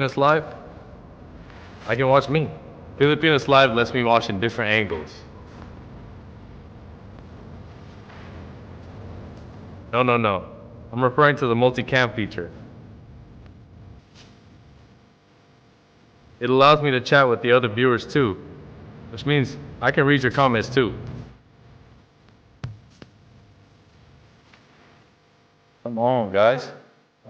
Filipinas Live, I can watch me. Filipinas Live lets me watch in different angles. No. I'm referring to the Multicam feature. It allows me to chat with the other viewers too, which means I can read your comments too. Come on, guys.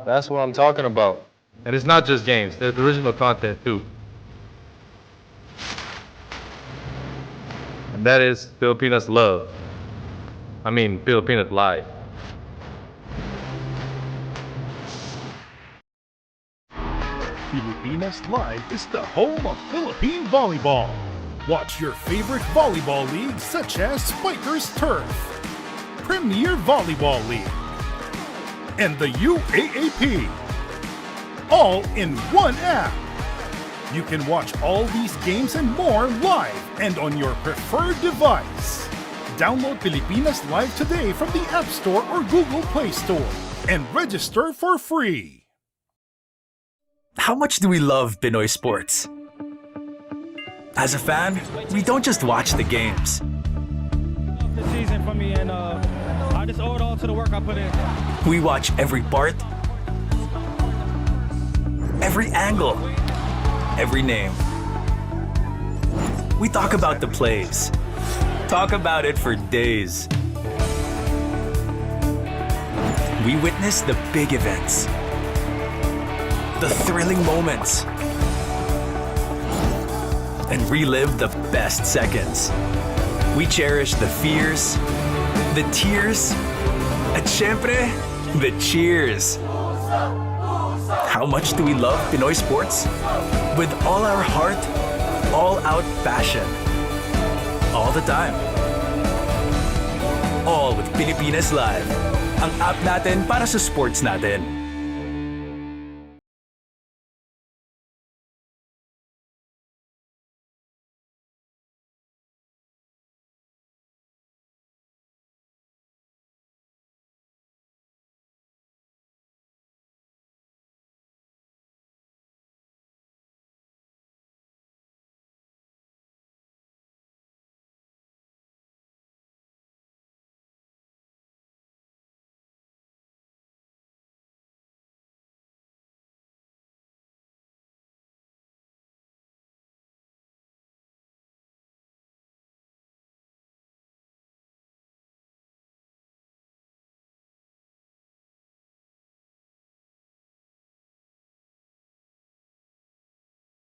That's what I'm talking about. And it's not just games, there's original content too. And that is Filipinas Love. Filipinas Live. Filipinas Live is the home of Philippine volleyball. Watch your favorite volleyball leagues such as Spikers Turf, Premier Volleyball League, and the UAAP, all in one app. You can watch all these games and more live and on your preferred device. Download Filipinas Live today from the App Store or Google Play Store and register for free. How much do we love Pinoy sports? As a fan, we don't just watch the games. The season for me, and I just owe it all to the work I put in. We watch every part, every angle, every name. We talk about the plays, talk about it for days. We witness the big events, the thrilling moments, and relive the best seconds. We cherish the fears, the tears, at syempre, the cheers. How much do we love Pinoy sports? With all our heart, all-out passion. All the time. All with Filipinas Live. Ang app natin para sa sports natin.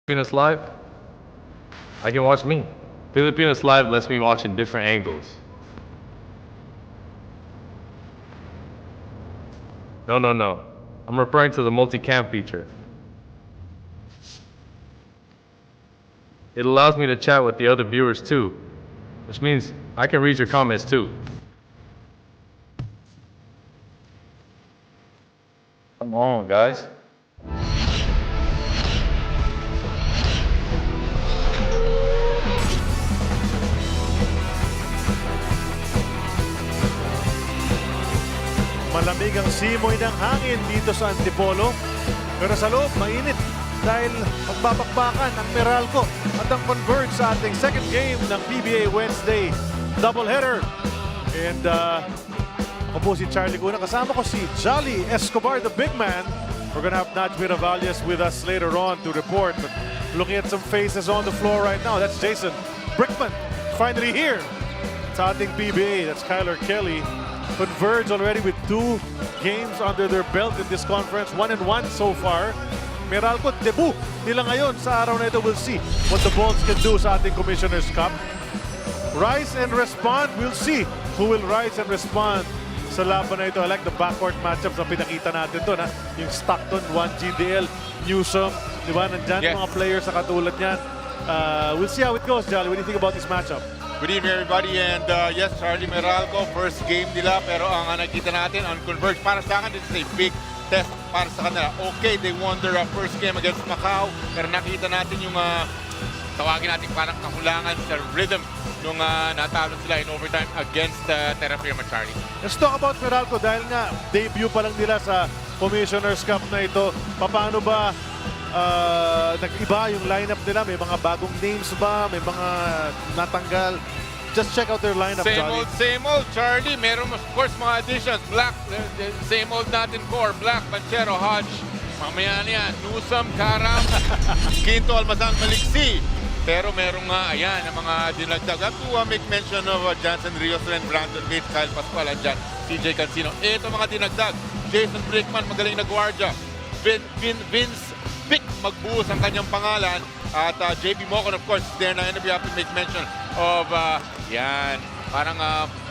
Filipinas Live, I can watch me. Filipinas Live lets me watch in different angles. No. I'm referring to the Multicam feature. It allows me to chat with the other viewers too, which means I can read your comments too. Come on, guys. Malamig ang simoy ng hangin dito sa Antipolo. Pero sa loob, mainit dahil magbabakbakan ang Meralco at ang Converge sa ating second game ng PBA Wednesday doubleheader. And ako po si Charlie Cuna. Kasama ko si Jolly Escobar, the big man. We're gonna have Naj Miravalles with us later on to report. But looking at some faces on the floor right now, that's Jason Brickman, finally here sa ating PBA. That's Kyler Kelly. Converge already with 2 games under their belt in this conference. 1-1 so far. Meralco, debut nila ngayon sa araw na ito. We'll see what the Bolts can do sa ating Commissioner's Cup. Rise and respond. We'll see who will rise and respond sa laban na ito. I like the backcourt matchups na pinakita natin doon. Yung Stockton, 1GDL, Newsom. Diba? Nandyan mga players sa katulad niyan. We'll see how it goes, Jolly. What do you think about this matchup? Good evening, everybody, and yes, Charlie Meralco, first game nila, pero ang nakita natin on Converge, para sa akin, this is a big test para sa kanila. Okay, they won their first game against Macau, pero nakita natin yung tawagin natin parang kakulangan sa rhythm nung natalo sila in overtime against Terra Firma, Charlie. Let's talk about Meralco dahil nga debut pa lang nila sa Commissioner's Cup na ito. Paano ba nag-iba yung lineup nila. May mga bagong names ba? May mga natanggal? Just check out their lineup, Johnny. Same old, Charlie. Meron, of course, mga additions. Black, same old natin core. Black, Banchero, Hodge. Mamaya na yan. Newsom, Karam, Quinto, Almazan, Maliksi. Pero merong nga, ayan, ang mga dinagdag. I have to make mention of Johnson Rios and Brandon Bates, Kyle Pascual, andyan, CJ Cancino. Ito mga dinagdag. Jason Brickman, magaling na gwardiya. Vince Pick, magbuhos ang kanyang pangalan. At JB Mocon, of course, there na. And we have to make mention of, yan, parang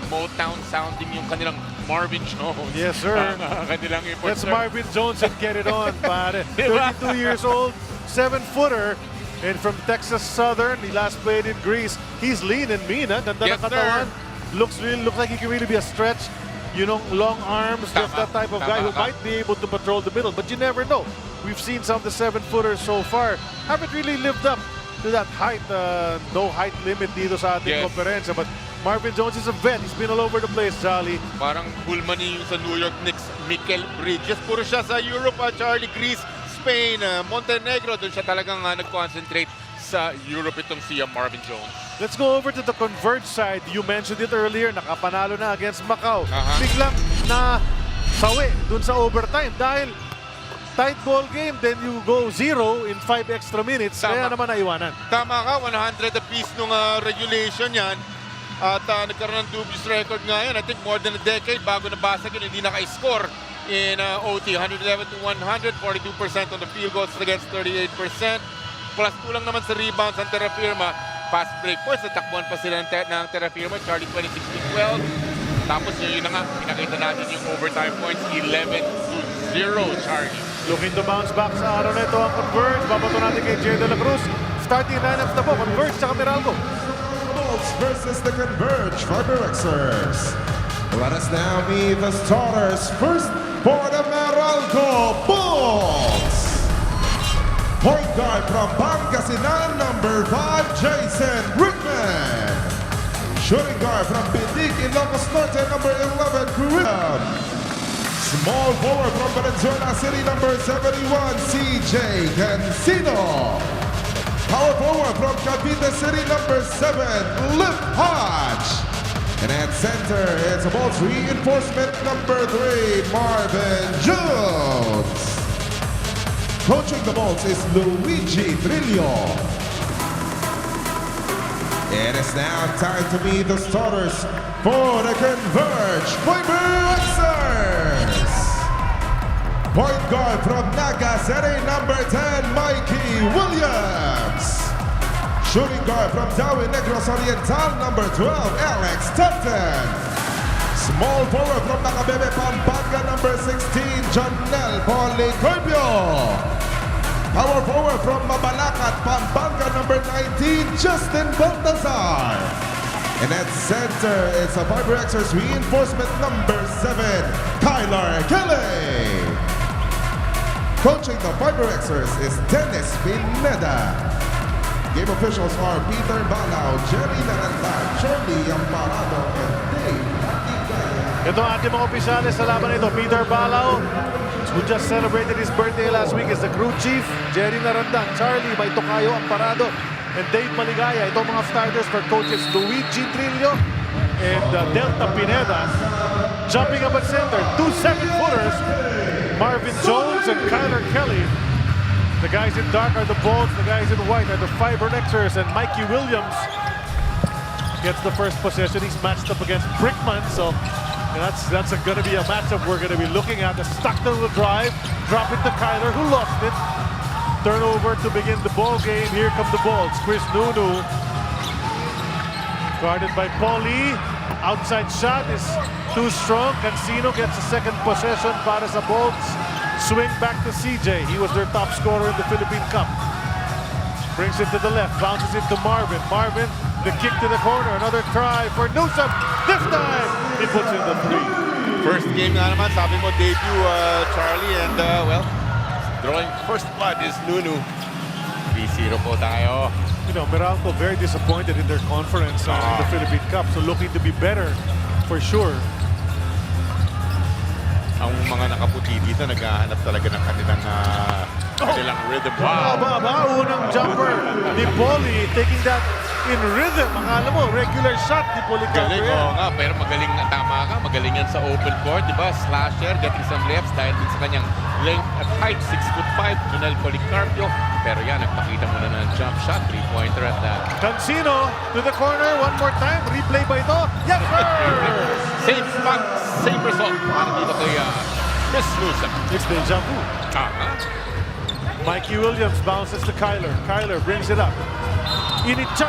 Motown sounding yung kanilang Marvin Jones. Yes, sir. Kanilang import. That's Marvin Jones and get it on, pare. 32 years old, 7-footer. And from Texas Southern, he last played in Greece. He's lean and mean, ha? Ganda Yes, ng katawan. Looks like he can really be a stretch. You know, long arms, just that type of guy who might be able to patrol the middle. But you never know. We've seen some of the 7-footers so far haven't really lived up to that height. No height limit dito sa ating konferensya. But Marvin Jones is a vet. He's been all over the place, Jolly. Parang Pullman yung sa New York Knicks, Mikel Bridges. Puro siya sa Europe, Charlie. Greece, Spain, Montenegro. Doon siya talagang nag-concentrate sa Europe itong si Marvin Jones. Let's go over to the Converge side. You mentioned it earlier, nakapanalo na against Macau. Biglang na sawi dun sa overtime dahil tight ball game, then you go 0 in 5 extra minutes. Kaya naman naiwanan. Tama ka, 100 apiece nung regulation yan. At nagkaroon ng dubious record nga yan. I think more than a decade bago nabasag yun, hindi naka-score in OT. 111 to 100, 42% on the field goals against 38%. Plus kulang naman sa rebounds ang terra firma. Fast break points, natakbuhan pa sila ng terra firma. Charlie 26 to 12. Tapos yun na nga, pinakita natin yung overtime points, 11 to 0, Charlie. Looking to bounce back sa araw na ito ang Converge. Babato natin kay Jay De La Cruz. Starting lineups na po, Converge sa Meralco. Bolts versus the Converge FiberXers. Let us now meet the starters. First for the Meralco Bolts. Point guard from Pangasinan, number 5, Jason Brickman. Shooting guard from Bidig, Ilocos Norte, number 11, Graham. Small forward from Valenzuela City, number 71, CJ Cancino. Power forward from Cavite City, number 7, Lip Hodge. And at center, it's a Bolts reinforcement, number 3, Marvin Jones. Coaching the Bolts is Luigi Trillo. It is now time to meet the starters for the Converge FiberXers. Point guard from Naga City, number 10, Mikey Williams. Shooting guard from Dawi Negros Oriental, number 12, Alex Tupton. Small forward from Nakabebe, Pampanga, number 16, Jonel Policarpio. Power forward from Mabalacat, Pampanga, number 19, Justin Baltazar. And at center, it's a FiberXers reinforcement, number 7, Kyler Kelly. Coaching the FiberXers is Dennis Pineda. Game officials are Peter Balao, Jerry Naranda, Charlie Amparado, and Dave. Ito ang ating mga opisyales sa laban nito. Peter Balao, who just celebrated his birthday last week, is the crew chief. Jerry Narandang, Charlie May Tocayo Amparado, and Dave Maligaya. Ito mga starters for coaches Luigi Trillo and Delta Pineda. Jumping up at center, 2 7-footers, Marvin Jones and Kyler Kelly. The guys in dark are the Bolts, the guys in white are the FiberXers, and Mikey Williams gets the first possession. He's matched up against Brickman, so that's going to be a matchup we're going to be looking at. Stockton will drive, drop it to Kyler, who lost it. Turnover to begin the ball game. Here come the Bolts. Chris Nunu, guarded by Paulie. Outside shot is too strong. Cancino gets a second possession para sa Bolts. Swing back to CJ. He was their top scorer in the Philippine Cup. Brings it to the left, bounces it to Marvin. Marvin, the kick to the corner. Another try for Newsom. This time, he puts in the 3. First game nga naman, sabi mo debut, Charlie, and well, drawing first blood is Nunu. 3-0 po tayo. You know, Meralco very disappointed in their conference in the Philippine Cup, so looking to be better for sure. Ang yung mga nakaputi dito naghahanap talaga ng kanilang rhythm. Wow! Unang jumper ni Polly, taking that in rhythm. Akala mo, regular shot ni Policarpo Galing, yan. oo nga, pero magaling na tama ka. Magaling yan sa open court, di ba? Slasher, getting some lefts dahil din sa kanyang length at height, 6'5", Junel Policarpio. Pero yan, nagpakita muna ng jump shot, 3-pointer at that. Cancino to the corner, one more time. Replay ba ito? Yes, sir! Same spot, same result. Para dito kay Chris Newsom. It's deja vu. Mikey Williams bounces to Kyler. Kyler brings it up. Initcha.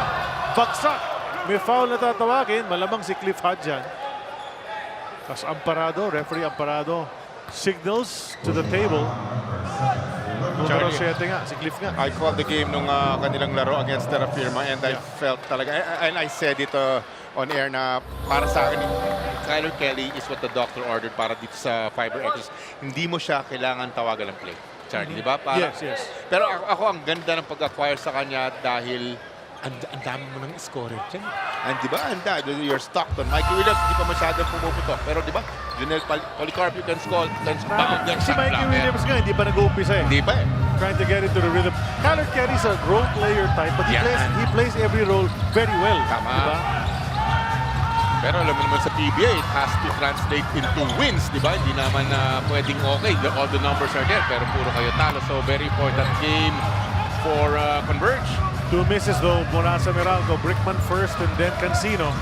Bagsak. May foul na tatawagin. Malamang si Cliff Hadjan. Tapos Amparado, referee Amparado, signals to the table. Numero 7 nga, si Cliff nga. I called the game nung kanilang laro against Terra Firma and I felt talaga, and I said it on air na para sa akin, Kyler Kelly is what the doctor ordered para dito sa FiberXers. Hindi mo siya kailangan tawagan ng play. Charlie, di ba? Para, Yes. Pero ako, ang ganda ng pag-acquire sa kanya dahil ang dami mo ng scorer dyan. And di ba, you're Stockton. Mikey Williams, di pa masyadong pumuputok. Pero di ba, Junel Policarpio can score, can bound yan. Si Mikey Williams nga, hindi pa nag-uumpisa eh. Di ba eh? Trying to get into the rhythm. Kyler Kelly's a role player type, but he plays every role very well. Tama. Diba? Pero alam mo naman sa PBA, it has to translate into wins, di ba? Hindi naman pwedeng okay. All the numbers are there, pero puro kayo talo. So, very important game for Converge. 2 misses though mula sa Meralco. Brickman first and then Cancino.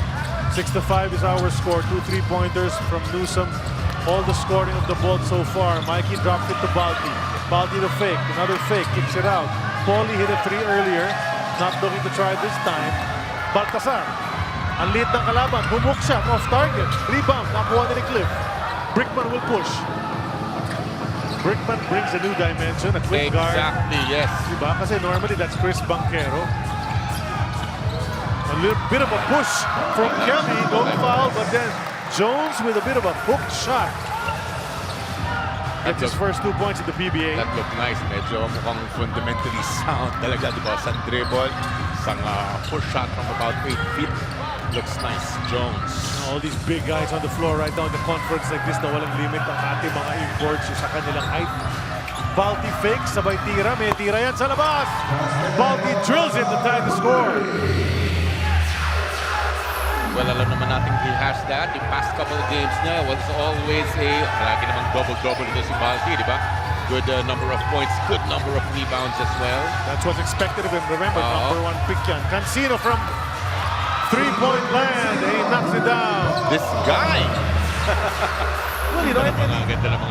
6-5 is our score. 2 3-pointers from Newsom. All the scoring of the ball so far. Mikey dropped it to Balti. Balti the fake. Another fake. Kicks it out. Paulie hit a 3 earlier. Not looking to try this time. Baltasar. Ang lead ng kalaban. Humok shot off target. Rebound. Nakuha ni Cliff. Brickman will push. Brickman brings a new dimension. A quick guard. Exactly, yes. Diba? Kasi normally that's Chris Banquero. A little bit of a push from Kelly. No foul, but then Jones with a bit of a hooked shot. Gets his first 2 points in the PBA. That looked nice. Medyo mukhang fundamentally sound talaga, di ba? Sa dribble, isang push shot from about 8 feet. Looks nice. Jones. All these big guys on the floor right now in the conference like this na walang limit ang ating mga imports sa kanilang height. Balti fake, sabay tira. May tira yan sa labas. Balti drills it to tie the score. Well, alam naman natin he has that. The past couple of games niya was always lagi namang double-double ito si Balti, di ba? Good number of points, good number of rebounds as well. That's what's expected of him. Remember, number 1 pick yan. Cancino from 3-point land. He knocks it down. This guy! Well, you know,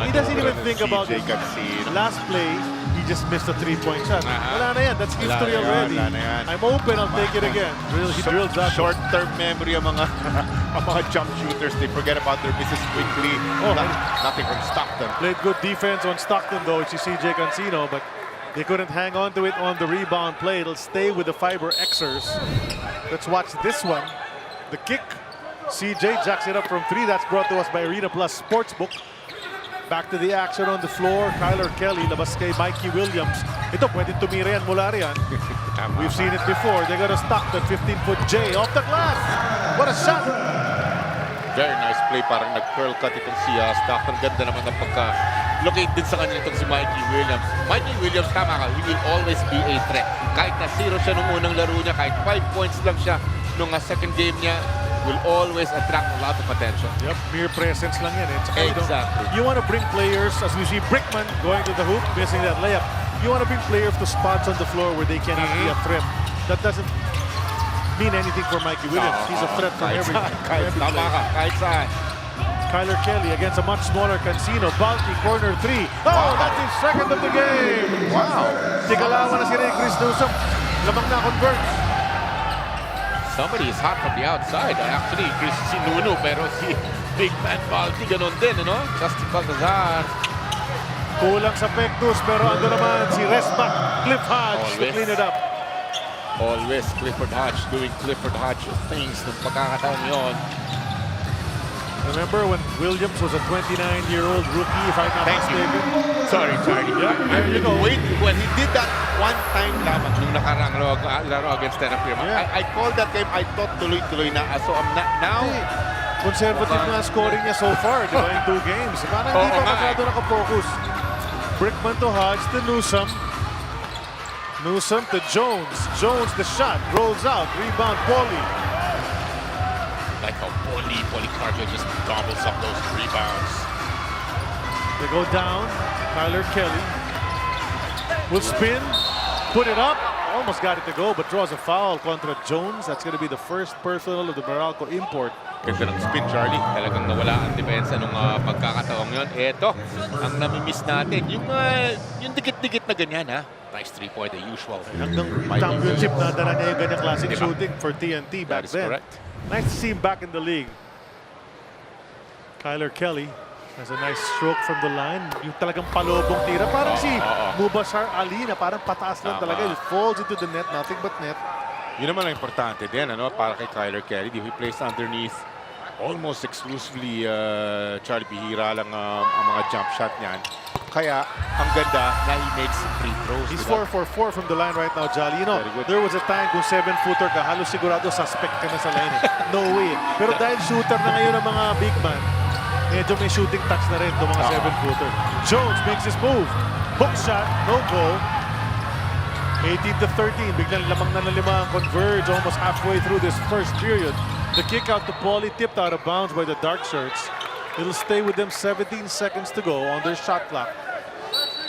he doesn't even think about it. Cancino. Last play, he just missed a 3-point shot. Wala na yan. That's history already. Wala na yan. I'm open. I'll take it again. He drills that. Short-term memory ang mga jump shooters. They forget about their misses quickly. Nothing from Stockton. Played good defense on Stockton, though. It's CJ Cancino, but they couldn't hang on to it on the rebound play. It'll stay with the FiberXers. Let's watch this one. The kick. CJ jacks it up from 3. That's brought to us by Arena Plus Sportsbook. Back to the action on the floor. Kyler Kelly, labas kay Mikey Williams. Ito, pwedeng tumira yan mula riyan. We've seen it before. They got a Stockton 15-foot J off the glass. What a shot! Very nice play. Parang nag-curl cut itong si Stockton. Ganda naman ng pagka-locate din sa kanya itong si Mikey Williams. Mikey Williams, tama ka, he will always be a threat. Kahit na 0 siya nung unang laro niya, kahit 5 points lang siya nung second game niya, will always attract a lot of attention. Yep, mere presence lang yan. Exactly. You want to bring players, as we see Brickman going to the hoop, missing that layup. You want to bring players to spots on the floor where they cannot be a threat. That doesn't mean anything for Mikey Williams. He's a threat from every Kahit saan. Kyler Kelly against a much smaller Cancino. Balti, corner 3. Oh, that's his second of the game. Wow. Tigalawan na si Chris Newsom. Lamang na Converge. Somebody is hot from the outside. Actually, si Nuno, pero si Big Man Balti, ganon din, ano? Statistical Bazar. Kulang sa Pectus, pero ando naman si Resbach, Cliff Hodge to clean it up. Always Clifford Hodge doing Clifford Hodge things ng pagkakataon yun. Remember when Williams was a 29-year-old rookie, if I'm not mistaken? Sorry. Yeah, there you go. Wait, when he did that one time lamang nung nakarang laro against Terra Firma, Yeah. I called that game, I thought tuloy-tuloy na. So now, conservative na scoring niya so far, di ba, in 2 games. Parang hindi pa masyado nakafocus. Brickman to Hodge to Newsome. Newsome to Jones. Jones the shot, rolls out, rebound Paulie. Like how Policarpo just gobbles up those rebounds. They go down. Tyler Kelly will spin, put it up. Almost got it to go, but draws a foul contra Jones. That's going to be the first personal of the Meralco import. Ganda ng spin, Charlie. Talagang nawala ang depensa nung pagkakataong yun. Eto, ang namimiss natin. Yung dikit-dikit na ganyan, ha? Nice 3-point, the usual. Hanggang championship, nadala niya yung ganyang classic shooting for TNT back then. Correct. Nice to see him back in the league. Tyler Kelly has a nice stroke from the line. Yung talagang palobong tira. Parang si Mubashar Ali na parang pataas lang talaga. It falls into the net, nothing but net. Yun naman ang importante din, ano? Para kay Tyler Kelly. He plays underneath almost exclusively Charlie Bihira lang ang mga jump shot niyan. Kaya, ang ganda na he makes free throws. He's 4 for 4 from the line right now, Jolly. You know, there was a time kung 7-footer ka, halos sigurado suspect ka na sa line. No way. Pero dahil shooter na ngayon ang mga big man, medyo may shooting touch na rin itong mga 7-footer. Jones makes his move. Hook shot, no go. 18-13, biglang lamang na lima ang Converge almost halfway through this first period. The kick out to Paulie, tipped out of bounds by the dark shirts. It'll stay with them 17 seconds to go on their shot clock.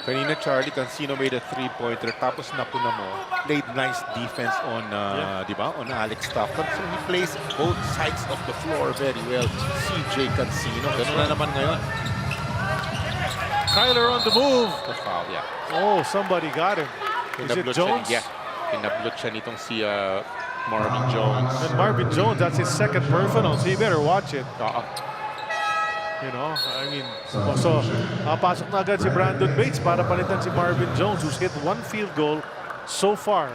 Kanina, Charlie, Cancino made a 3-pointer. Tapos napuna mo, played nice defense on, di ba, on Alex Stockton. So he plays both sides of the floor very well. CJ Cancino. Ganun na naman ngayon. Kyler on the move. The foul, yeah. Oh, somebody got him. Is it Jones? Yeah. Pinablot siya nitong si Marvin Jones. And Marvin Jones, that's his second personal, so you better watch it. You know, I mean, so pasok na agad si Brandon Bates para palitan si Marvin Jones, who's hit 1 field goal so far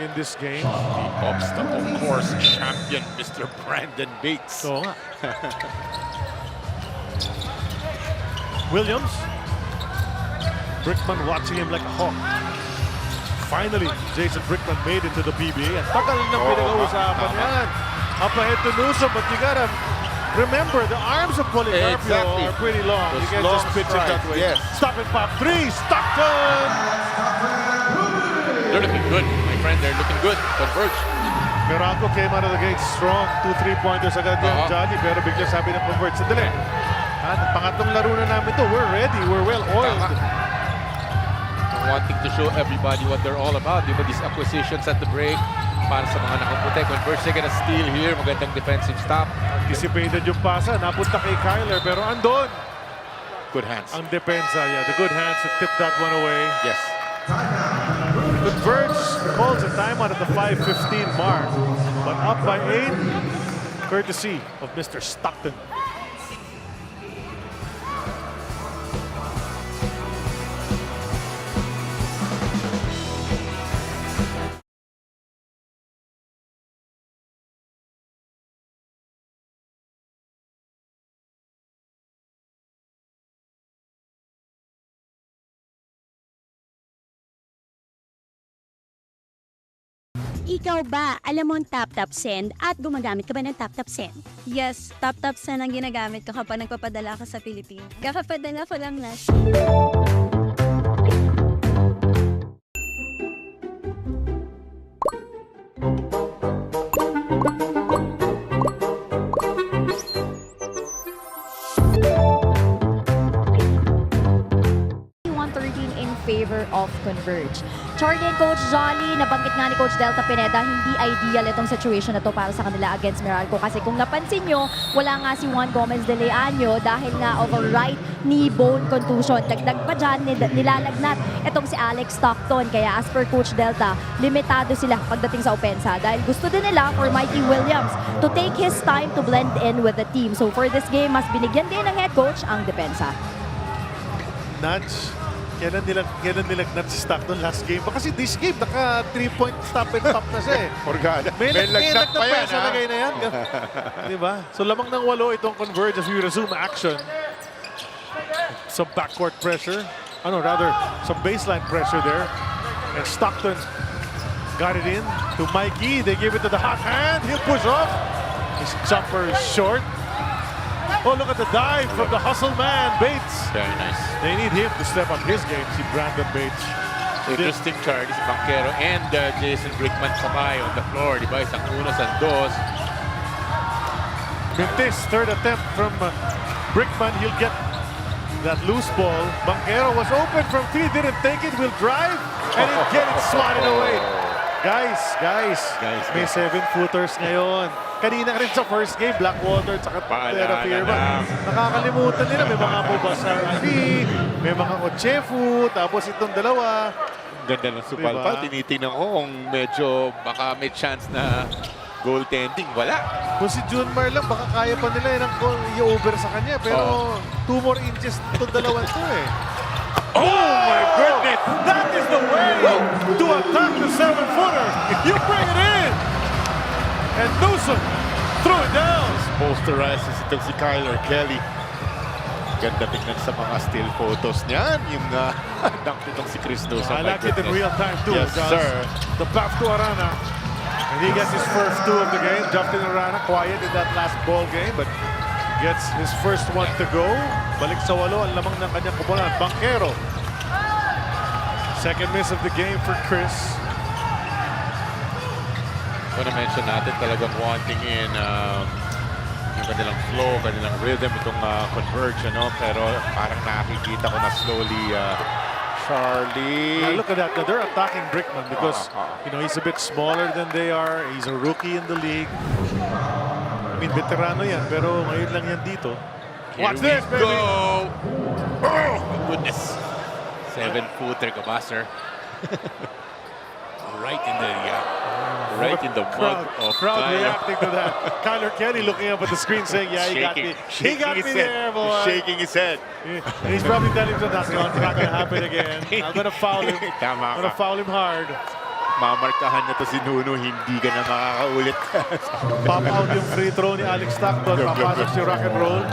in this game. The obstacle course champion, Mr. Brandon Bates. So nga. Williams. Brickman watching him like a hawk. Finally, Jason Brickman made it to the PBA. Ang tagal ng pinag-uusapan yan. Up ahead to Newsome, but you gotta remember, the arms of Policarpo are pretty long. Those you can't long just pitch it that way. yes. Stop and pop 3, Stockton! They're looking good, my friend. They're looking good. Converge. Meralco came out of the gate strong. 2 3-pointers agad yan, Johnny. Pero bigla sabi ng Converge, sandali. Pangatlong laro na namin to. We're ready. We're well oiled. Wanting to show everybody what they're all about. Di ba, these acquisitions at the break para sa mga nakaputi. Converge, they're gonna steal here. Magandang defensive stop. Anticipated yung pasa. Napunta kay Kyler. Pero andon. Good hands. Ang depensa. Yeah, the good hands to tip that one away. Yes. Converge calls a timeout at the 5:15 mark. But up by 8. Courtesy of Mr. Stockton. Ikaw ba, alam mo ang tap-tap send at gumagamit ka ba ng tap-tap send? Yes, tap-tap send ang ginagamit ko kapag nagpapadala ka sa Pilipinas. Kakapadala ko lang na. Favor of Converge. Charlie and Coach Jolly, nabanggit nga ni Coach Delta Pineda, hindi ideal itong situation na to para sa kanila against Meralco kasi kung napansin nyo, wala nga si Juan Gomez de Leaño dahil nga of a right knee bone contusion. Dagdag pa dyan, nilalagnat itong si Alex Stockton. Kaya as per Coach Delta, limitado sila pagdating sa opensa dahil gusto din nila for Mikey Williams to take his time to blend in with the team. So for this game, mas binigyan din ng head coach ang depensa. Nudge. Kailan nilagnat si Stockton last game? Kasi this game, naka 3-point stop and pop na siya eh. Organa. May lagnat pa yan, sa lagay na yan. Diba? So lamang ng 8 itong Converge as we resume action. Some backcourt pressure. Rather, some baseline pressure there. And Stockton got it in to Mikey. They give it to the hot hand. He'll push off. His jumper is short. Oh, look at the dive from the hustle man, Bates. Very nice. They need him to step up his game, si Brandon Bates. Interesting Charlie, si Banquero and Jason Brickman sabay on the floor. Diba? Isang uno, isang dos. Mintis, third attempt from Brickman. He'll get that loose ball. Banquero was open from three, didn't take it, will drive, and he'll get it swatted away. Guys, may 7-footers ngayon. Kanina rin sa first game, Blackwater at saka Terra Firma. Nakakalimutan nila, may mga Mubasari, may mga Ochefu, tapos itong dalawa. Ganda ng supalpal. Tinitingnan ko kung medyo baka may chance na goaltending. Wala. Kung si Junmar lang, baka kaya pa nila i-over sa kanya. Pero 2 more inches itong dalawa to eh. Oh my goodness! That is the way to attack the 7-footer. You bring it in. And Newsom threw it down. Posterizes itong si Kyler Kelly. Ganda tignan sa mga still photos niyan. Yung dunk nitong si Chris Newsom. I like it in real time too. Yes, sir. The path to Arana. And he gets his first 2 of the game. Justin Arana quiet in that last ball game, but gets his first one to go. Balik sa 8 ang lamang ng kanyang kupunan. Banquero. Second miss of the game for Chris. Kung na-mention natin talagang wanting in yung kanilang flow, kanilang rhythm, itong Converge, ano? Pero parang nakikita ko na slowly Charlie. Now look at that. Now they're attacking Brickman because you know he's a bit smaller than they are. He's a rookie in the league. I mean, veterano yan, pero ngayon lang yan dito. Watch this, baby! Go! Oh, my goodness. 7-footer ka ba, sir? Right in the mug of crowd Kyler. reacting to that. Kyler Kelly looking up at the screen saying, yeah, he got me. He got me there, boy. Shaking his head. And he's probably telling him that's not going to happen again. I'm going to foul him. I'm going to foul him hard. Mamarkahan na to si Nuno, hindi ka na makakaulit. Pop out yung free throw ni Alex Stockton. Papasok si rock and roll.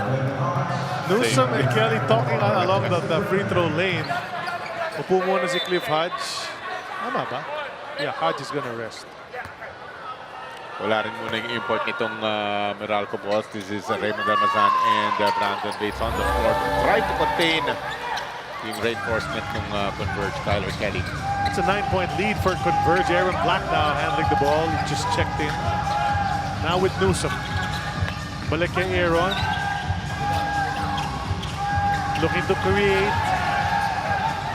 Newsom and Kelly talking along the free throw lane. Upo muna si Cliff Hodge. Tama ba? Yeah, Hodge is gonna rest. Wala rin muna yung import nitong Meralco Bolts. This is Raymond Almazan and Brandon Bates on the floor. Try to contain yung reinforcement ng Converge, Kyler Kelly. It's a 9-point lead for Converge. Aaron Black now handling the ball. He just checked in. Now with Newsom. Balik kay Aaron. Looking to create.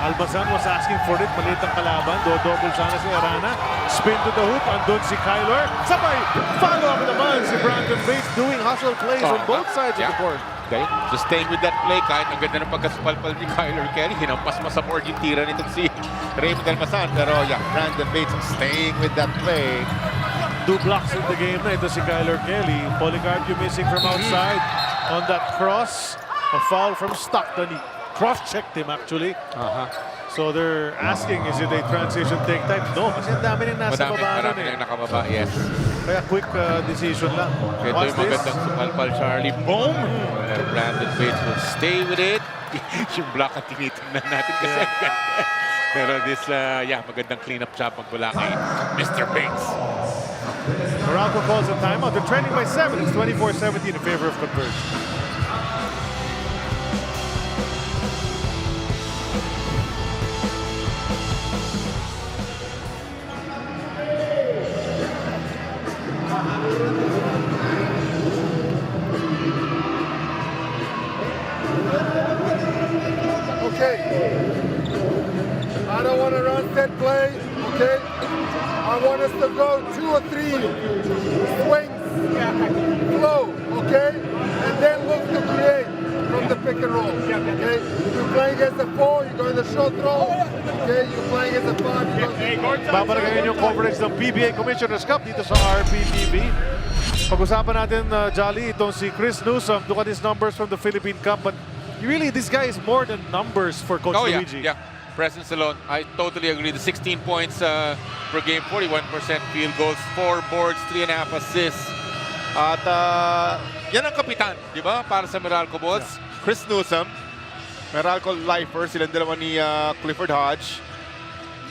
Almazan was asking for it. Maliit ang kalaban. Do-double sana si Arana. Spin to the hoop. Andun si Kyler. Sabay! Follow up naman si Brandon Bates doing hustle plays on both sides of the court. Okay, just staying with that play. Kahit ang ganda ng pagkasupalpal ni Kyler Kelly, hinampas mo sa board yung tira nitong si Raymond Almazan. Pero yeah, Brandon Bates staying with that play. 2 blocks in the game na ito si Kyler Kelly. Policarpio missing from outside on that cross. A foul from Stockton. He cross-checked him actually. So they're asking, is it a transition take time? No, kasi ang dami nang nasa baba nun Marami nang nakababa, yes. Kaya quick decision lang. Ito Watch yung this. magandang supalpal, Charlie. Boom! Brandon Bates will stay with it. Yung block at tinitingnan natin kasi ang ganda. Pero this, magandang clean-up job magmula kay Mr. Bates. Meralco calls a timeout. They're trending by 7. It's 24-17 in favor of Converge. I don't want to run set play, okay? I want us to go 2 or 3 swings, flow, okay? And then look to create from the pick and roll, okay? If you're playing against a 4, you're going to short throw, okay? You're playing against a 5, you're going to... Babalikan yung coverage ng PBA Commissioner's Cup dito sa RPTV. Pag-usapan natin, Jolly, itong si Chris Newsom. Look at his numbers from the Philippine Cup, but really, this guy is more than numbers for Coach Luigi. Yeah. Presence alone. I totally agree. The 16 points per game, 41% field goals, 4 boards, 3.5 assists. At yan ang kapitan, di ba? Para sa Meralco Bolts. Yeah. Chris Newsom, Meralco lifer, silang dalawa ni Clifford Hodge.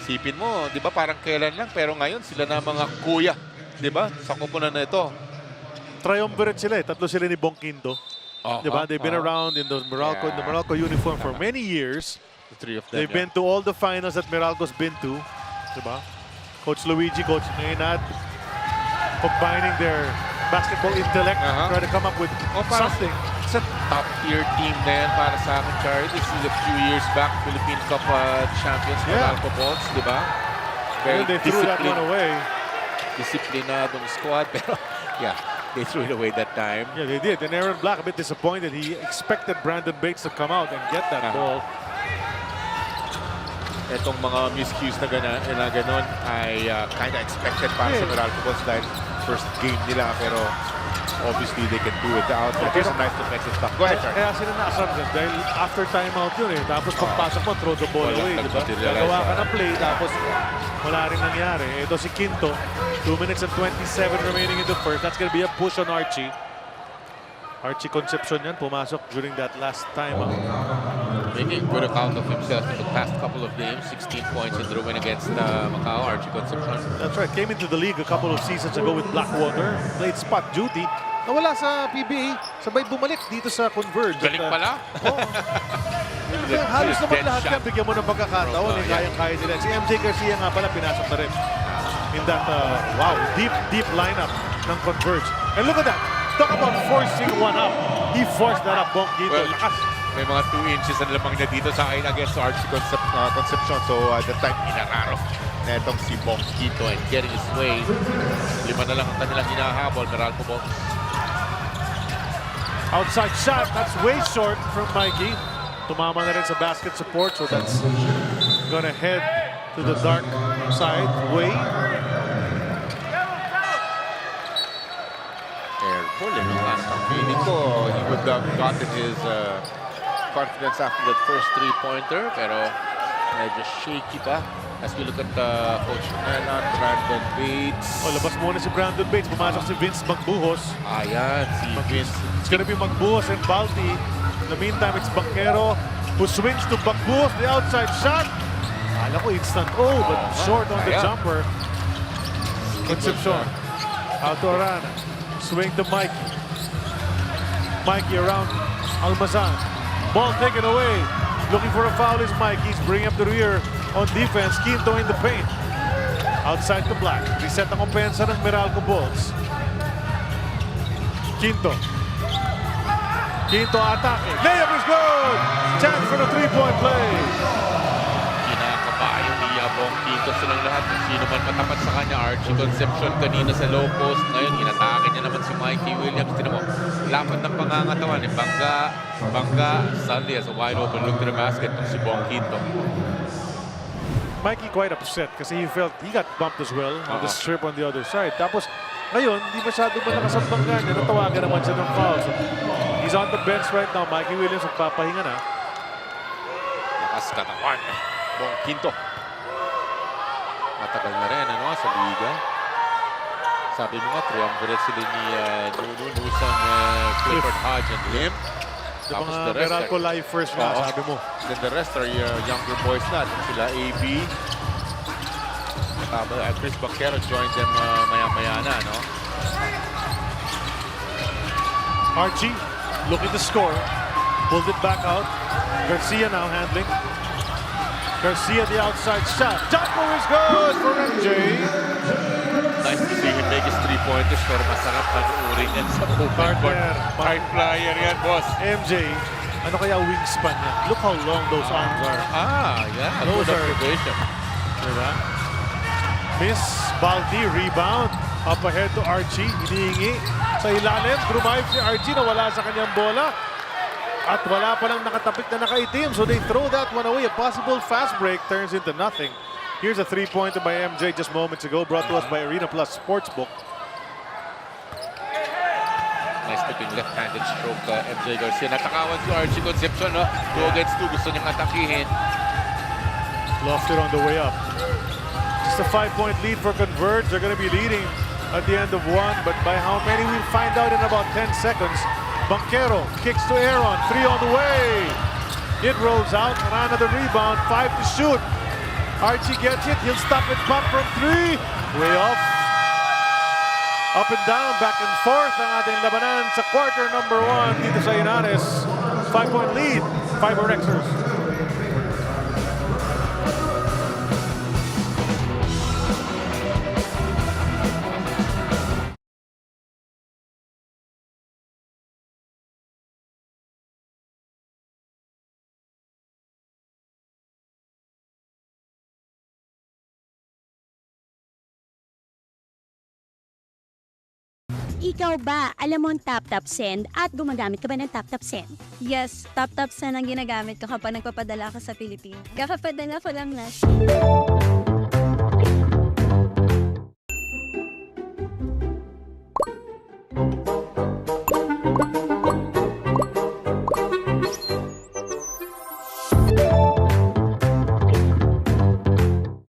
Sipin mo, di ba? Parang kailan lang, pero ngayon sila na mga kuya, di ba? Sa kupunan na ito. triumvirate sila eh. Tatlo sila ni Bong Quinto. Diba? They've been around in the Meralco uniform for many years. The three of them. They've been to all the finals that Meralco's been to. Diba? Coach Luigi, Coach Maynard, combining their basketball intellect, try to come up with something. It's a top-tier team na yan para sa akin, Charlie. This is a few years back, Philippine Cup champions, Meralco Bolts, di ba? Very they threw that one away. Disiplinadong squad, pero yeah, they threw it away that time. Yeah, they did. And Aaron Black, a bit disappointed. He expected Brandon Bates to come out and get that ball. Itong mga miscues na ganon ay kind of expected para sa Meralco Bolts dahil first game nila, pero obviously they can do it out. Here's a nice defensive stuff. Go ahead, Charlie. Kaya sila na-asam dahil after timeout yun eh. Tapos pagpasok mo, throw the ball away. Diba? Gagawa ka ng play, tapos wala rin nangyari. Ito si Quinto, 2 minutes and 27 remaining in the first. That's gonna be a push on Archie. Archie Concepcion yan, pumasok during that last timeout. Making good account of himself in the past couple of games. 16 points in the win against Macau, Archie Concepcion. That's right. Came into the league a couple of seasons ago with Blackwater. Played spot duty. Nawala sa PBA. Sabay bumalik dito sa Converge. Galing pala. Halos naman lahat yan. Bigyan mo ng pagkakataon. Kayang-kaya nila. Si MJ Garcia nga pala pinasok na rin. In that, wow, deep lineup ng Converge. And look at that. Talk about forcing one up. He forced that up. Bong dito. Lakas. May mga 2 inches na lamang na dito sa akin against Archie Concepcion. So at the time, inararo na itong si Bong Quinto and getting his way. 5 na lang ang kanilang hinahabol. Meralco Bolts. Outside shot. That's way short from Mikey. Tumama na rin sa basket support. So that's gonna head to the dark side. Way. Airball in the last time. Feeling ko, he would have gotten his confidence after that first three-pointer, pero medyo shaky pa. As we look at Coach Menon, Brandon Bates. Labas muna si Brandon Bates. Pumasok si Vince Magbuhos. Ayan, si Vince. It's gonna be Magbuhos and Balti. In the meantime, it's Banquero who swings to Magbuhos. The outside shot. Akala ko instant. But short on the jumper. Concepcion. Out to Arana. Swing to Mikey. Mikey around Almazan. Ball taken away. Looking for a foul is Mikey. He's bringing up the rear on defense. Quinto in the paint. Outside to Black. Reset ang kumpensa ng Meralco Bolts. Quinto. Quinto atake. Layup is good! Chance for the three-point play. Kinakabayo ni Bong Quinto silang lahat. Sino man matapat sa kanya. Archie Concepcion kanina sa low post. Ngayon, inatake niya naman si Mikey Williams. Tinan mo, lapad ng pangangatawan ni Bangga suddenly has a wide open look to the basket ng si Bong Quinto. Mikey quite upset kasi he felt he got bumped as well on the strip on the other side. Tapos ngayon, hindi masyado malakas ang Bangga niya. Natawagan naman siya ng foul. So, he's on the bench right now. Mikey Williams magpapahinga na. Lakas katawan. Bong Quinto. Matagal na rin sa liga. Sabi mo nga, triumvirate sila ni Nusan, Clifford Hodge and Lim. Yung mga Meralco live first na, sabi mo. Then the rest are younger boys na. Sila AB. Chris Banquero joined them maya-maya na, no? Archie looking to score. Pulled it back out. Garcia now handling. Garcia the outside shot. Jumper is good for MJ. Nice to see him make his three-pointers, pero masarap panuurin yan sa open court. High flyer yan, boss. MJ, ano kaya wingspan niya? Look how long those arms are. Yeah. Those are observation. Diba? Miss Baldi, rebound. Up ahead to Archie. Hinihingi sa ilalim. Drive si Archie na wala sa kanyang bola. At wala pa lang nakatapik na nakaitim. So they throw that one away. A possible fast break turns into nothing. Here's a three-pointer by MJ just moments ago, brought to us by Arena Plus Sportsbook. Nice tipping left-handed stroke, MJ Garcia. Natakawan si Archie Concepcion, no? 2 against 2. Gusto niyang atakihin. Lost it on the way up. Just a 5-point lead for Converge. They're going to be leading at the end of 1, but by how many we'll find out in about 10 seconds. Banquero kicks to Aaron. 3 on the way. It rolls out. Arana the rebound. 5 to shoot. Archie gets it. He'll stop it. Pump from 3. Way off. Up and down, back and forth ang ating labanan sa quarter number 1 dito sa Inares. 5-point lead, FiberXers. Ikaw ba, alam mo ang tap-tap send at gumagamit ka ba ng tap-tap send? Yes, tap-tap send ang ginagamit ko kapag nagpapadala ka sa Pilipinas. Kakapadala ko lang last.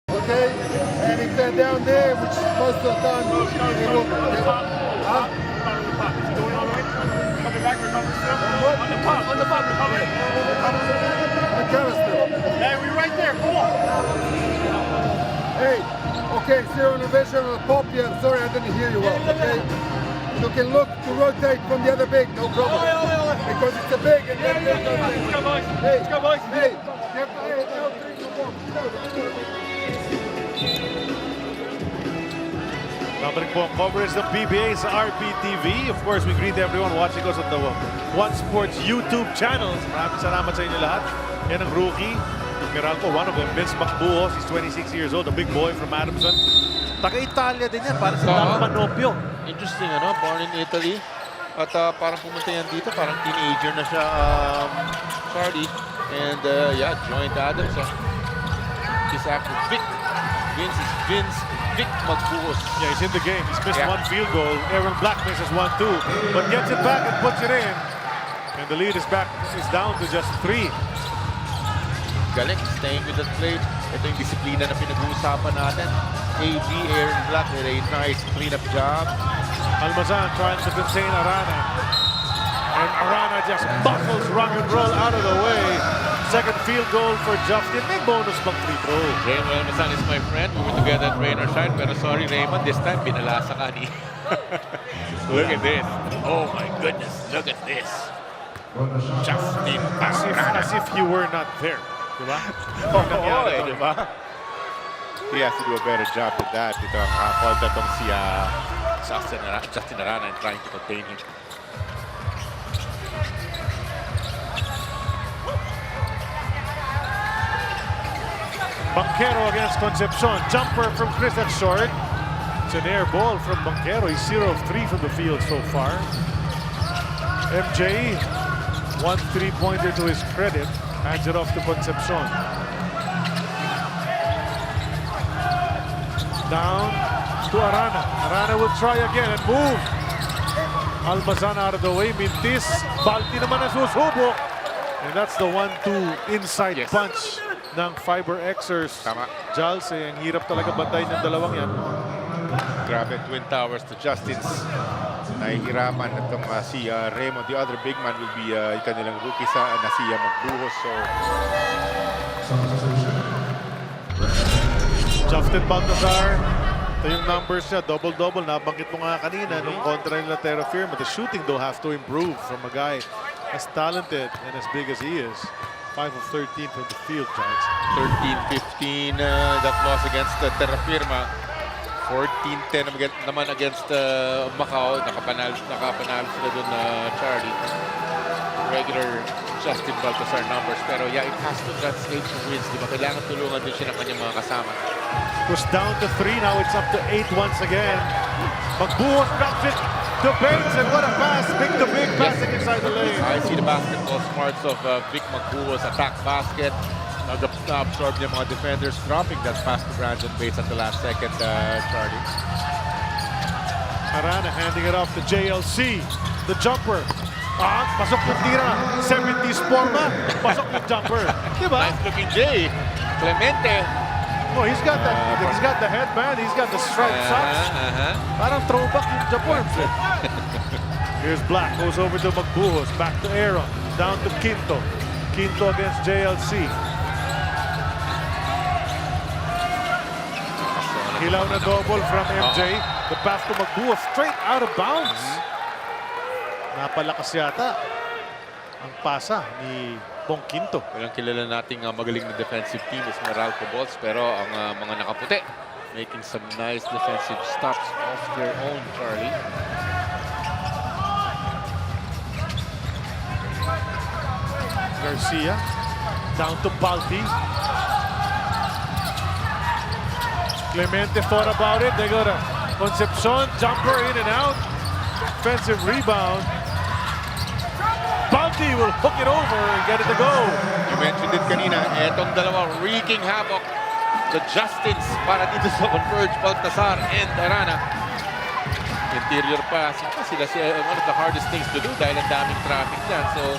Okay? And if they're down there, which most of the time, they look. Huh? On the pop. The canister. Hey, we right there. Come on. Hey, okay, zero innovation on the pop here. I'm sorry, I didn't hear you well, okay? You can look to rotate from the other big, no problem. Because it's a big and then there's nothing. Let's go, boys. Hey, Let's go, boys. Hey, you have to hey, L3 no more. Babalik po ang coverage ng PBA sa RPTV. Of course, we greet everyone watching us on the One Sports YouTube channel. Maraming salamat sa inyo lahat. Yan ang rookie, Meralco, one of them, Vince Macbuhos. He's 26 years old, a big boy from Adamson. Taga-Italia din yan, para sa Manopio. Interesting, ano? Born in Italy. At parang pumunta yan dito, parang teenager na siya, Charlie. And yeah, joined Adamson. He's actually Vic. Vince is Vic Macbuhos. Yeah, he's in the game. He's missed one field goal. Aaron Black misses 1-2, but gets it back and puts it in. And the lead is back. It's down to just 3. Galing, staying with the plate. Ito yung disiplina na pinag-uusapan natin. AB, Aaron Black did a nice cleanup job. Almazan trying to contain Arana. And Arana just buckles rock and roll out of the way. Second field goal for Justin. May bonus pang free throw. Raymond Almazan is my friend. We were together at Rain or Shine. Pero sorry, Raymond, this time binalasa ka ni. Look at this. Oh my goodness, look at this. Justin As if you were not there. Diba? Diba? He has to do a better job with that. Ito ang falta itong si Justin Arana and trying to contain him. Banquero against Concepcion. Jumper from Chris at short. It's an air ball from Banquero. He's 0 of 3 from the field so far. MJ, 1 3-pointer to his credit. Hands it off to Concepcion. Down to Arana. Arana will try again and move. Almazan out of the way. Mintis. Balti naman ang susubok. And that's the 1-2 inside punch ng FiberXers. Tama. Jalse, ang hirap talaga bantayin ng dalawang yan. Grabe, twin towers to Justin's. Nahihirapan itong si Raymond. The other big man will be kanilang rookie na si Macbuhos. So, Justin Baltazar. Ito yung numbers niya. Double-double. Nabanggit mo nga kanina nung kontra nila Terra Firma. The shooting though has to improve from a guy as talented and as big as he is. 5 of 13 from the field, Giants. 13-15 that loss against Terra Firma. 14-10 naman against Macau. Nakapanalo sila dun, Charlie. Regular Justin Baltazar numbers. Pero yeah, it has to translate to wins. Diba? Kailangan tulungan din siya ng kanyang mga kasama. Was down to 3. Now it's up to 8 once again. Macbuhos drops it to Bates, and what a pass. Big to big passing inside the lane. I see the basketball smarts of Vic Macbuhos. Attack basket. Absorb yung mga defenders, dropping that pass to Brandon Bates at the last second, Charlie. Arana handing it off to JLC. The jumper. Pasok yung tira. 70s forma. Pasok yung jumper. Diba? Nice looking Jay. Clemente. Oh, he's got that. He's got the headband. He's got the striped socks. Parang throwback yung Japan. Here's Black. Goes over to Macbuhos. Back to Aaron. Down to Quinto. Quinto against JLC. Hilaw na double from MJ. The pass to Magbuo straight out of bounds. Napalakas yata ang pasa ni Bong Quinto. Walang kilala nating magaling na defensive team is Meralco Bolts, pero ang mga nakaputi making some nice defensive stops off their own, Charlie. Garcia down to Balti. Clemente thought about it. They got a Concepcion jumper in and out. Defensive rebound. Balti will hook it over and get it to go. You mentioned it kanina, etong dalawa wreaking havoc. The Justins para dito sa Converge, Baltasar and Arana. Interior pass, sila one of the hardest things to do dahil ang daming traffic dyan. So,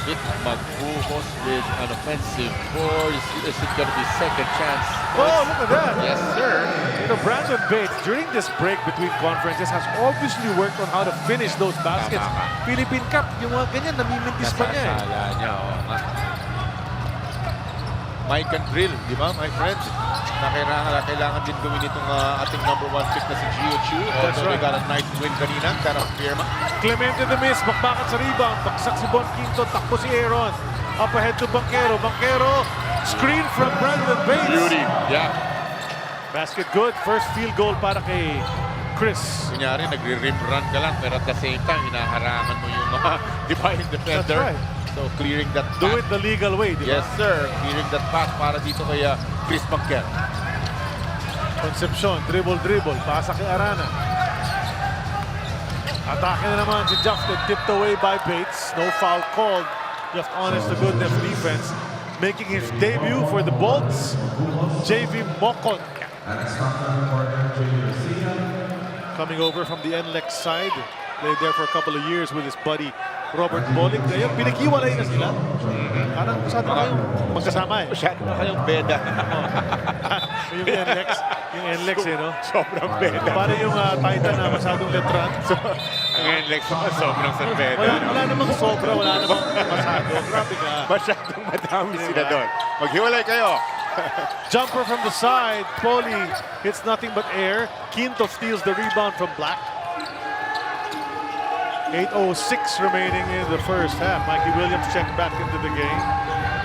it Magbuhos with an offensive board. Is it going to be second chance? Oh, look at that. Yes, sir. You know, Brandon Bates, during this break between conferences, has obviously worked on how to finish those baskets. Philippine Cup, yung mga ganyan, namimintis pa niya. Nasasala niya, Mike and drill, di ba, my friend? Kailangan din gawin itong ating number 1 pick na si Gio Chu. That's right. Got a nice win kanina, cara firma. Clemente the miss, bakbakan sa rebound, baksak si Bon Quinto, takbo si Aaron. Up ahead to Banquero. Banquero, screen from Brandon Bates. Beauty, yeah. Basket good, first field goal para kay Chris. Kunyari, nagre-rim run ka lang, pero at the same time, hinaharangan mo yung mga divine defender. That's right. So, clearing that path. Do it the legal way, di ba? Yes, sir. Clearing that path para dito kay Chris Banquero. Concepcion, dribble, pasa kay Arana. Atake na naman si Justin, tipped away by Bates. No foul called, just honest to goodness defense. Making his debut for the Bolts, JV Mocon. Coming over from the NLEX side. Played there for a couple of years with his buddy Robert Bolick. Ngayon, pinaghiwalay na sila. Parang masyado na kayong magkasama eh. Masyado na kayong beda. Yung NLEX eh, no? Sobrang beda. Parang yung Titan na masyadong letran. Ang NLEX sobrang sa beda. Wala namang sobra, wala namang masyado. Grabe ka. Masyadong madami sila doon. Maghiwalay kayo. Jumper from the side. Poli hits nothing but air. Quinto steals the rebound from Black. 8:06 remaining in the first half. Mikey Williams checked back into the game.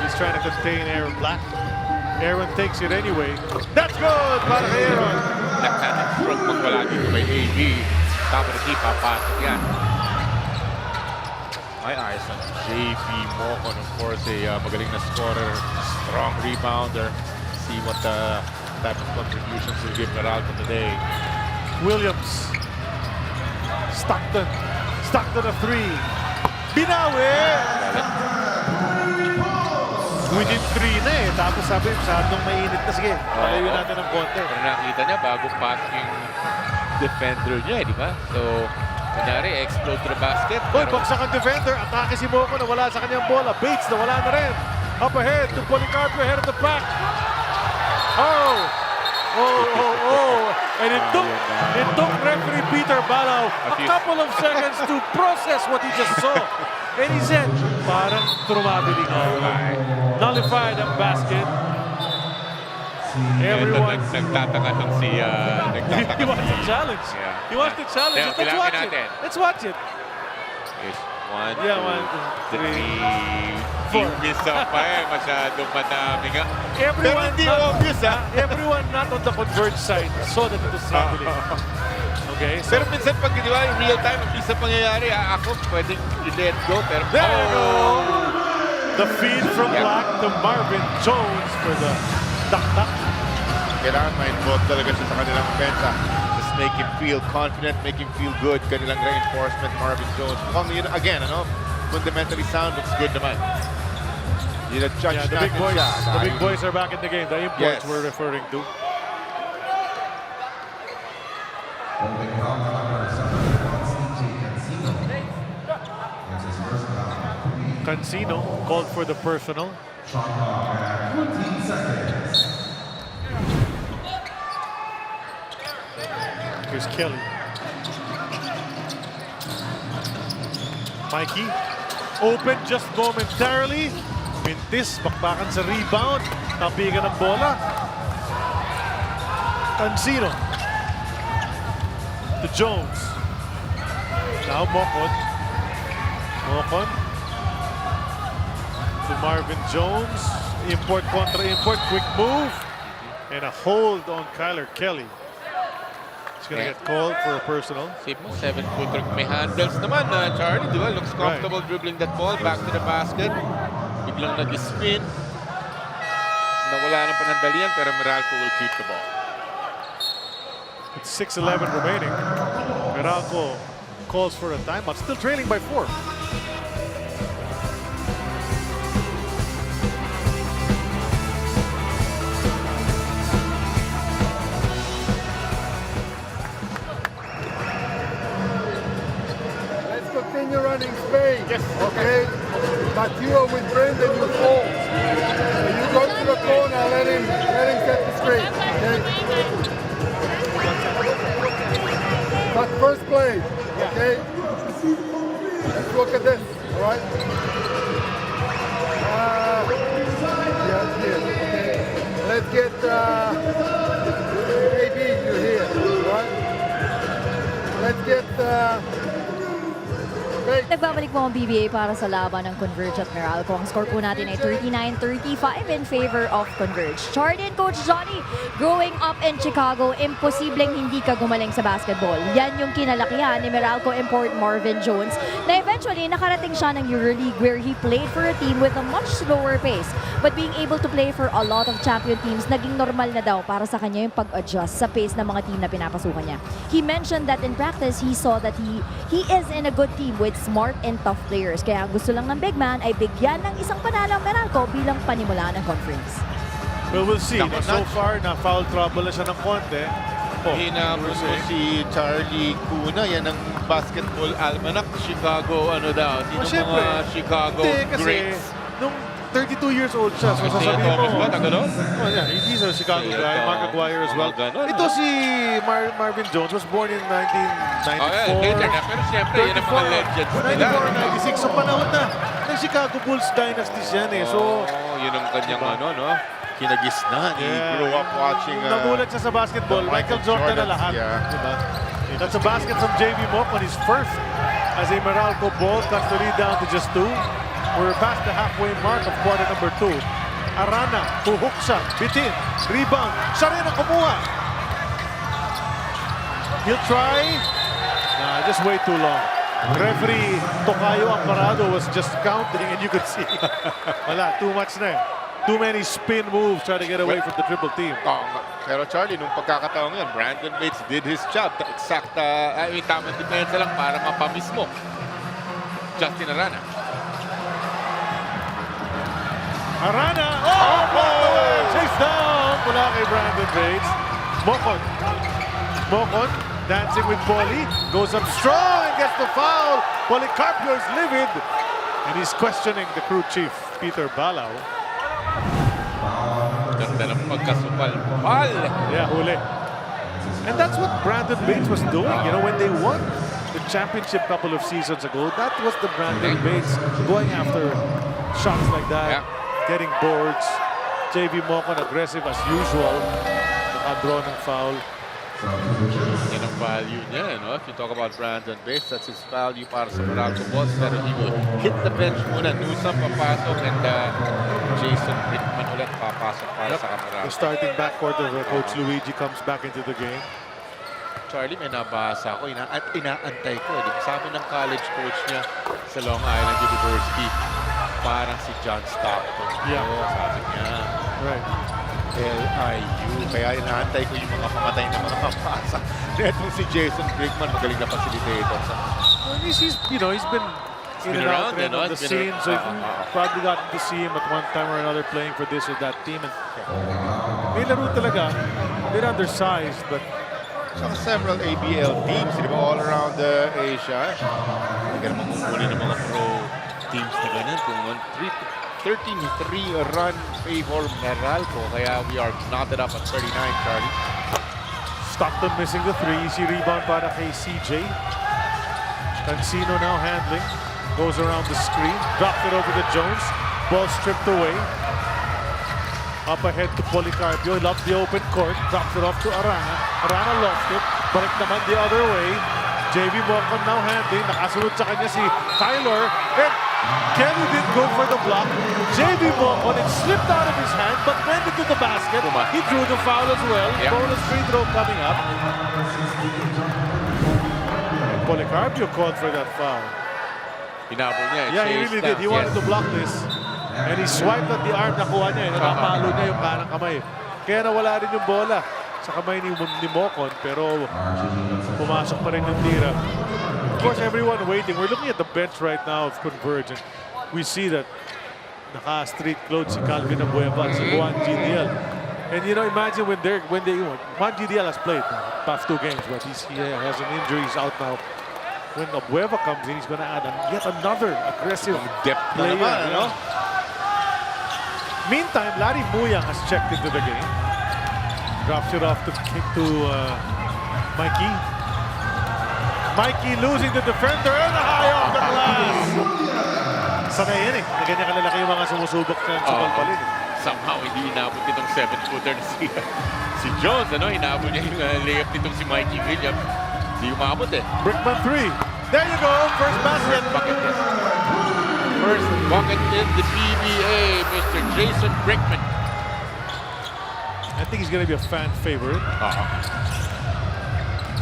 He's trying to contain Aaron Black. Aaron takes it anyway. That's good para kay Aaron. Stroke pag wala dito kay AB. Top of the key, papasok yan. My eyes on JP Mocon, of course, a magaling na scorer, strong rebounder. See what type of contributions will give Meralco today. Williams. Stockton a three. Binawi! Within 3 na eh. Tapos sabi, masyadong mainit na. Sige, palayuin natin ng konti. Pero nakita niya, bago pasok yung defender niya, di ba? So, kunyari, explode to the basket. Boy, baksak ang defender. Atake si Moco na wala sa kanyang bola. Bates na wala na rin. Up ahead to Policarpo, ahead of the back. And it took referee Peter Balaw a couple of seconds to process what he just saw. And he said, parang trumabili nga. Nullified ang basket. Everyone. Nagtataka lang si... He wants to challenge. Yeah. He wants to challenge. Yeah, Let's watch it. Let's watch it. One, Yeah, two, 1, 2, 3, 4. Obvious pa eh. Masyadong madami nga. Everyone, Pero hindi obvious everyone not on the Converge side saw that it was happening. Okay, so Pero minsan pag di ba, yung real time, ang isa pangyayari, ako pwedeng i-let go. Pero there you go. The feed from Black to Marvin Jones for the duck. Kailangan ma-involve talaga siya sa kanilang offensa. Just make him feel confident, make him feel good. Kanilang reinforcement, Marvin Jones. Mukhang yun, again, fundamentally sound, looks good naman. Yun ang judge The big boys are back in the game. The imports we're referring to. Cancino called for the personal. Here's Kelly. Mikey, open just momentarily. Mintis, bakbakan sa rebound. Tapigan ng bola. Cancino. To Jones. Now Mocon. Mocon. To Marvin Jones. Import contra import. Quick move. And a hold on Kyler Kelly. He's gonna get called for a personal. Save mo, 7-footer. May handles naman na Charlie, di ba? Looks comfortable dribbling that ball back to the basket. Biglang nag-spin. Nawala ng panandalian pero Meralco will keep the ball. With 6:11 remaining. Meralco calls for a timeout. Still trailing by 4. Continue running Spain. Yes. Okay. But you are with Brendan, you fall. So you go to the corner, let him set the screen. Okay. But first play. Okay. Let's look at this. All right. Yeah. Okay. Let's get AB. You're here. All right. Let's get. Nagbabalik po ang PBA para sa laban ng Converge at Meralco. Ang score po natin ay 39-35 in favor of Converge. Jordan, Coach Johnny, growing up in Chicago, imposibleng hindi ka gumaling sa basketball. Yan yung kinalakihan ni Meralco import Marvin Jones na eventually nakarating siya ng EuroLeague where he played for a team with a much slower pace. But being able to play for a lot of champion teams, naging normal na daw para sa kanya yung pag-adjust sa pace ng mga team na pinapasukan niya. He mentioned that in practice, he saw that he is in a good team with smart and tough players. Kaya ang gusto lang ng big man ay bigyan ng isang panalo ang Meralco bilang panimula ng conference. Well, we'll see. So far, na foul trouble na siya ng konti. Hinabot mo si Charlie Cuna. Yan ang basketball almanac. Chicago, ano daw? Sino mga Chicago greats? Nung 32 years old siya, so sasabihin mo. Thomas ba? Taga doon? Oh, yeah, he's a Chicago guy. Mark Aguirre as well. Ito si Marvin Jones was born in 1994. Later na. Pero siyempre, yan ang mga legends nila. 94, 96. So panahon na ng Chicago Bulls dynasty yan eh. So, yun ang kanyang no? Kinagisnan. He grew up watching. Namulat siya sa basketball. Michael Jordan na lahat. Diba? That's a basket from JV Mock on his first as a Meralco Bolt. Cuts the lead down to just 2. We're past the halfway mark of quarter number 2. Arana, huhok siya, bitin, rebound, siya rin ang kumuha. He'll try. Nah, just way too long. Referee Tocayo Amparado was just counting and you could see. Wala, too much na eh. Too many spin moves trying to get away from the triple team. Pero Charlie, nung pagkakataon yan, Brandon Bates did his job. Tamang depensa lang para mapamis mo. Justin Arana. Arana, chase down mula kay Brandon Bates. Mocon dancing with Paulie, goes up strong and gets the foul. Policarpio is livid and he's questioning the crew chief, Peter Balao. Ganda ng pagkasupal. Yeah, huli. And that's what Brandon Bates was doing, you know, when they won the championship couple of seasons ago. That was the Brandon Bates going after shots like that. Getting boards. JV Mocon aggressive as usual. Nakadraw ng foul. Yan ang value niya, no? If you talk about Brandon Bates, that's his value para sa Meralco Bolts. Pero he will hit the bench muna. Newsome papasok and Jason Brickman ulit papasok para sa Meralco. The starting backcourt of Coach Luigi comes back into the game. Charlie, may nabasa ko at inaantay ko. Sabi ng college coach niya sa Long Island University, parang si John Stockton. Yeah. Sabi niya. Right. LIU. Kaya inaantay ko yung mga pamatay na mga mapasa. Netong si Jason Brickman, magaling na facilitator. He's been in and out on the scene, so you probably got to see him at one time or another playing for this or that team. And may laro talaga. A bit undersized, but several ABL teams, di ba, all around Asia. Hindi ka naman mumuli ng mga pro teams na ganun. Kung 13-3 run favor Meralco. Kaya we are knotted up at 39, Charlie. Stockton missing the 3. Easy rebound para kay CJ. Cancino now handling. Goes around the screen. Dropped it over to Jones. Ball stripped away. Up ahead to Policarpio. Loves the open court. Drops it off to Arana. Arana lost it. Balik naman the other way. JB Mocon now handling. Nakasunod sa kanya si Tyler. And Kelly didn't go for the block. JB Mocon, it slipped out of his hand but went into the basket. He drew the foul as well. Yeah. Bonus free throw coming up. And Policarpio called for that foul. Hinabol niya. Yeah, he really did. He wanted to block this. And he swiped at the arm. Nakuha niya. Nakapalo niya yung kanang kamay. Kaya nawala rin yung bola sa kamay ni Mocon. Pero pumasok pa rin yung tira. Of course, everyone waiting. We're looking at the bench right now of Converge. And we see that naka-street clothes si Calvin Abueva at si Juan GDL. And you know, imagine when Juan GDL has played past 2 games, but he has an injury. He's out now. When Abueva comes in, he's going to add yet another aggressive depth player. naman, You know? Meantime, Larry Muyang has checked into the game. Drops it off to Mikey. Mikey losing the defender and a high off the glass. Sanay yan eh. Na ganyan kalalaki yung mga sumusubok sa palpalin. Somehow, hindi inabot itong 7-footer na si Jones. Inabot niya yung layup nitong si Mikey Williams. Hindi umabot eh. Brickman 3. There you go. First basket. Bucket is. First bucket in the PBA, Mr. Jason Brickman. I think he's going to be a fan favorite.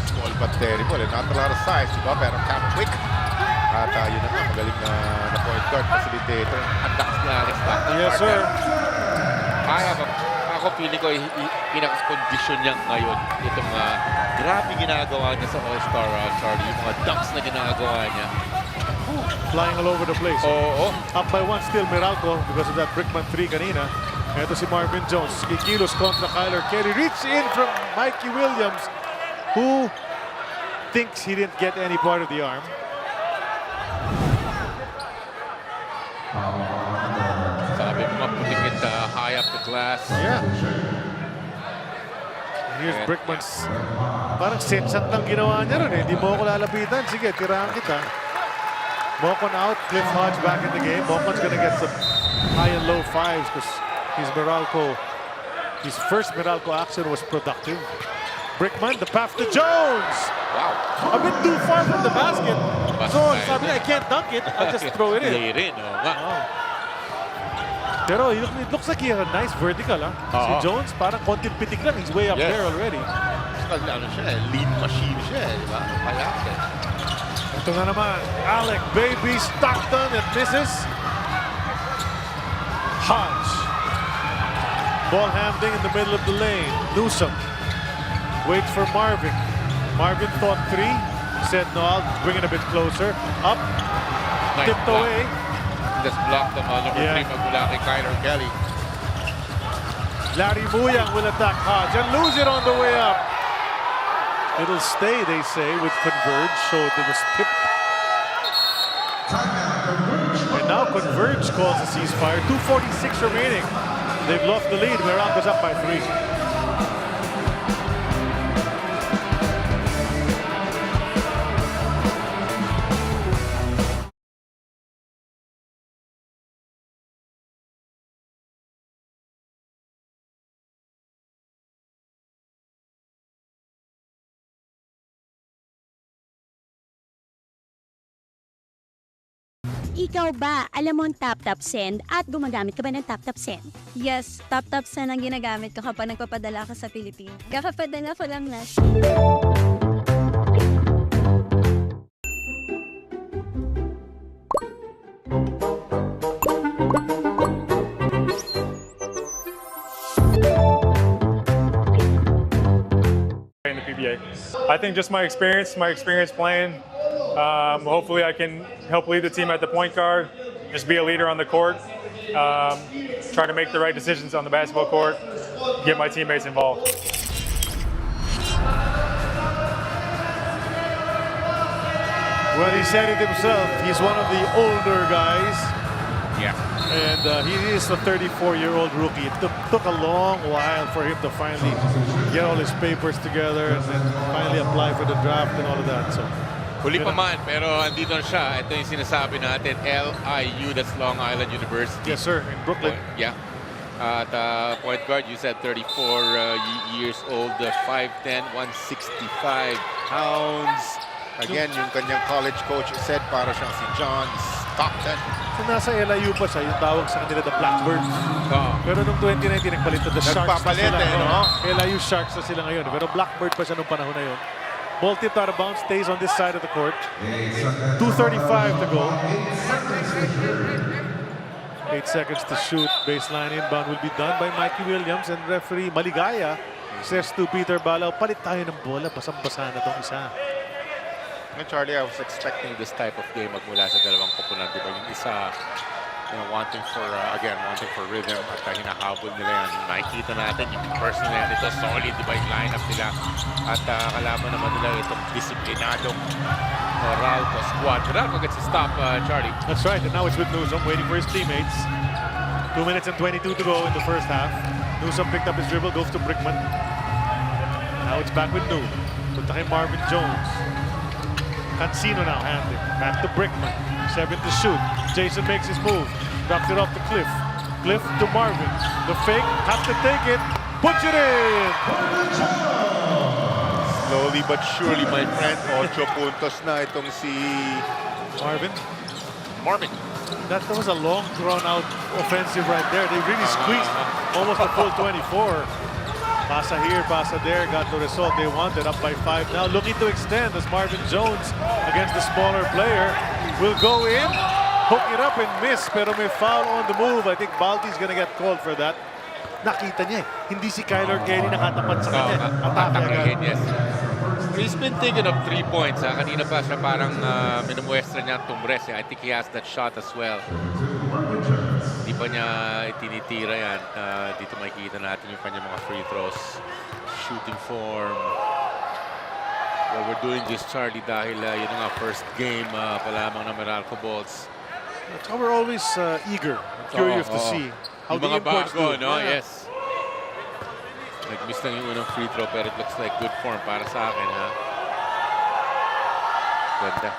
Small but terrible. Not a lot of size, diba? Pero camp quick. At yun na nga, magaling na point guard facilitator. Ang lakas ni Alex Stockton. Yes, sir. Ako feeling ko, pinaka-condition niya ngayon. Itong grabe ginagawa niya sa All-Star, Charlie. Yung mga dunks na ginagawa niya. Flying all over the place. Oo. Up by 1 still Meralco because of that Brickman 3 kanina. Ito si Marvin Jones. Kikilos kontra Kyler Kelly. Reach in from Mikey Williams, who thinks he didn't get any part of the arm. Sabi mo nga, putting it high up the glass. Yeah. Here's Brickman's. Parang sensat lang ginawa niya ron eh. Hindi mo ako lalapitan. Sige, tirahan kita. Mocon out. Cliff Hodge back in the game. Mocon's gonna get some high and low fives because his first Meralco action was productive. Brickman, the pass to Jones. Wow. A bit too far from the basket. So, sabi niya, I can't dunk it. I'll just throw it in. Lay rin, nga. Pero it looks like he has a nice vertical, ha? Si Jones, parang konting pitik lang. He's way up there already. Lean machine siya, di ba? Kaya ito na naman, Alec Baby Stockton at misses. Hodge. Ball handling in the middle of the lane. Newsom waits for Marvin. Marvin thought 3. Said no, I'll bring it a bit closer. Up. Nice Tipped block. away. Just blocked the number 3 magmula kay Kyler Kelly. Larry Muyang will attack Hodge and lose it on the way up. It'll stay, they say, with Converge, so it was tipped. And now Converge calls a ceasefire. 2:46 remaining. They've lost the lead. Meralco's up by 3. Ikaw ba, alam mo ang tap-tap send at gumagamit ka ba ng tap-tap send? Yes, tap-tap send ang ginagamit ko kapag nagpapadala ka sa Pilipinas. Kakapadala ko lang last. In the PBA. I think just my experience playing, hopefully I can help lead the team at the point guard, just be a leader on the court, try to make the right decisions on the basketball court, get my teammates involved. Well, he said it himself. He's one of the older guys. Yeah. And he is a 34-year-old rookie. It took a long while for him to finally get all his papers together and then finally apply for the draft and all of that. So, huli pa man, pero andito na siya. Ito yung sinasabi natin, LIU, that's Long Island University. Yes, sir, in Brooklyn. Yeah. At point guard, you said 34 years old, 5'10", 165 pounds. Again, yung kanyang college coach said para siyang si John Stockton. So nasa LIU pa siya, yung tawag sa kanila the Blackbirds. Pero nung 2019, nagpalit to the Sharks Nagpapalit na sila. no? LIU Sharks na sila ngayon. Pero Blackbird pa siya nung panahon na yun. Ball tipped out of bounds, stays on this side of the court. 2:35 to go. 8 seconds to shoot. Baseline inbound will be done by Mikey Williams and referee Maligaya says to Peter Balaw, palit tayo ng bola. Basang-basa na itong isa. Charlie, I was expecting this type of game magmula sa dalawang koponan. Diba? Yung isa, wanting for, wanting for rhythm at hinahabol nila yan. Nakikita natin yung personal nito, solid, diba yung lineup nila. At kalaban naman nila itong disiplinadong Meralco squad. Meralco gets a stop, Charlie. That's right, and now it's with Newsom waiting for his teammates. 2 minutes and 22 to go in the first half. Newsom picked up his dribble, goes to Brickman. Now it's back with New. Punta kay Marvin Jones. Cancino now handling. Back to Brickman. 7 to shoot. Jason makes his move. Drops it off to Cliff. Cliff to Marvin. The fake. Have to take it. Puts it in. Slowly but surely, my friend. 8 puntos na itong si Marvin. Marvin. That was a long, drawn-out offensive right there. They really squeezed almost a full 24. Pasa here, pasa there, got the result they wanted, up by 5 now. Looking to extend as Marvin Jones against the smaller player will go in, hook it up and miss, pero may foul on the move. I think Balti's gonna get called for that. Nakita niya hindi si Kyler Kelly nakatapat sa kanya. Atake agad. Yes. He's been thinking of 3 points. Kanina pa siya parang minumuestra niya ang tumbres. I think he has that shot as well. Hindi pa niya itinitira yan. Dito makikita natin yung kanyang mga free throws. Shooting form. Well, we're doing this, Charlie, dahil yun nga first game pa lamang ng Meralco Bolts. So we're always eager, curious to see how the imports do. No? Yes. Nag-miss lang yung unang free throw, pero it looks like good form para sa akin, ha? Ganda.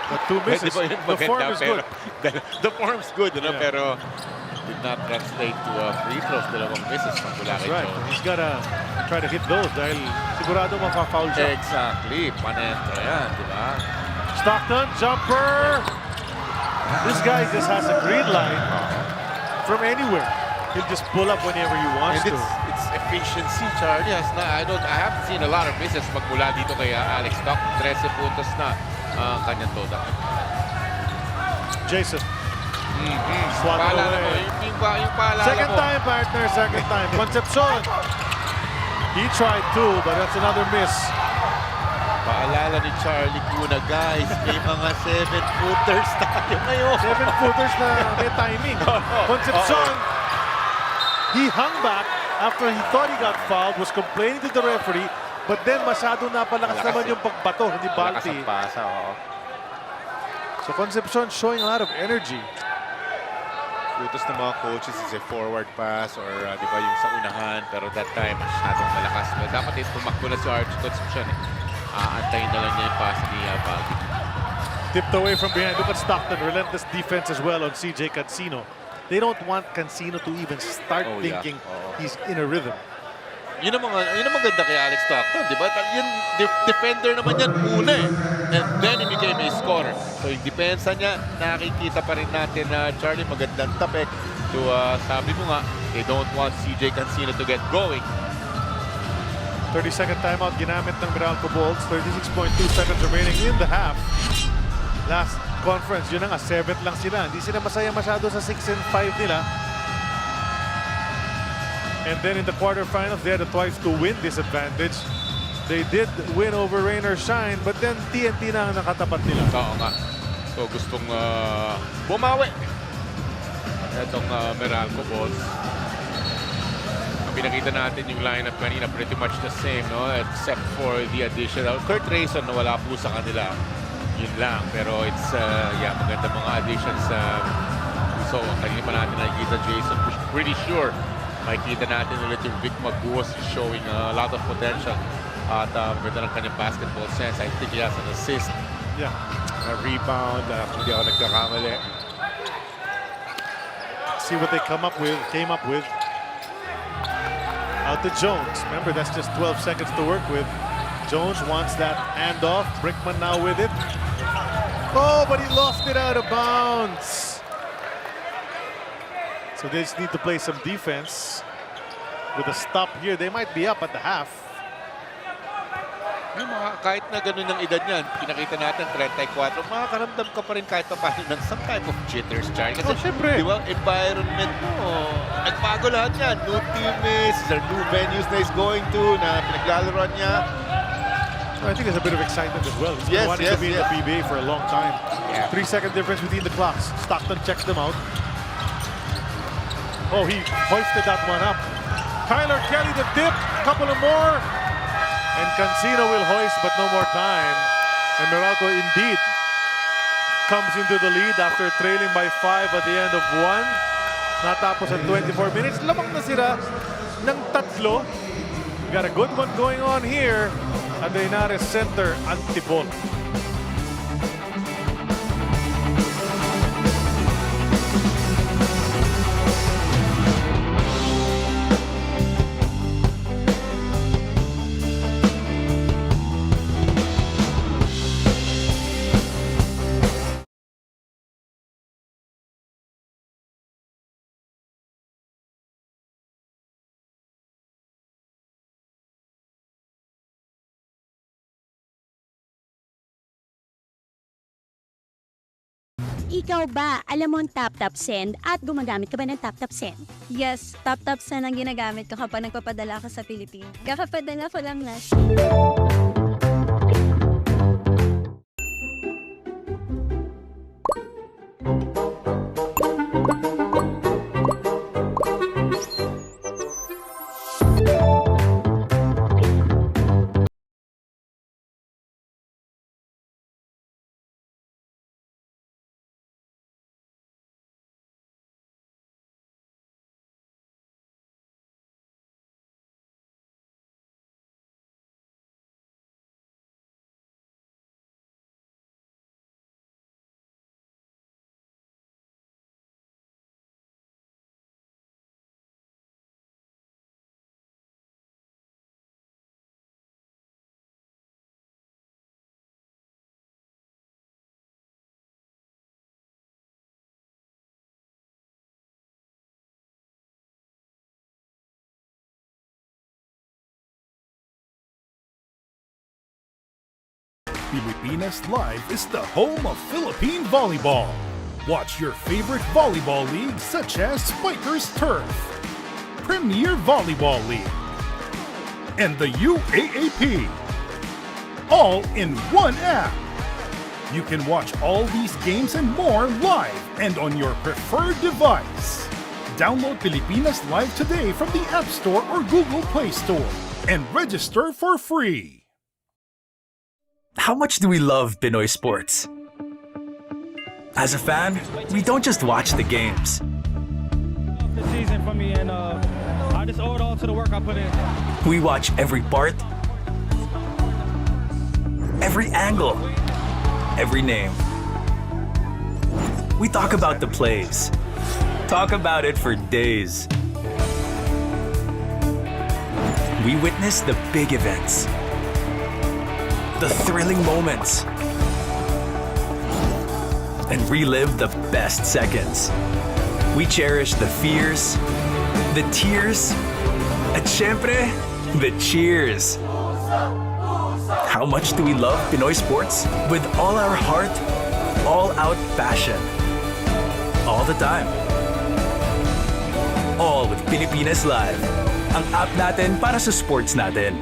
But 2 misses. The form is good. The form's good, pero did not translate to free throws. Dalawang misses mula kay Jones. Right. He's gotta try to hit those dahil sigurado mafa-foul siya. Exactly. Panentro yan, di ba? Stockton, jumper! This guy just has a green line from anywhere. He'll just pull up whenever he wants to. It's efficiency, Charlie. I haven't seen a lot of misses magmula dito kay Alex Stockton. 13 puntos na ang kanyang total. Jason. Swat away. Yung paalala second time, partner. Second time. Concepcion. He tried to, but that's another miss. Paalala ni Charlie Cuna, guys, may mga 7-footers tayo ngayon. 7-footers na may timing. Concepcion, he hung back after he thought he got fouled, was complaining to the referee, but then masyado napalakas naman yung pagbato ni Balti. So Concepcion showing a lot of energy. Utos ng mga coaches is a forward pass or di ba yung sa unahan, pero that time masyadong malakas. Dapat tumakbo na si Archie Concepcion. Aantayin na lang niya yung pass ni Balti. Tipped away from behind. Look at Stockton. Relentless defense as well on CJ Cancino. They don't want Cancino to even start thinking he's in a rhythm. Yun ang maganda kay Alex Stockton, di ba? Yung defender naman yan muna and then he became a scorer. So yung depensa niya, nakikita pa rin natin na Charlie, magandang tapek. So sabi mo nga, they don't want CJ Cancino to get going. 30-second timeout ginamit ng Meralco Bolts. 36.2 seconds remaining in the half. Last conference, yun na nga, 7th lang sila. Hindi sila masaya masyado sa 6 and 5 nila. And then in the quarterfinals, they had a twice to win disadvantage. They did win over Rain or Shine, but then TNT na ang nakatapat nila. Oo nga. So gustong bumawi. Itong Meralco Bolts. Pinakita natin yung lineup kanina, pretty much the same, no? Except for the addition of Kurt Rayson na wala po sa kanila. Yun lang. Pero it's, maganda mga additions. So, kanina pa natin nakikita Jason. Pretty sure makikita natin ulit yung Vic Maguos is showing a lot of potential. At ganda ng kanyang basketball sense. I think he has an assist. Yeah. A rebound. Hindi ako nagkakamali. see what they came up with. Out to Jones. Remember, that's just 12 seconds to work with. Jones wants that handoff. Brickman now with it. Oh, but he lost it out of bounds. So they just need to play some defense. With a stop here, they might be up at the half. Yung kahit na ganun ang edad niyan, pinakita natin 34, makakaramdam ka pa rin kahit pa paano ng some type of jitters, Charlie. Kasi syempre. Di ba, environment mo, nagbago lahat yan. New teammates, there are new venues na he's going to, na pinaglalaroan niya. I think there's a bit of excitement as well. He's been wanting to be in the PBA for a long time. 3-second difference between the clocks. Stockton checks them out. Oh, he hoisted that one up. Tyler Kelly the dip, couple of more. And Cancino will hoist, but no more time. And Meralco indeed comes into the lead after trailing by 5 at the end of 1. Natapos at 24 minutes. Lamang na sila ng 3. Got a good one going on here at the Henares Center, Antipolo. Ikaw ba, alam mo ang tap-tap send at gumagamit ka ba ng tap-tap send? Yes, tap-tap send ang ginagamit ko kapag nagpapadala ka sa Pilipinas. Kakapadala ko lang last. Filipinas Live is the home of Philippine volleyball. Watch your favorite volleyball leagues such as Spikers Turf, Premier Volleyball League, and the UAAP. All in one app. You can watch all these games and more live and on your preferred device. Download Filipinas Live today from the App Store or Google Play Store and register for free. How much do we love Pinoy sports? As a fan, we don't just watch the games. The season for me, and I just owe it all to the work I put in. We watch every part, every angle, every name. We talk about the plays. Talk about it for days. We witness the big events, the thrilling moments, and relive the best seconds. We cherish the fears, the tears, at syempre, the cheers. How much do we love Pinoy sports? With all our heart, all-out passion. All the time. All with Filipinas Live. Ang app natin para sa sports natin.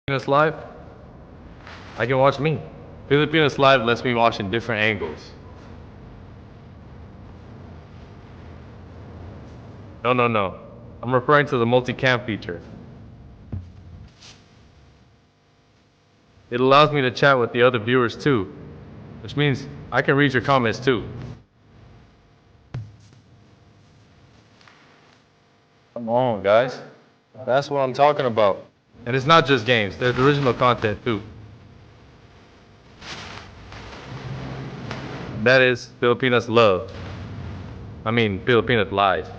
Filipinas Live, I can watch me. Filipinas Live lets me watch in different angles. No. I'm referring to the Multicam feature. It allows me to chat with the other viewers too, which means I can read your comments too. Come on, guys. That's what I'm talking about. And it's not just games, there's original content too. That is Filipinas Love. Filipinas Live.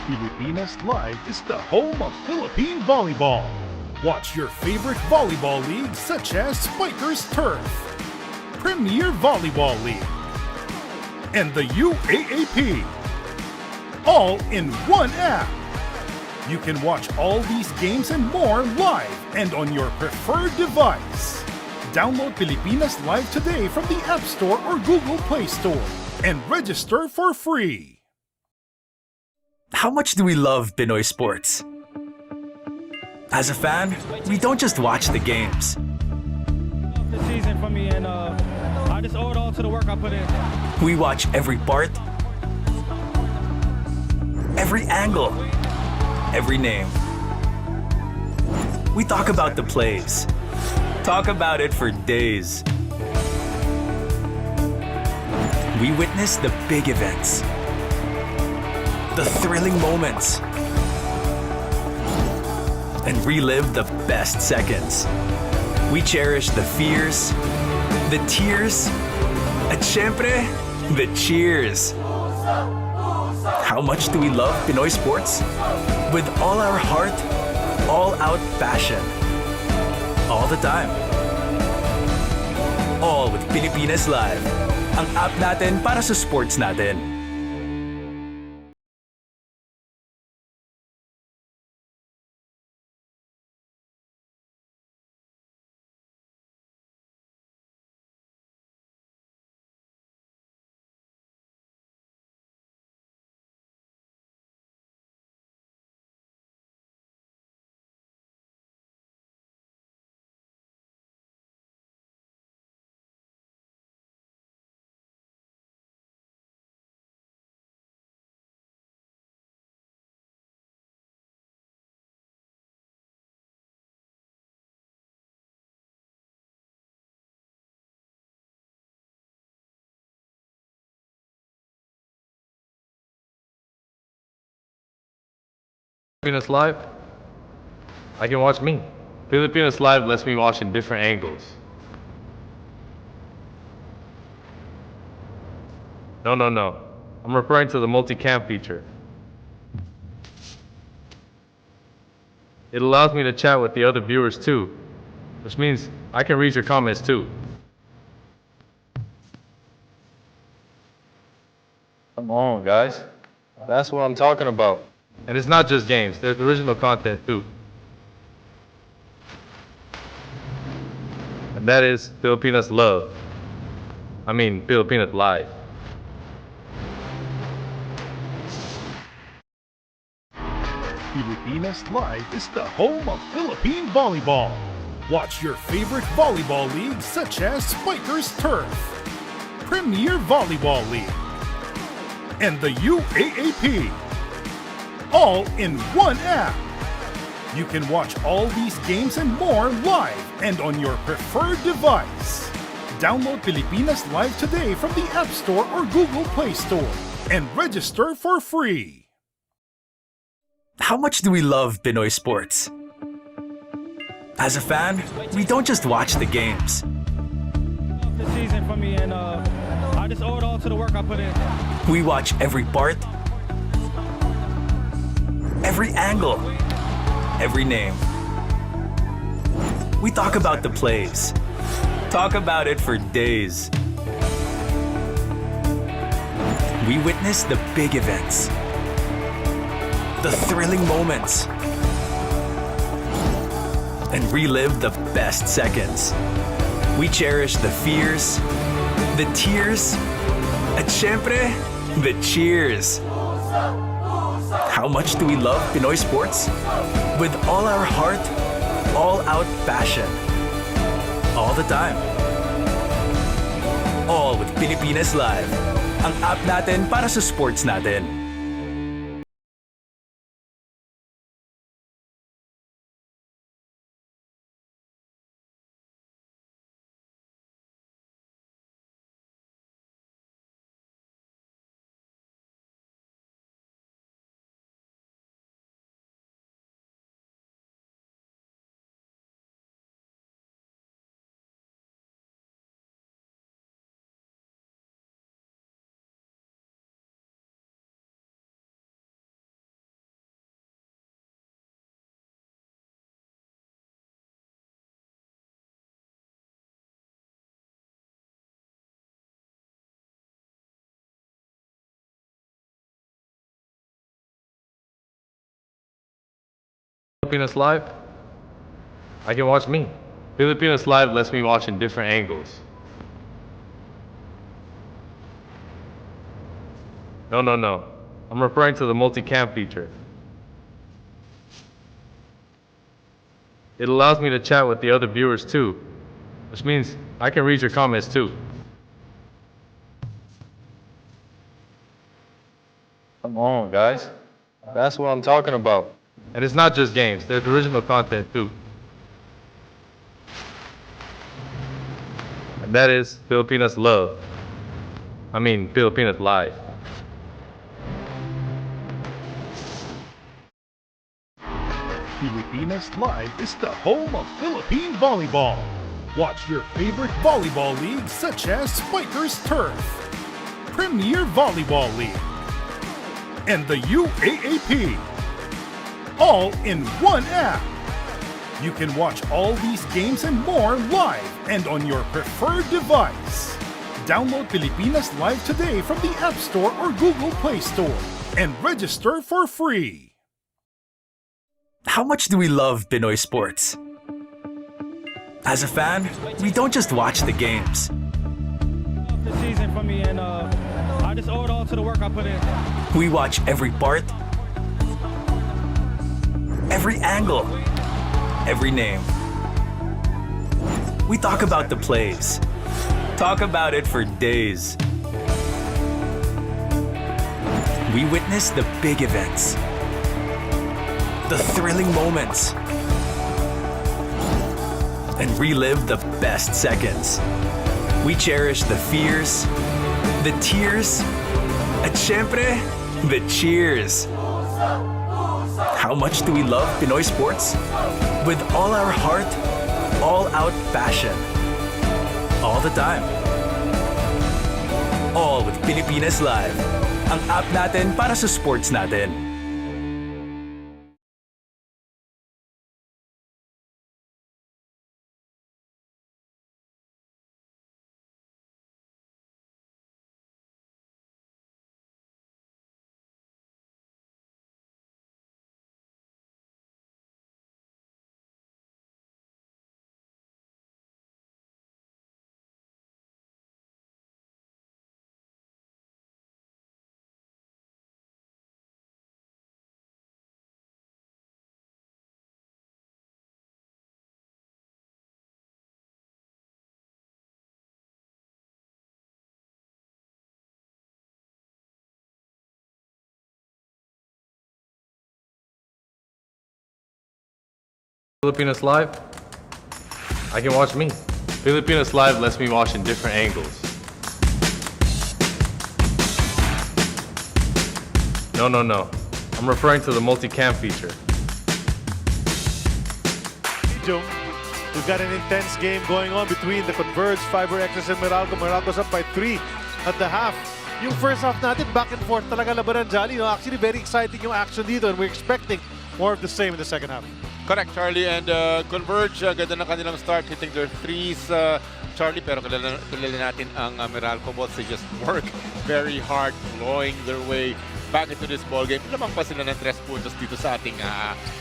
Filipinas Live is the home of Philippine volleyball. Watch your favorite volleyball leagues such as Spikers Turf, Premier Volleyball League, and the UAAP, all in one app. You can watch all these games and more live and on your preferred device. Download Filipinas Live today from the App Store or Google Play Store and register for free. How much do we love Pinoy sports? As a fan, we don't just watch the games. The season for me, and I just owe it all to the work I put in. We watch every part, every angle, every name. We talk about the plays. Talk about it for days. We witness the big events, the thrilling moments, and relive the best seconds. We cherish the fears, the tears, at syempre, the cheers. How much do we love Pinoy sports? With all our heart, all-out passion. All the time. All with Filipinas Live. Ang app natin para sa sports natin. Filipinas Live, I can watch me. Filipinas Live lets me watch in different angles. No. I'm referring to the Multicam feature. It allows me to chat with the other viewers too, which means I can read your comments too. Come on, guys. That's what I'm talking about. And it's not just games, there's original content too. And that is Filipinas Love. Filipinas Live. Filipinas Live is the home of Philippine volleyball. Watch your favorite volleyball leagues such as Spikers Turf, Premier Volleyball League, and the UAAP, all in one app. You can watch all these games and more live and on your preferred device. Download Filipinas Live today from the App Store or Google Play Store and register for free. How much do we love Pinoy sports? As a fan, we don't just watch the games. The season for me, and I just owe it all to the work I put in. We watch every part, every angle, every name. We talk about the plays. Talk about it for days. We witness the big events, the thrilling moments, and relive the best seconds. We cherish the fears, the tears, at syempre, the cheers. How much do we love Pinoy sports? With all our heart, all-out passion. All the time. All with Filipinas Live. Ang app natin para sa sports natin. Filipinas Live, I can watch me. Filipinas Live lets me watch in different angles. No. I'm referring to the Multicam feature. It allows me to chat with the other viewers too, which means I can read your comments too. Come on, guys. That's what I'm talking about. And it's not just games, there's original content too. And that is Filipinas Love. Filipinas Live. Filipinas Live is the home of Philippine volleyball. Watch your favorite volleyball leagues such as Spikers Turf, Premier Volleyball League, and the UAAP. All in one app. You can watch all these games and more live and on your preferred device. Download Filipinas Live today from the App Store or Google Play Store and register for free. How much do we love Pinoy sports? As a fan, we don't just watch the games. The season for me, and I just owe it all to the work I put in. We watch every part, every angle, every name. We talk about the plays. Talk about it for days. We witness the big events, the thrilling moments, and relive the best seconds. We cherish the fears, the tears, at syempre, the cheers. How much do we love Pinoy sports? With all our heart, all-out passion. All the time. All with Filipinas Live. Ang app natin para sa sports natin. Filipinas Live, I can watch me. Filipinas Live lets me watch in different angles. No. I'm referring to the Multicam feature. We've got an intense game going on between the Converge FiberXers and Meralco. Meralco's up by 3 at the half. Yung first half natin, back and forth talaga labanan, Jolly. No? Actually, very exciting yung action dito, and we're expecting more of the same in the second half. Correct, Charlie. And Converge, ganda na kanilang start, hitting their threes, Charlie. Pero kilala natin ang Meralco Bolts. They just work very hard, blowing their way back into this ballgame. Lamang pa sila ng 3 puntos dito sa ating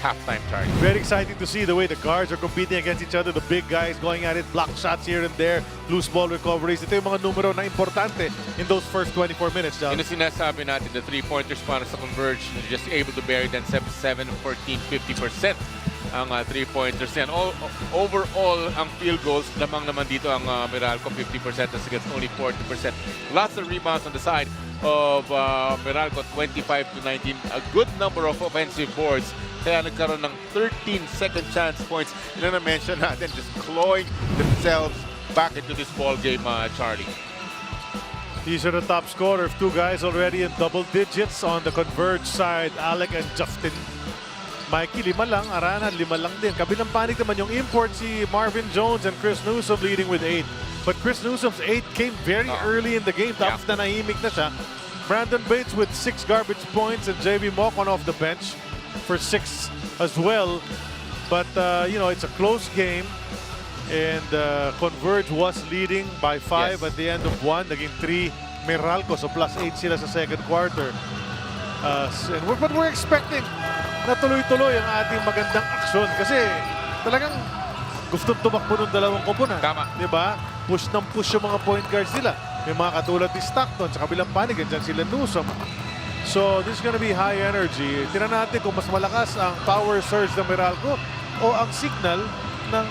halftime, Charlie. Very exciting to see the way the guards are competing against each other. The big guys going at it, block shots here and there, loose ball recoveries. Ito yung mga numero na importante in those first 24 minutes, John. Yun ang sinasabi natin, the 3-pointers para sa Converge, just able to bury them 7, 14, 50% ang 3-pointers yan. Overall, ang field goals, lamang naman dito ang Meralco, 50% as against only 40%. Lots of rebounds on the side of Meralco, 25-19. A good number of offensive boards. Kaya nagkaroon ng 13 second chance points. Yun na mention natin, just clawing themselves back into this ball game, Charlie. These are the top scorers. 2 guys already in double digits on the Converge side, Alec and Justin. Mikey, 5 lang. Arana, 5 lang din. Kabilang panig naman yung import si Marvin Jones and Chris Newsom leading with 8. But Chris Newsom's 8 came very early in the game. Tapos nanahimik na siya. Brandon Bates with 6 garbage points and JB Mocon off the bench for 6 as well. But, you know, it's a close game. And Converge was leading by 5 at the end of 1. Naging 3 Meralco. So plus 8 sila sa second quarter. But we're expecting na tuloy-tuloy ang ating magandang aksyon kasi talagang gustong tumakbo ng dalawang koponan. Tama. Diba? Push ng push yung mga point guards nila. May mga katulad ni Stockton sa kabilang panig, dyan sila Newsom. So this is gonna be high energy. Tingnan natin kung mas malakas ang power surge ng Meralco o ang signal ng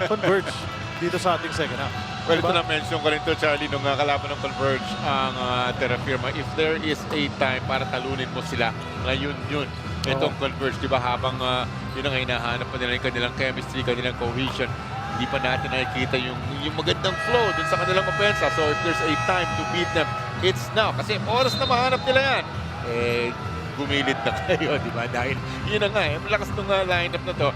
Converge dito sa ating second half. Well, ito na-mention ko rin to, Charlie, nung kalaban ng Converge ang Terra Firma. If there is a time para talunin mo sila, ngayon yun. Itong Converge, di ba, habang yun ang hinahanap pa nila yung kanilang chemistry, kanilang cohesion. Hindi pa natin nakikita yung magandang flow dun sa kanilang opensa. So if there's a time to beat them, it's now. Kasi oras na mahanap nila yan. Gumilit na kayo, di ba? Dahil yun na nga, malakas nung lineup na to.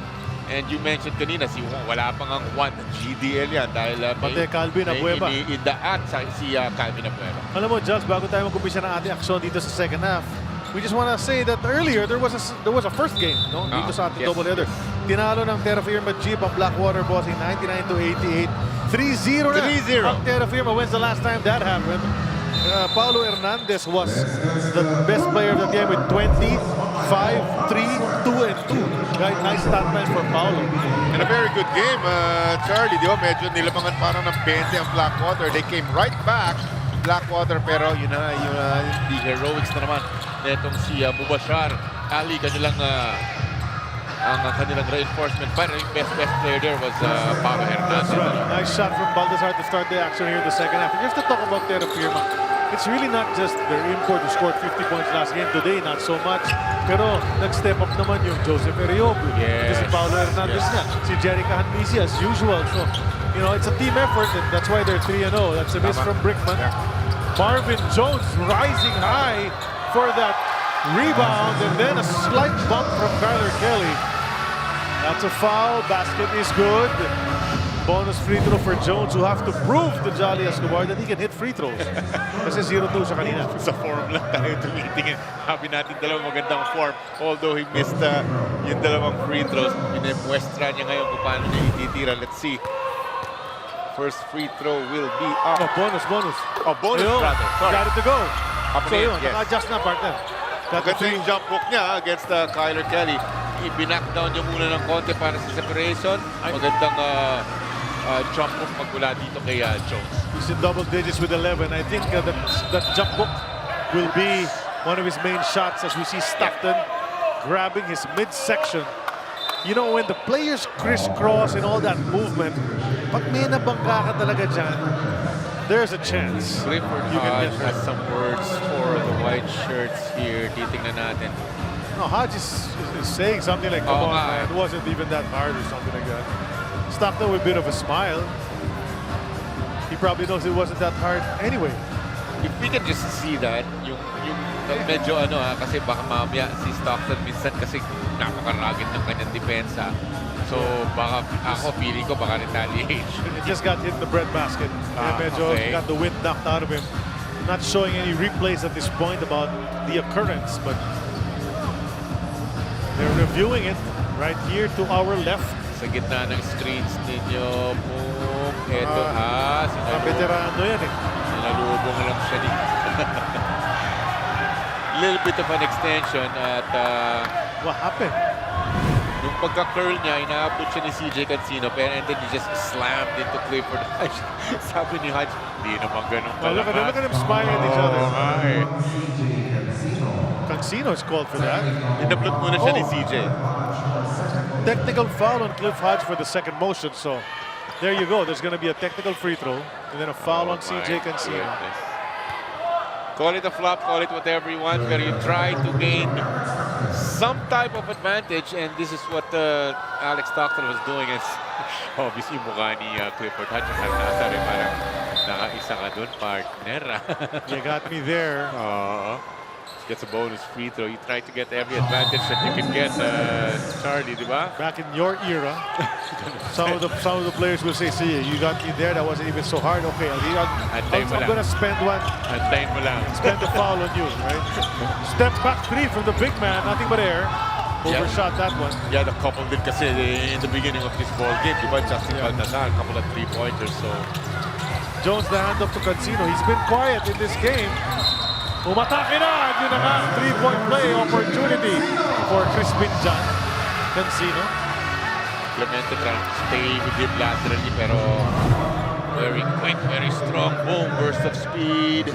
And you mentioned kanina, wala pang ang 1 GDL yan dahil pati Calvin Abueva. Idaan si Calvin Abueva. Alam mo, Just, bago tayo mag-umpisa ng ating aksyon dito sa second half, we just want to say that earlier there was a first game, no? Dito sa ating doubleheader. Tinalo ng Terra Firma Jeep ang Blackwater Bossing 99-88. 3-0 na. 3-0. Ang Terra Firma. When's the last time that happened? Paulo Hernandez was the best player of the game with 20, 5, 3, 2, and 2. Nice stat line for Paulo. And a very good game, Charlie. Di ba? Medyo nilamangan parang ng 20 ang Blackwater. They came right back Blackwater, pero yun na, the heroics na naman netong si Mubashar Ali, kanilang reinforcement. But the best player there was Paulo Hernandez. That's right. Nice shot from Baltazar to start the action here in the second half. You have to talk about Terra Firma. It's really not just their import who scored 50 points last game. Today, not so much. Pero nag-step up naman yung Joseph Eriobu. Si Paulo Hernandez na. Si Jerica Hanmisi as usual. So, you know, it's a team effort and that's why they're 3-0. That's a miss from Brickman. Marvin Jones rising high for that rebound and then a slight bump from Kyler Kelly. That's a foul. Basket is good. Bonus free throw for Jones, who have to prove to Jolly Escobar that he can hit free throws. Kasi 0-2 siya kanina. Sa form lang tayo tumitingin. Sabi natin dalawang magandang form. Although he missed yung dalawang free throws. Pinemuestra niya ngayon kung paano niya ititira. Let's see. First free throw will be up. Bonus. Bonus Ayun, rather. Sorry. Got it to go. So yun, naka-adjust na partner. Maganda yung jump hook niya against Kyler Kelly. I-knockdown niya muna ng konti para sa separation. Magandang jump hook magmula dito kay Jones. He's in double digits with 11. I think that jump hook will be one of his main shots as we see Stockton grabbing his midsection. You know, when the players crisscross and all that movement, pag may nabangga ka talaga dyan, there's a chance. Clifford Hodge has some words for the white shirts here. Titingnan natin. No, Hodge is saying something like, come on, man, it wasn't even that hard or something like that. Stockton with a bit of a smile. He probably knows it wasn't that hard anyway. If we can just see that, yung medyo kasi baka mamaya si Stockton minsan kasi napakaragit ng kanyang depensa. So baka feeling ko baka retaliation. It just got hit in the breadbasket. Medyo got the wind knocked out of him. Not showing any replays at this point about the occurrence, but they're reviewing it right here to our left. Sa gitna ng screens ninyo, eto veterano yan eh. Sinalubong lang siya dito. little bit of an extension at What happened? nung pagka-curl niya, inaabot siya ni CJ Cancino and then he just slammed into Clifford Hodge. Sabi ni Hodge, hindi naman ganun Oh, look kalaman. at them smiling at each other. Oo nga eh. Cancino is called for that. Inablot muna siya ni CJ. Technical foul on Cliff Hodge for the second motion. So there you go. There's going to be a technical free throw and then a foul on CJ Cancino. Goodness. Call it a flop, call it whatever you want, but you try to gain some type of advantage, and this is what Alex Stockton was doing. Is obviously mukha ni Clifford Hodge ang nasa rin, parang nakaisa ka dun, partner. You got me there. Gets a bonus free throw. You try to get every advantage that you can get, Charlie, di ba? Back in your era, some of the players will say, "See, you got me there. That wasn't even so hard. Okay, I'm gonna spend one. Antayin mo lang. Spend the foul on you, right? Step back three from the big man, nothing but air. Overshot that one. Yeah, the couple did kasi in the beginning of this ball game, di ba? Justin Baltazar, a couple of three-pointers. So Jones the handoff to Cancino. He's been quiet in this game. Umatake na! Yun na nga, three-point play opportunity for Crispin John. Cancino. Clemente trying to stay with him laterally, pero very quick, very strong. Boom, burst of speed.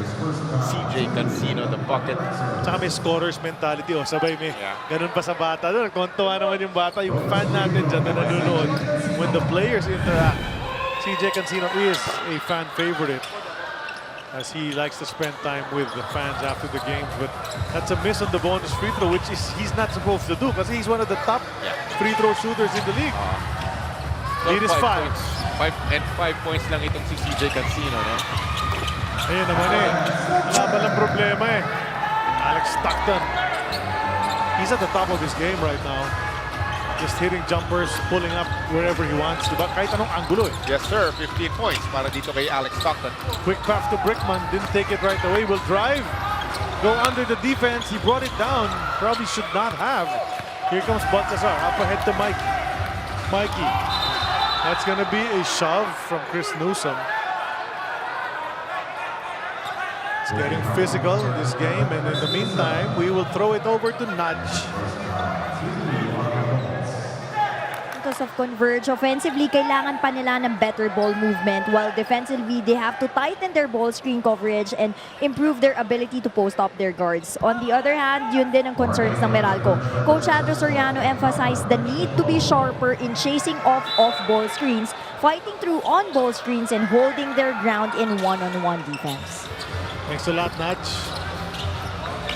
CJ Cancino, the bucket. Tsaka may scorer's mentality. O, sabay may ganun pa sa bata. Nagkontuwa naman yung bata. Yung fan natin dyan na nanonood. When the players interact, CJ Cancino is a fan favorite, as he likes to spend time with the fans after the games. But that's a miss on the bonus free throw, which is he's not supposed to do because he's one of the top free throw shooters in the league. Lead is 5. 5 points lang itong si CJ Cancino, no? Ayun naman eh. Wala palang problema eh. Alex Stockton. He's at the top of his game right now. Just hitting jumpers, pulling up wherever he wants. Diba? Kahit anong angulo eh. Yes, sir. 15 points para dito kay Alex Stockton. Quick pass to Brickman. Didn't take it right away. Will drive. Go under the defense. He brought it down. Probably should not have. Here comes Baltazar. Up ahead to Mikey. That's going to be a shove from Chris Newsom. It's getting physical in this game. And in the meantime, we will throw it over to Nudge. Of Converge, offensively, kailangan pa nila ng better ball movement, while defensively, they have to tighten their ball screen coverage and improve their ability to post up their guards. On the other hand, yun din ang concerns ng Meralco. Coach Andrew Soriano emphasized the need to be sharper in chasing off-ball screens, fighting through on-ball screens, and holding their ground in one-on-one defense. Thanks a lot, Nudge.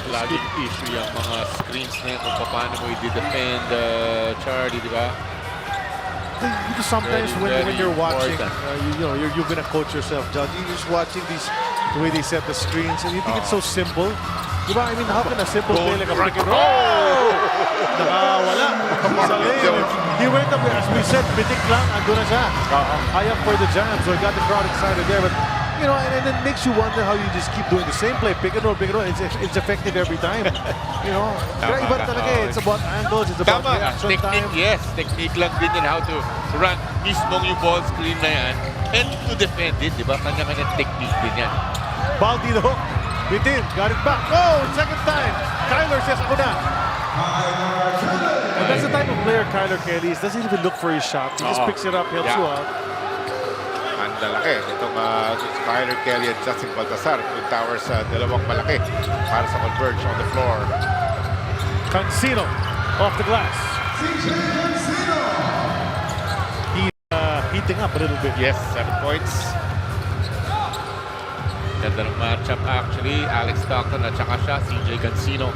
Laging issue yung mga screens na kung paano mo i-defend, Charlie, di ba? Because sometimes when you're watching, you're gonna coach yourself, John. You're just watching the way they set the screens, and you think it's so simple. Diba? I mean, how can a simple play like a pick and roll? Nakawala. He went up, as we said, bitik lang, ando na siya. High up for the jam, so he got the crowd excited there. But you know, and it makes you wonder how you just keep doing the same play, pick and roll. It's effective every time. You know, iba talaga eh. It's about angles, it's about reaction time. Yes, technique lang din yun, how to run mismong yung ball screen na yan and to defend it, di ba? Kanya-kanya technique din yan. Balti the hook, bitin, got it back. Oh, second time. Kyler says, ako na. And that's the type of player Kyler Kelly is. Doesn't even look for his shot. He just picks it up, helps you out. Ang lalaki. Itong Kyler Kelly at Justin Baltazar. Twin Towers, dalawang malaki para sa Converge on the floor. Cancino off the glass. He's heating up a little bit. Yes, 7 points. Ganda ng matchup actually. Alex Stockton at saka siya, CJ Cancino.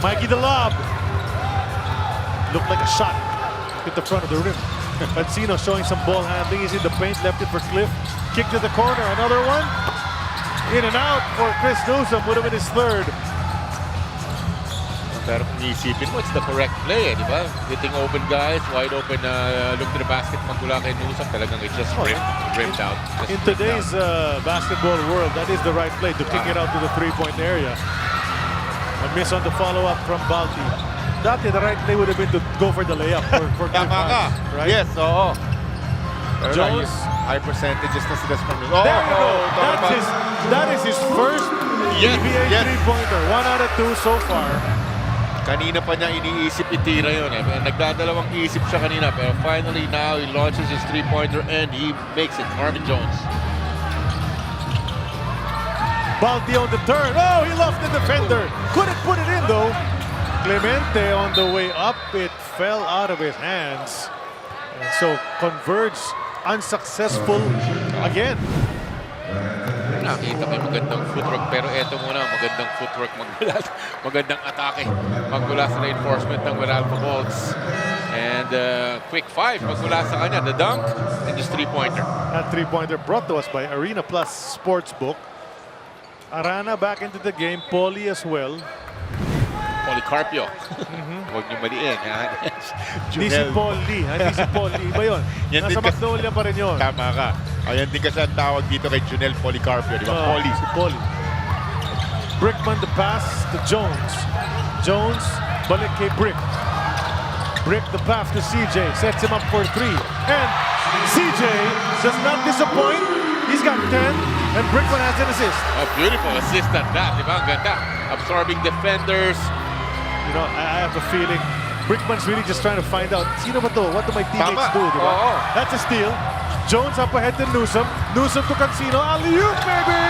Mikey the lob. Looked like a shot. Hit the front of the rim. Cancino showing some ball handling. He's in the paint. Left it for Cliff. Kick to the corner. Another one. In and out for Chris Newsom. Would have been his third. Pero kung iisipin mo, it's the correct play, di ba? Hitting open guys, wide open, look to the basket, magmula kay Newsom, talagang it just rimmed out. In today's basketball world, that is the right play to kick it out to the three-point area. A miss on the follow-up from Balti. Dati, the right play would have been to go for the layup for Tama ka. right? Yes, oo. Jones high percentages na sila from this. Oh, There you go. talk about- That is his first Yes, PBA yes. three-pointer. 1 out of 2 so far. Kanina pa niya iniisip itira yun. Nagdadalawang isip siya kanina, pero finally now he launches his three-pointer and he makes it. Marvin Jones. Balti on the turn. Oh, he lost the defender. Couldn't put it in though. Clemente on the way up. It fell out of his hands. And so Converge unsuccessful again. Nakita ko yung magandang footwork, pero eto muna, magandang footwork, magandang atake magmula sa reinforcement ng Meralco Bolts. And quick 5 magmula sa kanya, the dunk and his three-pointer. That three-pointer brought to us by Arena Plus Sportsbook. Arana back into the game, Paulie as well. Policarpio. Huwag niyo maliin. Hindi si Paulie, hindi si Paulie. Iba yun. Yan Nasa din kasi- Magnolia pa rin yun. Tama ka. Ayan din kasi ang tawag dito kay Junel Policarpio, di ba? Poli. Si Paulie. Brickman the pass to Jones. Jones, balik kay Brick. Brick the pass to CJ. Sets him up for 3. And CJ does not disappoint. He's got 10. And Brickman has an assist. A beautiful assist at that, di ba? Ang ganda. Absorbing defenders. You know, I have a feeling Brickman's really just trying to find out, sino ba to? What do my teammates Tama. do? Di ba? Oo. That's a steal. Jones up ahead to Newsom. Newsom to Cancino. Alley-oop, baby!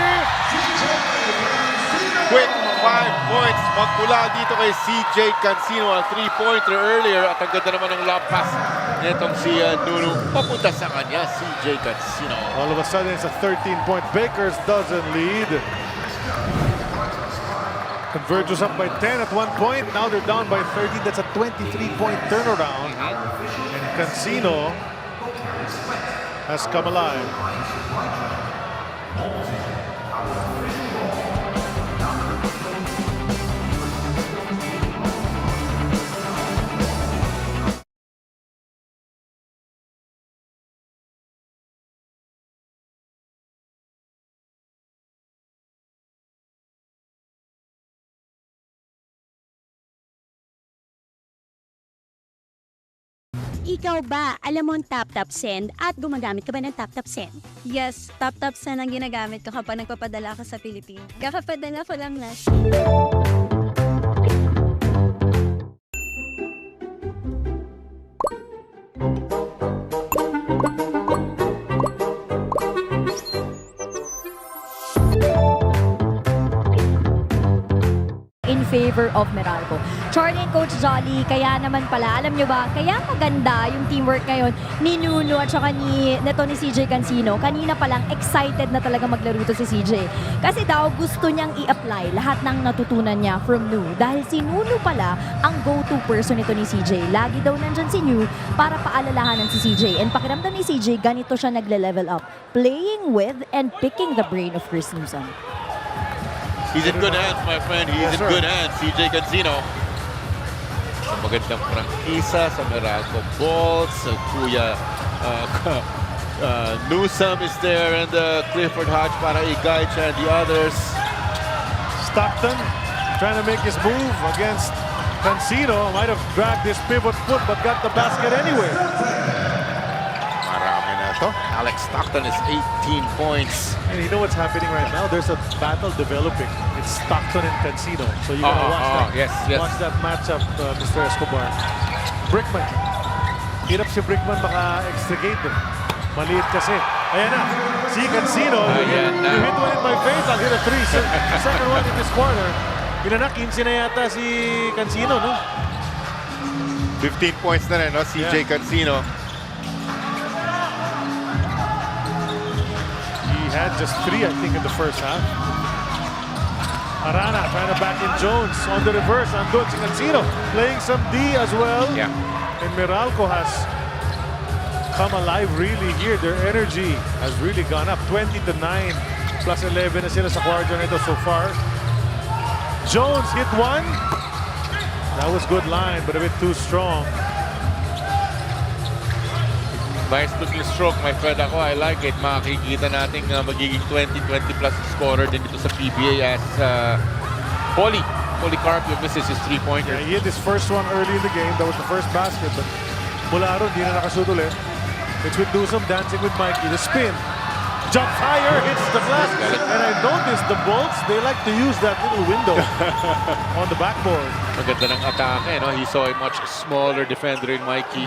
Quick 5 points magmula dito kay CJ Cancino. A three-pointer earlier. At ang ganda naman ng lob pass nitong si Nuno. Papunta sa kanya, CJ Cancino. All of a sudden, it's a 13-point. Bakers doesn't lead. Converge was up by 10 at one point. Now they're down by 13. That's a 23-point turnaround. And Cancino has come alive. Ikaw ba, alam mo ang tap-tap send at gumagamit ka ba ng tap-tap send? Yes, tap-tap send ang ginagamit ko kapag nagpapadala ka sa Pilipinas. Kakapadala ko lang last. In favor of Meralco. Charlie and Coach Jolly, kaya naman pala, alam nyo ba, kaya maganda yung teamwork ngayon ni Nuno at saka ni CJ Cancino. Kanina pa lang, excited na talaga maglaro to si CJ. Kasi daw, gusto niyang i-apply lahat ng natutunan niya from New. Dahil si Nuno pala ang go-to person nito ni CJ. Lagi daw nandyan si New para paalalahanan si CJ. And pakiramdam ni CJ, ganito siya nagle-level up. Playing with and picking the brain of Chris Newsom. He's in good hands, my friend. He's in good hands, CJ Cancino. Magandang prangkisa sa Meralco Bolts. Kuya Newsom is there and Clifford Hodge para i-guide siya and the others. Stockton trying to make his move against Cancino. Might have dragged his pivot foot but got the basket anyway. Marami na to. Alex Stockton is 18 points. And you know what's happening right now? There's a battle developing. It's Stockton and Cancino. So you gotta watch that. Yes. Watch that matchup, Mr. Escobar. Brickman. Hirap si Brickman maka-extricate. Maliit kasi. Ayan na. Si Cancino. Ayan na. You hit one in my face, I'll hit a three. Second one in this corner. Ilan na? 15 na yata si Cancino, no? 15 points na rin, no? CJ Cancino. He had just 3, I think, in the first half. Arana trying to back in Jones on the reverse. Andun si Cancino playing some D as well. Yeah. And Meralco has come alive really here. Their energy has really gone up. 20-9 plus 11 na sila sa quarter nito so far. Jones hit one. That was good line, but a bit too strong. Nice little stroke, my friend. Ako, I like it. Makikita natin magiging 20-20 plus scorer din dito sa PBA as Policarpio misses his three-pointer. Yeah, he hit his first one early in the game. That was the first basket, but mula ron, di na nakashoot ulit. It's with Newsome dancing with Mikey. The spin. Jumps higher, hits the glass. And I noticed the Bolts, they like to use that little window on the backboard. Maganda ng atake, no? He saw a much smaller defender in Mikey.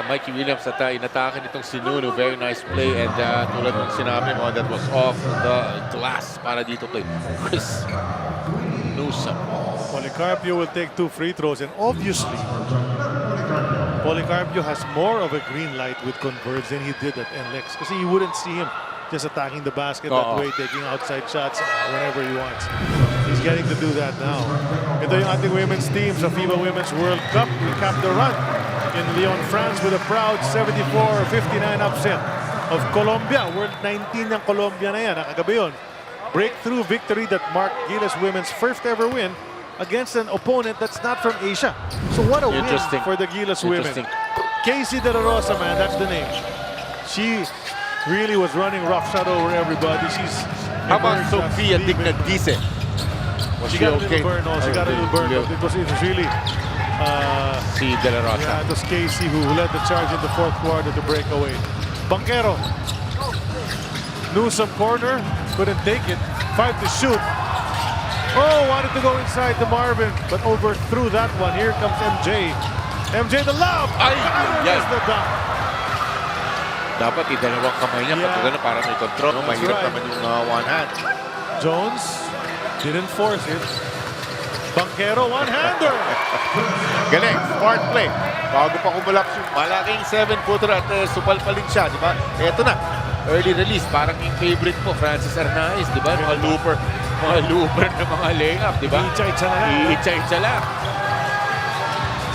Mikey Williams at inatake nitong si Nuno. Very nice play. And tulad ng sinabi mo, that was off the glass para dito kay Chris Newsome. Policarpio will take 2 free throws. And obviously, Policarpio has more of a green light with Converge than he did at NLEX. Kasi you wouldn't see him just attacking the basket that way, taking outside shots whenever he wants. He's getting to do that now. Ito yung ating women's team sa FIBA Women's World Cup. We capped the run in Lyon, France with a proud 74-59 upset of Colombia. World 19 ng Colombia na yan. Nakagabi yun. Breakthrough victory that marked Gilas women's first ever win against an opponent that's not from Asia. So what a win for the Gilas women. Casey De La Rosa, man, that's the name. She really was running roughshod over everybody. She's How about Sofia Dignadice? She got a little burn. Oh, she got a little burn. It was really si De La Rosa. Yeah, it was Casey who led the charge in the fourth quarter to break away. Banquero. Newsome corner. Couldn't take it. 5 to shoot. Oh, wanted to go inside to Marvin, but overthrew that one. Here comes MJ. MJ the lob. Yes, the dunk. Dapat idalawang kamay niya pag gano'n para may control. Mahirap naman yung one hand. Jones didn't force it. Banquero, one-hander. Galing, smart play. Bago pa kumulap yung malaking 7-footer at supalpalin siya, di ba? Eto na, early release. Parang yung favorite mo, Francis Arnaiz, di ba? Mga looper na mga layup, di ba? Iitsa-itsa lang.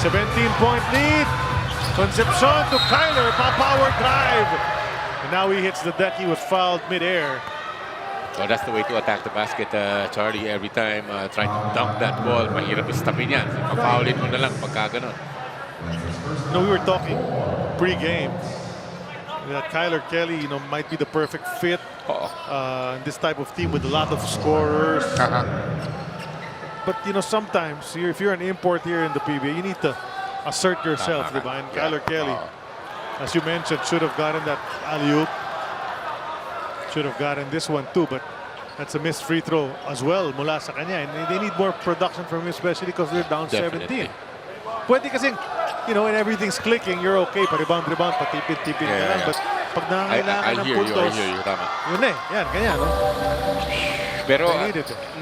17-point lead. Concepcion to Kyler, power drive. And now he hits the deck. He was fouled mid-air. So that's the way to attack the basket, Charlie. Every time trying to dunk that ball, mahirap istapin yan. Papaulin mo na lang pagka ganon. No, we were talking pre-game that Kyler Kelly, might be the perfect fit in this type of team with a lot of scorers. But sometimes if you're an import here in the PBA, you need to assert yourself, diba? And Kyler Kelly, as you mentioned, should have gotten that alley-oop. Should have gotten this one too, but that's a missed free throw as well mula sa kanya. And they need more production from him, especially because they're down 17. Pwede kasing, when everything's clicking, you're okay. Pa-rebound, patipid-tipid ka lang. But pag nangangailangan ng puntos, yun yan, ganyan, no? Pero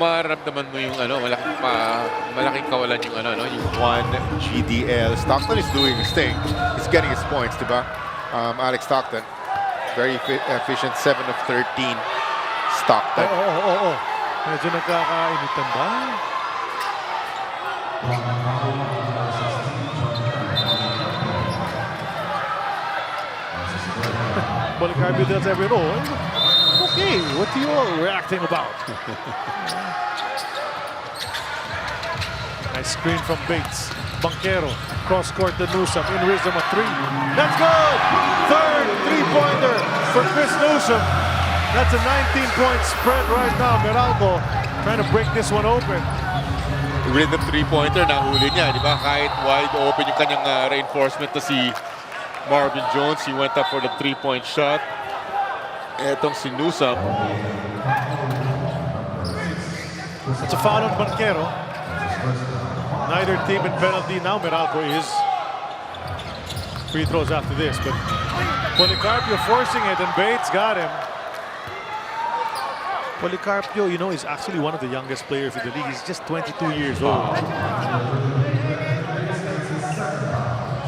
maramdaman mo yung malaking kawalan yung yung one GDL. Stockton is doing his thing. He's getting his points, diba? Alex Stockton, very efficient, 7 of 13. Stockton. Medyo nagkakainitan ba? Policarpio tells everyone, okay, what are you all reacting about? Nice screen from Bates. Banquero, cross court to Newsome, in rhythm a 3. That's good! Third three-pointer for Chris Newsome. That's a 19-point spread right now. Meralco trying to break this one open. Rhythm three-pointer, nahuli niya, di ba? Kahit wide open yung kanyang reinforcement to si Marvin Jones. He went up for the three-point shot. Etong si Newsome. It's a foul on Banquero. Neither team in penalty now. Meralco is. Free throws after this, but Policarpio forcing it, and Bates got him. Policarpio, is actually one of the youngest players in the league. He's just 22 years old.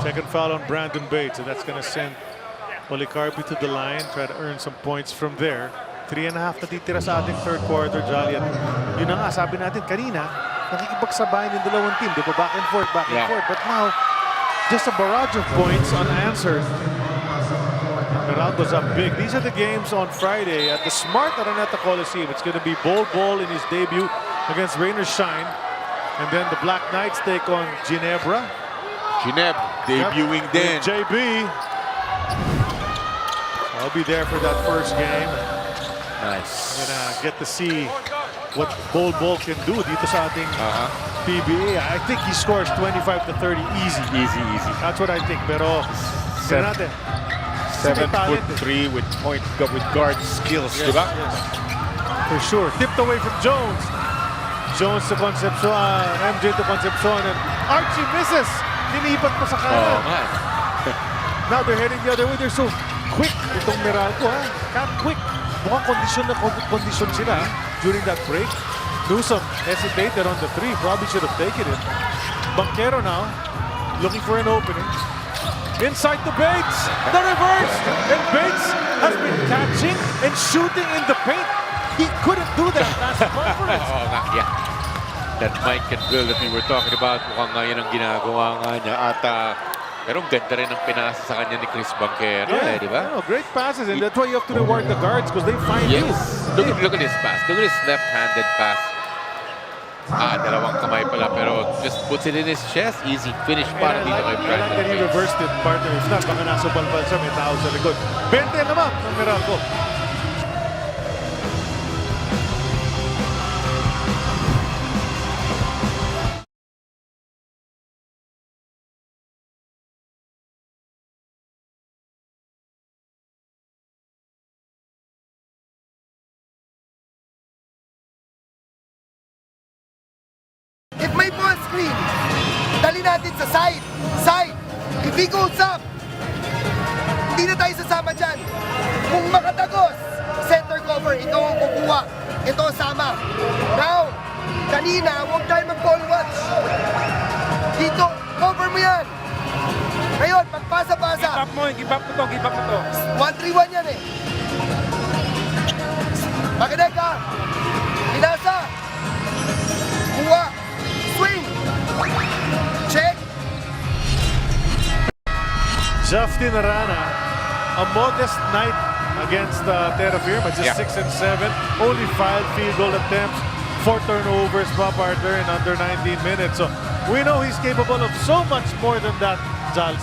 Second foul on Brandon Bates, and that's going to send Policarpio to the line, try to earn some points from there. 3.5 na titira sa ating third quarter, Jolly. At yun na nga, sabi natin kanina, nakikipagsabayan yung dalawang team. Diba? Back and forth. But now, just a barrage of points unanswered. Meralco's up big. These are the games on Friday at the Smart Araneta Coliseum. It's going to be Bol in his debut against Rainer Shine. And then the Black Knights take on Ginebra. Debuting then. JB. I'll be there for that first game. Nice. I'm gonna get to see what Bol can do dito sa ating PBA. I think he scores 25 to 30 easy. Easy. That's what I think. Pero natin. 7'3" with guard skills, Yes, di ba? yes. For sure. Tipped away from Jones. Jones to Concepcion, MJ to Concepcion, and Archie misses. Nilipat pa sa kanan. Now they're heading the other way. They're so quick. Itong Meralco, ha? Quick. Mukhang kondisyon sila during that break. Newsom hesitated on the three. Probably should have taken it. Banquero now, looking for an opening. Inside to Bates. The reverse. And Bates has been catching and shooting in the paint. He couldn't do that last conference. Yeah. That Mike and Bill that we were talking about, mukhang ngayon ang ginagawa nga niya. At pero ang ganda rin ang pinasa sa kanya ni Chris Banquero, di ba? No, great passes, and that's why you have to reward the guards because they find you. Look at his pass. Look at his left-handed pass. Dalawang kamay pala, pero just puts it in his chest. Easy finish para dito kay Brandon. I like that he reversed it, partner. If not, baka nasa balbal siya, may tao sa likod. 20 naman ng Meralco. If may ball screen, dali natin sa side. Side. If he goes up, hindi na tayo sasama dyan. Kung makatagos, center cover, ito ang kukuha. Ito sama. Now, kanina, huwag tayo mag-ball watch. Dito, cover mo yan. Ngayon, pagpasa-pasa. Give up mo to. 1-3-1 yan eh. Makinig ka. Pinasa. Kuha. Swing. Check. Justin Arana, a modest night against Terra Firma, just 6 and 7, only 5 field goal attempts, 4 turnovers, partner, in under 19 minutes. So we know he's capable of so much more than that, Jals.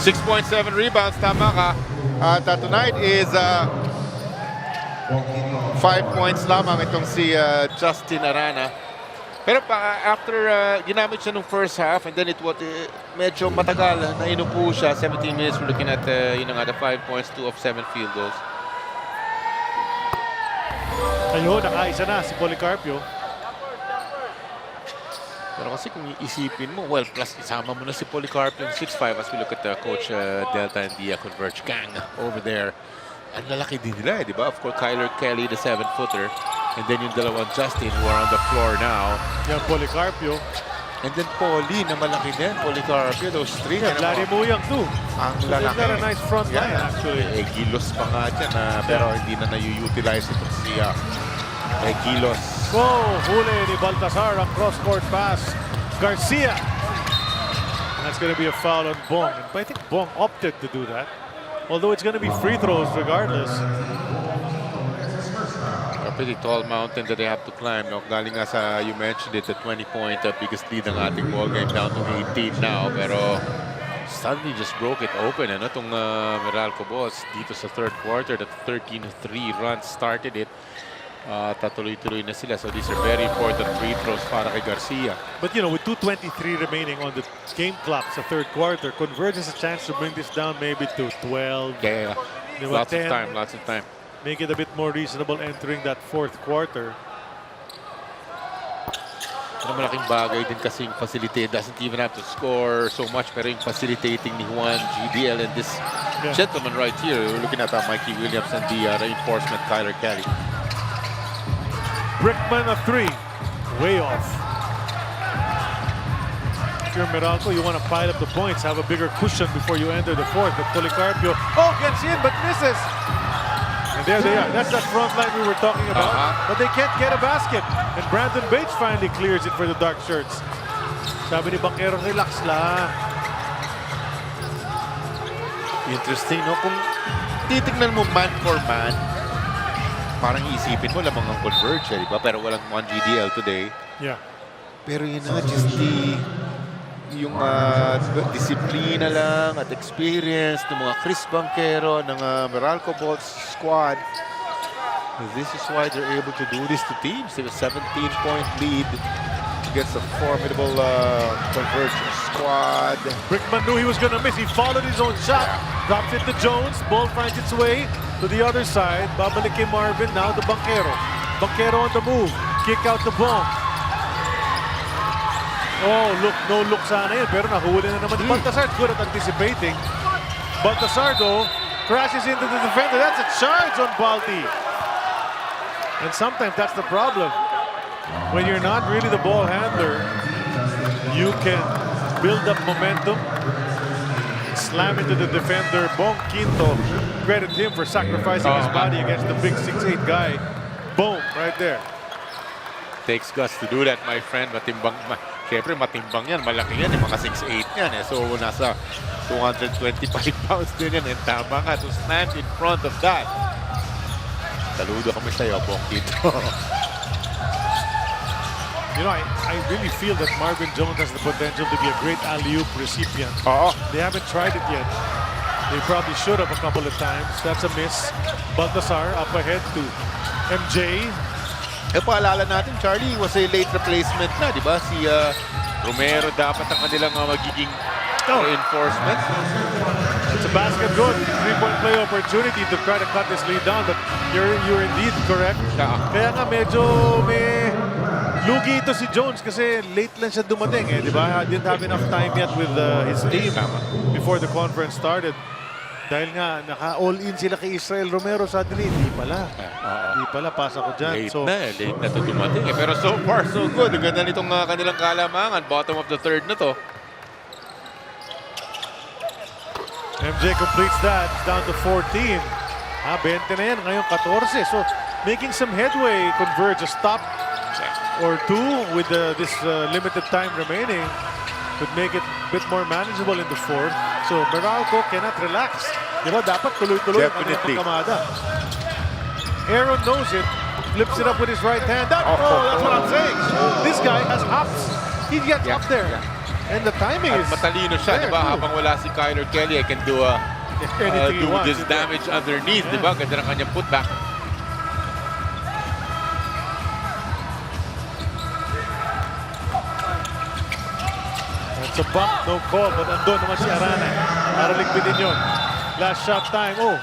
6.7 rebounds, tama ka. At tonight is 5 points lamang itong si Justin Arana. Pero after ginamit siya nung first half and then it was medyo matagal na inupo siya. 17 minutes, we're looking at the 5 points, 2 of 7 field goals. Ayun, nakaisa na si Policarpio. Pero kasi kung iisipin mo, well, plus isama mo na si Policarpio yung 6'5" as we look at Coach Delta and the Converge gang over there. Ang lalaki din nila, di ba? Of course, Kyler Kelly, the 7-footer. And then yung dalawang Justin who are on the floor now. Yung Policarpio. And then Paulie na malaki din. Policarpio, those three. Yeah, Larry Muyang too. Ang So lalaki. they've got a nice front line actually. Gilos pa nga dyan, pero hindi na na-utilize itong si Gilos. Huli ni Baltasar ang cross-court pass. Garcia. And that's going to be a foul on Bong. And I think Bong opted to do that. Although it's going to be free throws regardless. A pretty tall mountain that they have to climb. No? Galing nga sa, you mentioned it, the 20-point biggest lead ng ating ball game down to 18 now. Pero suddenly just broke it open. Ano itong Meralco Bolts dito sa third quarter. The 13-3 run started it. Tatuloy-tuloy na sila. So these are very important free throws para kay Garcia. But you know, with 2:23 remaining on the game clock sa third quarter, Converge has a chance to bring this down maybe to 12. Yeah. Lots of time, lots of time. Make it a bit more reasonable entering that fourth quarter. Pero malaking bagay din kasi yung facilitate. Doesn't even have to score so much. Pero yung facilitating ni Juan, GDL, and this gentleman right here. We're looking at Mikey Williams and the reinforcement, Kyler Kelly. Brickman a 3. Way off. If you're Meralco, you want to pile up the points, have a bigger cushion before you enter the fourth. But Policarpio, gets in but misses. And there they are. That's that front line we were talking about. But they can't get a basket. And Brandon Bates finally clears it for the dark shirts. Sabi ni Banquero, relax lang. Interesting, no? Kung titignan mo man for man, parang isipin mo lamang ang Converge, di ba? Pero walang 1 GDL today. Yeah. Pero yun na, just yung disiplina lang at experience ng mga Chris Banquero, ng Meralco Bolts squad. This is why they're able to do this to teams. They have a 17-point lead against a formidable Converge squad. Brickman knew he was going to miss. He followed his own shot. Drops it to Jones. Ball finds its way to the other side. Babalik kay Marvin. Now to Banquero. Banquero on the move. Kick out the ball. Oh, look. No look sana yun. Pero nahuli na naman. Baltasar good at anticipating. Baltasar though crashes into the defender. That's a charge on Balti. And sometimes that's the problem. When you're not really the ball handler, you can build up momentum, slam into the defender. Bong Quinto, credit him for sacrificing his body against the big 6'8" guy. Boom, right there. Takes guts to do that, my friend. Matimbang, siyempre matimbang yan, malaki yan, yung mga 6'8" yan. So nasa 225 pounds din yan. And tama nga to stand in front of that. Saludo kami sa'yo, Bong Quinto. You know, I really feel that Marvin Jones has the potential to be a great alley-oop recipient. They haven't tried it yet. They probably should have a couple of times. That's a miss. Baltasar up ahead to MJ. Paalala natin, Charlie was a late replacement na, di ba? Si Romero dapat ang kanilang magiging reinforcement. It's a basket good. Three-point play opportunity to try to cut this lead down, but you're indeed correct. Kaya nga medyo may lugi ito si Jones kasi late lang siya dumating eh, di ba? Didn't have enough time yet with his team before the conference started. Dahil nga, naka-all-in sila kay Israel Romero suddenly. Hindi pala. Hindi pala, pasa ko dyan. Late na ito dumating eh. Pero so far, so good. Ang ganda nitong kanilang kalamangan. Bottom of the third na to. MJ completes that. It's down to 14. 20 na yan. Ngayon 14. So, making some headway. Converge a stop or two with this limited time remaining could make it a bit more manageable in the fourth. So Meralco cannot relax. Diba, dapat tuloy-tuloy ang kanilang pagkamada. Aaron knows it. Flips it up with his right hand. That's what I'm saying. This guy has hops. He gets up there. And the timing is matalino siya, diba? Habang wala si Kyler Kelly, I can do this damage underneath, diba? Ganda ng kanyang putback. It's a bump, no call, but andun naman si Arana para ligpitin yun. Last shot time. Oh,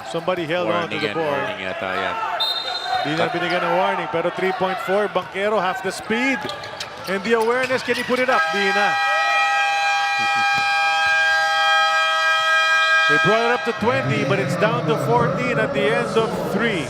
somebody held on to the ball. Warning yata yan. Di na binigyan ng warning, pero 3.4. Banquero, half the speed. And the awareness, can he put it up? Di na. They brought it up to 20, but it's down to 14 at the end of 3.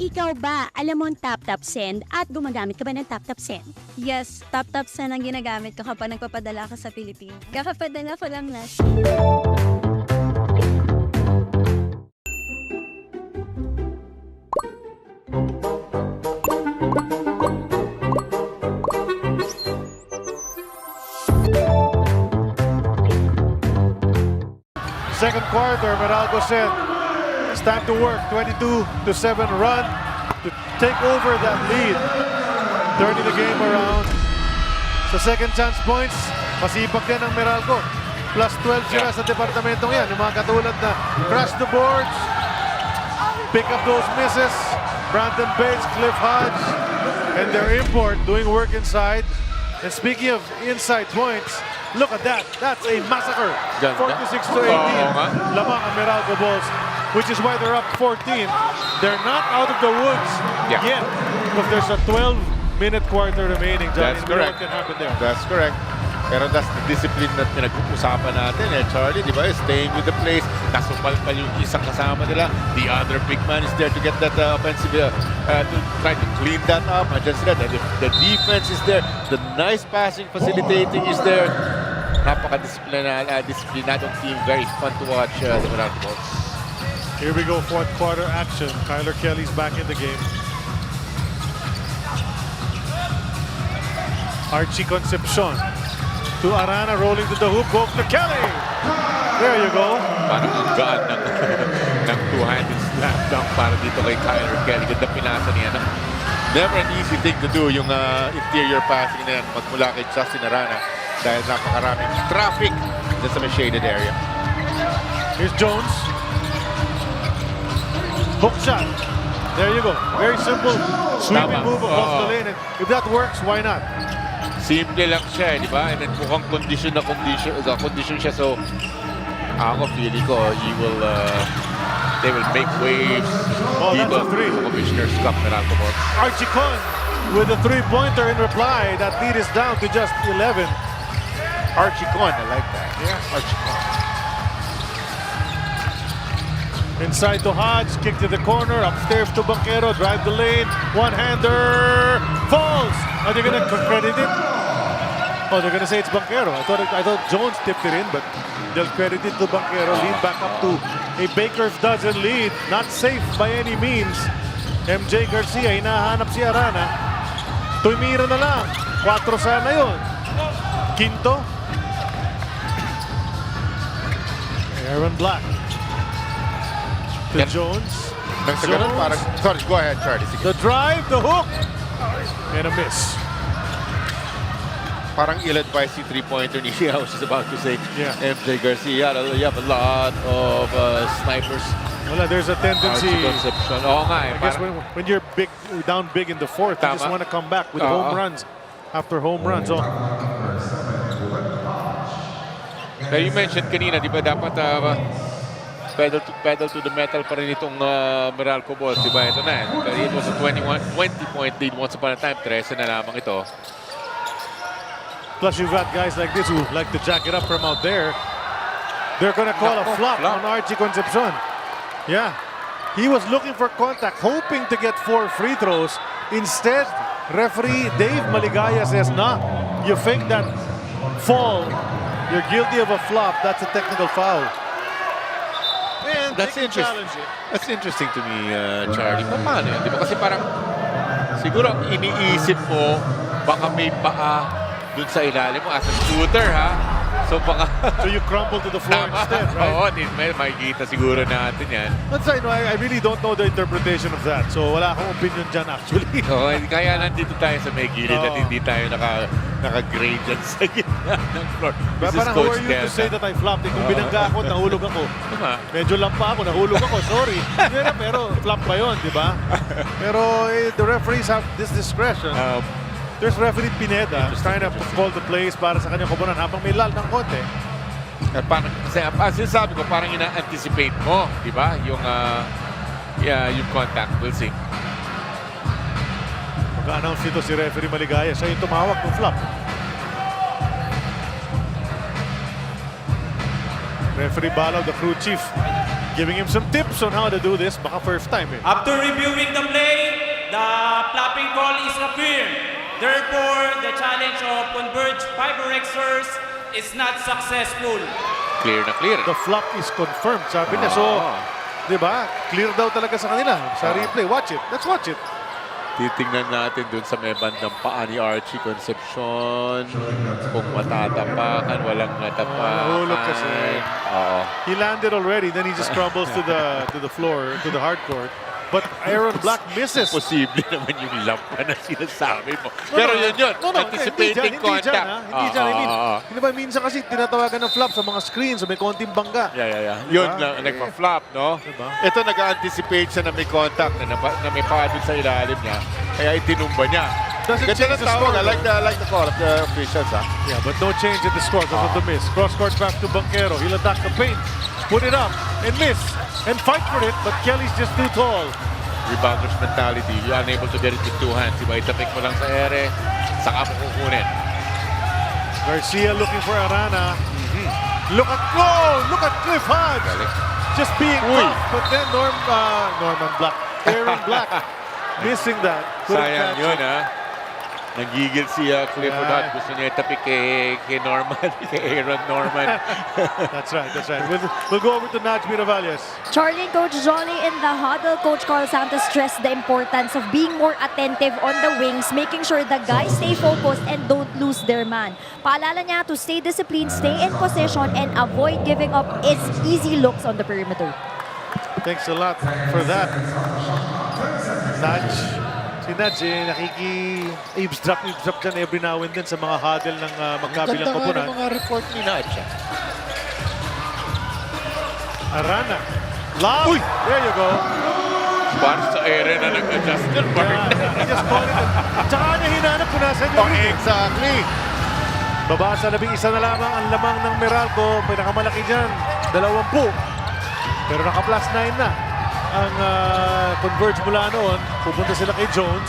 Ikaw ba, alam mo ang tap-tap send at gumagamit ka ba ng tap-tap send? Yes, tap-tap send ang ginagamit ko kapag nagpapadala ka sa Pilipinas. Kakapadala ko lang na. Second quarter, Meralco said, it's time to work. 22-7 run to take over that lead. Turning the game around. Sa second chance points, masipag din ang Meralco. Plus 12 sila sa departamentong yan. Yung mga katulad na crash the boards, pick up those misses. Brandon Bates, Cliff Hodge, and their import doing work inside. And speaking of inside points, look at that. That's a massacre. 46-18. Lamang ang Meralco Bolts, which is why they're up 14. They're not out of the woods yet, because there's a 12-minute quarter remaining. That's correct. What can happen there? That's correct. Pero that's the discipline na pinag-uusapan natin eh, Charlie, di ba? Staying with the place. Nasupal-pal yung isang kasama nila. The other big man is there to get that offensive, to try to clean that up. Andyan sila. The defense is there. The nice passing facilitating is there. Napaka-disciplinadong team. Very fun to watch the Meralco Bolts. Here we go, fourth quarter action. Kyler Kelly's back in the game. Archie Concepcion to Arana, rolling to the hoop, goes to Kelly. There you go. Parang ang gaan ng, ng two-handed slam dunk para dito kay Kyler Kelly. Ganda pinasa niya. Never an easy thing to do yung interior passing na yan magmula kay Justin Arana dahil napakaraming traffic sa may shaded area. Here's Jones. Hook shot. There you go. Very simple. Sweeping move across the lane. And if that works, why not? Simple lang siya, di ba? And then mukhang condition siya. So, ako feeling ko, they will make waves dito sa Commissioner's Cup Meralco Bolts. Archie Con with a three-pointer in reply. That lead is down to just 11. Archie Con, I like that. Yeah, Archie Con. Inside to Hodge, kick to the corner, upstairs to Banquero, drive the lane, one-hander, falls. Are they gonna credit it? Oh, they're gonna say it's Banquero. I thought Jones tipped it in, but they'll credit it to Banquero. Lead back up to a Baker's dozen lead. Not safe by any means. MJ Garcia, hinahanap si Arana. Tumira na lang. 4 sana yun. Quinto. Aaron Black. To Jones. Sorry, go ahead, Charlie. The drive, the hook, and a miss. Parang ill-advised si three-pointer ni I was just about to say. Yeah. MJ Garcia, you have a lot of snipers. Wala, there's a tendency. Conception. Oo nga eh. I guess when you're down big in the fourth, you just want to come back with home runs after home runs. Oh. Pero you mentioned kanina, di ba dapat pedal to the metal pa rin itong Meralco Bolts, di ba? Ito na. It was a 20-point lead once upon a time. 13 na lamang ito. Plus, you've got guys like this who like to jack it up from out there. They're going to call a flop on Archie Concepcion. Yeah. He was looking for contact, hoping to get 4 free throws. Instead, referee Dave Maligaya says, nah, you fake that fall. You're guilty of a flop. That's a technical foul. And that's interesting. That's interesting to me, Charlie. Paano yun? Di ba? Kasi parang siguro iniisip mo baka may paa dun sa ilalim mo as a shooter, ha? So baka... So you crumble to the floor instead, right? Oo, makikita siguro natin yan. But I really don't know the interpretation of that. So wala akong opinion dyan actually. Oo, kaya nandito tayo sa may gilid at hindi tayo naka-grade dyan sa gitna ng floor. Parang who are you to say that I flopped? Kung binangga ako, nahulog ako. Medyo lampa ako, nahulog ako. Sorry. Pero flop pa yun, di ba? Pero the referees have this discretion. There's referee Pineda trying to call the plays para sa kanyang koponan habang may lal ng konti. Kasi sabi ko, parang ina-anticipate mo, di ba? Yung contact. We'll see. Mag-announce dito si referee Maligaya. Siya yung tumawag ng flop. Referee Balaw, the crew chief, giving him some tips on how to do this. Baka first time eh. After reviewing the play, the flopping call is affirmed. Therefore, the challenge of Converge FiberXers is not successful. Clear na clear. The flop is confirmed, sabi niya. So, di ba? Clear daw talaga sa kanila. Sa replay, watch it. Let's watch it. Titingnan natin dun sa may bandang paa ni Archie Concepcion. Kung matatapakan, walang natapakan. Nahulog kasi. He landed already, then he just crumbles to the floor, to the hard court. But Aaron Black misses. Posible naman yung lampa na sinasabi mo. Pero yun. Anticipating contact. Hindi dyan. Hindi ba minsan kasi tinatawagan ng flop sa mga screens, may konting bangga. Yeah. Yun lang, nagpa-flop, no? Diba? Ito nag-anticipate siya na may contact, na may paa dun sa ilalim niya. Kaya itinumba niya. Doesn't change the score. I like the call of the officials, ha? Yeah, but no change in the score because of the miss. Cross-court pass to Banquero. He'll attack the paint. Put it up and miss. And fight for it, but Kelly's just too tall. Rebounder's mentality. You're unable to get it with 2 hands. Diba, itapik mo lang sa ere, saka mo kukunin. Garcia looking for Arana. Look at Cliff Hodge. Just being tough, but then Aaron Black missing that. Sayang yun, ha? Nagigil si Clifford Hunt. Gusto niya itapik kay Norman, kay Aaron Norman. That's right, that's right. We'll go over to Naj Miravalles. Charlie and Coach Jolly in the huddle. Coach Carl Santos stressed the importance of being more attentive on the wings, making sure the guys stay focused and don't lose their man. Paalala niya to stay disciplined, stay in position, and avoid giving up easy looks on the perimeter. Thanks a lot for that. Naj. Si Naj, nakiki-eavesdrop dyan every now and then sa mga huddle ng magkabilang koponan. Ang mga report ni Naj. Arana. Lob! There you go. Para sa area na nag-adjust yun, Mark. He just called it. Tsaka niya hinanap kung nasa yun. Exactly. Babasa 11 na lamang ang lamang ng Meralco. Pinakamalaki dyan, 20. Pero naka-plus 9 na. Ang Converge mula noon, pupunta sila kay Jones.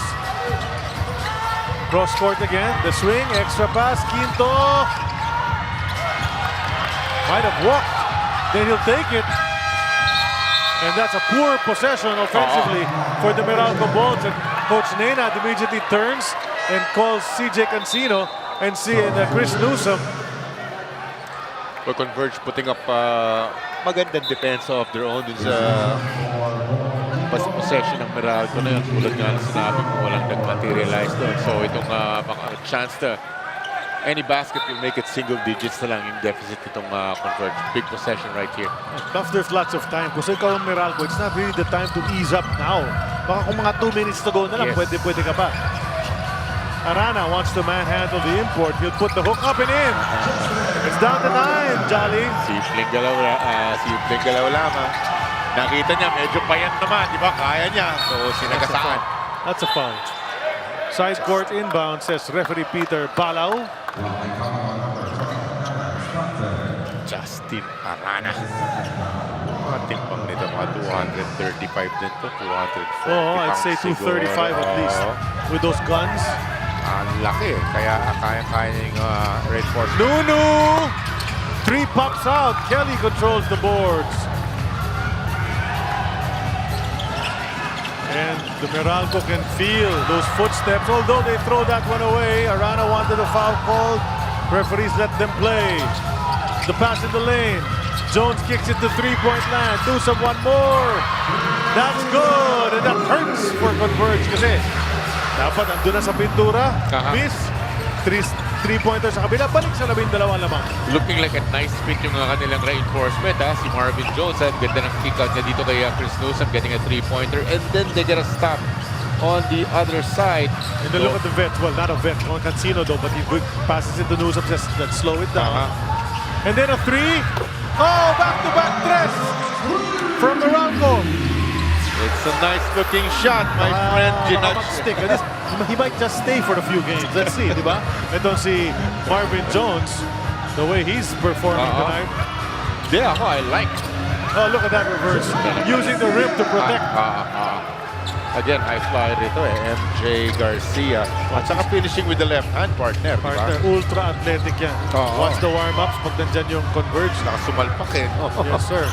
Cross court again, the swing, extra pass, Quinto. Might have walked, then he'll take it. And that's a poor possession offensively for the Meralco Bolts. And Coach Nenad immediately turns and calls CJ Cancino and Chris Newsom. For Converge putting up magandang defense of their own dun sa possession ng Meralco na yun. Tulad nga na sinabi mo, walang nag-materialize doon. So itong chance to any basket will make it single digits na lang yung deficit itong Converge. Big possession right here. Tough, there's lots of time. Kung ikaw ang Meralco, it's not really the time to ease up now. Baka kung mga 2 minutes to go na lang, pwede ka pa. Arana wants to manhandle the import. He'll put the hook up and in. It's down to 9, Jolly. Simpleng galaw lamang. Nakita niya, medyo payat naman, di ba? Kaya niya. So, sinagasaan. That's a foul. Side court inbound, says referee Peter Palau. Justin Arana. Mga timpang nito, mga 235 din to, 240 Oh, I'd say 235 at least. With those guns. Ang laki, kaya kaya-kaya yung Red Force. Nunu! 3 pops out. Kelly controls the boards. And the Meralco can feel those footsteps, although they throw that one away. Arana wanted a foul called. Referees let them play. The pass in the lane. Jones kicks it to 3-point land. Newsom one more. That's good. And that hurts for Converge kasi dapat andun na sa pintura. Miss. 3-pointer sa kabila. Balik sa 12 lamang. Looking like a nice pick yung kanilang reinforcement. Si Marvin Jones. Ang ganda ng kick out niya dito kay Chris Newsom getting a 3-pointer. And then they get a stop on the other side. And then look at the vet. Well, not a vet. Cancino though. But he passes it to Newsom. Just slow it down. And then a 3. Oh, back-to-back tres from Meralco. It's a nice looking shot, my friend. Stick. He might just stay for a few games. Let's see, di ba? Ito si Marvin Jones, the way he's performing tonight. Yeah, I like. Oh, look at that reverse. Using the rim to protect. Again, high flyer ito MJ Garcia. At saka finishing with the left hand partner. Ultra athletic yan. Watch the warm-ups pag nandyan yung Converge. Nakasumalpak Yes, sir.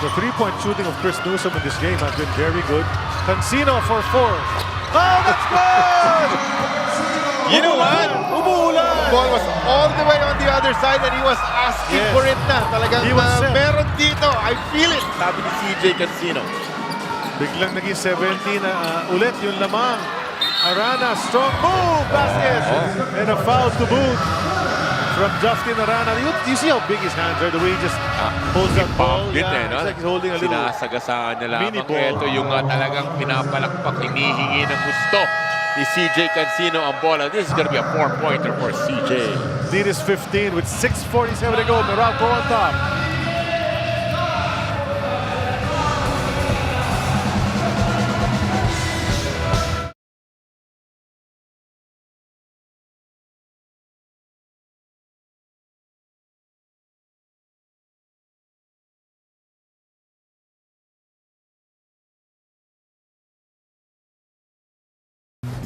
The 3-point shooting of Chris Newsom in this game has been very good. Cancino for 4. Oh, that's good! You know what? Umuulan! The ball was all the way on the other side and he was asking for it na. Talagang meron dito. I feel it. Sabi ni CJ Cancino. Biglang naging 17 ulit yung lamang. Arana, strong move, basket! And a foul to boot from Justin Arana. You see how big his hands are, the way he just holds that ball. It's like he's holding a little sinasagasaan niya mini lamang. ball. Ito yung talagang pinapalakpak, hinihingi ng gusto ni CJ Cancino ang bola. This is gonna be a 4-pointer for CJ. Lead is 15 with 6:47 to go. Meralco on top.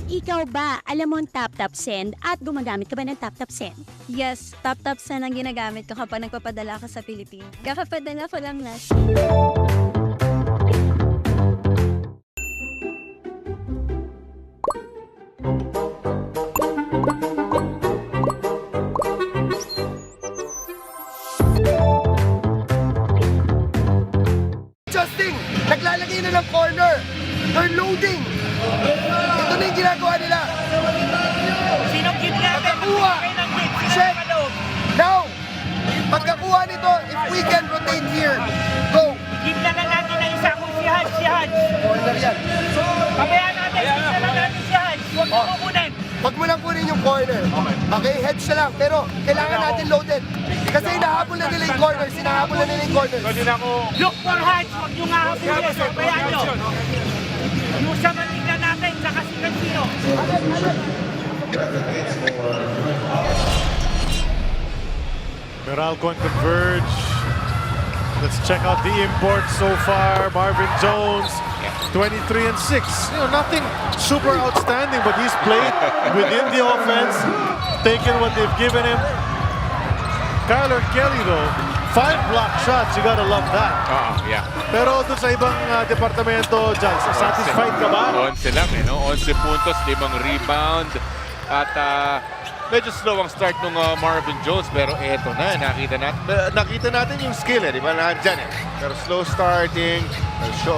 Ikaw ba, alam mo ang tap-tap send at gumagamit ka ba ng tap-tap send? Yes, tap-tap send ang ginagamit ko kapag nagpapadala ka sa Pilipinas. Kakapadala ko lang last. They're loading. Ito na yung ginagawa nila. Sino give natin? Pagkakuha. Check. Now, pagkakuha nito, if we can rotate here, go. Give na lang natin ang isa kung si Hans. Corner yan. Pabayaan natin. Give na lang natin si Hans. Huwag mo kukunin. Huwag mo lang kunin yung corner. Okay, heads na lang. Pero kailangan natin loaded. Kasi hinahabol na nila yung corners. Hinahabol na nila yung corners. Look for Hans. Huwag nyo nga habulis. Pabayaan nyo. Yung siya matignan natin. Saka si Cancino. Meralco and Converge. Let's check out the imports so far. Marvin Jones, 23 and 6. You know, nothing super outstanding, but he's played within the offense, taken what they've given him. Kyler Kelly though, 5 block shots. You gotta love that. Yeah. Pero doon sa ibang departamento, Jans, satisfied ka ba? 11 lang, eh, no? 11 puntos, 5 rebound. At medyo slow ang start ng Marvin Jones, pero eto na, nakita natin yung skill, di ba? Nandyan eh. Pero slow starting,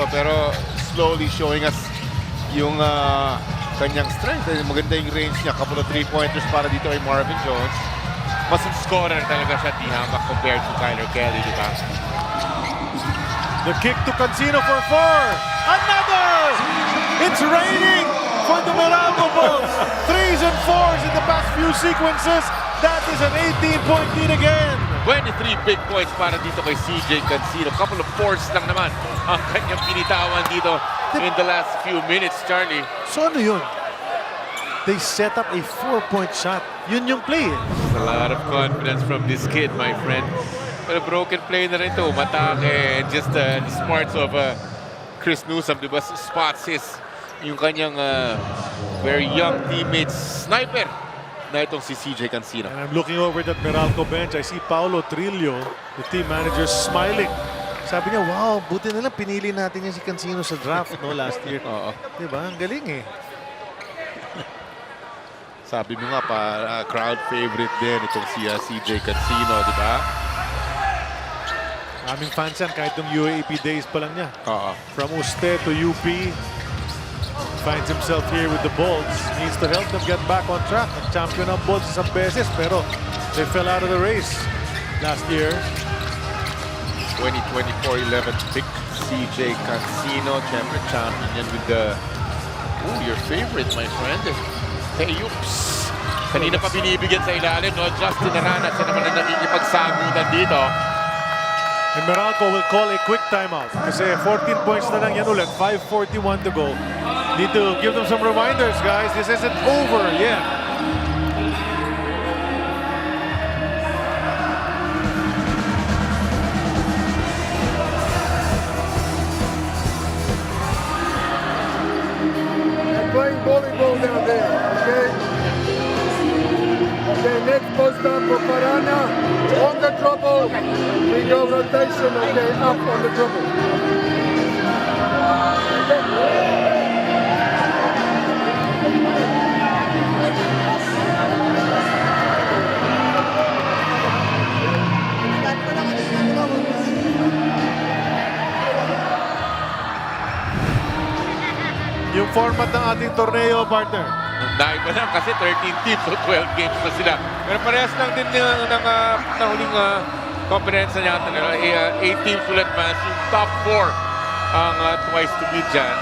pero slowly showing us yung kanyang strength. Maganda yung range niya, couple of 3-pointers para dito kay Marvin Jones. Mas scorer talaga siya, di hamak compared to Kyler Kelly, di ba? The kick to Cancino for 4. Another! It's raining for the Meralco Bolts. 3s and 4s in the past few sequences. That is an 18-point lead again. 23 big points para dito kay CJ Cancino. Couple of 4s lang naman ang kanyang pinitawan dito in the last few minutes, Charlie. So ano yun? They set up a 4-point shot. Yun yung play. A lot of confidence from this kid, my friend. Pero broken play na rin ito. Umatake. Just the smarts of Chris Newsom, diba? Spots yung kanyang very young teammates. Sniper na itong si CJ Cancino. And I'm looking over that Meralco bench. I see Paulo Trillo, the team manager, smiling. Sabi niya, wow, buti na lang pinili natin yung si Cancino sa draft no last year. Diba? Ang galing eh. Sabi mo nga pa, crowd favorite din itong si CJ Cancino, di ba? Aming fans yan kahit yung UAAP days pa lang niya. From Uste to UP, finds himself here with the Bolts. Needs to help them get back on track. Champion ng Bolts isang beses, pero they fell out of the race last year. 2024 11th pick, CJ Cancino. Siyempre, champion yan with the... Oh, your favorite, my friend. Hey, oops. Kanina pa binibigyan sa ilalim, no? Justin Aranas, siya naman ang nakikipagsagutan dito. And Meralco will call a quick timeout. Kasi 14 points na lang yan ulit. 5:41 to go. Need to give them some reminders, guys. This isn't over yet. They're playing volleyball down there, okay? Okay, next post up for Parana. On the dribble. We go rotation, okay, up on the dribble. Yung format ng ating torneo, partner. Dahil pa lang kasi 13 teams, so 12 games na sila. Pero parehas lang din ng huling conference niya. 8 teams will advance. Yung top 4 ang twice to beat dyan.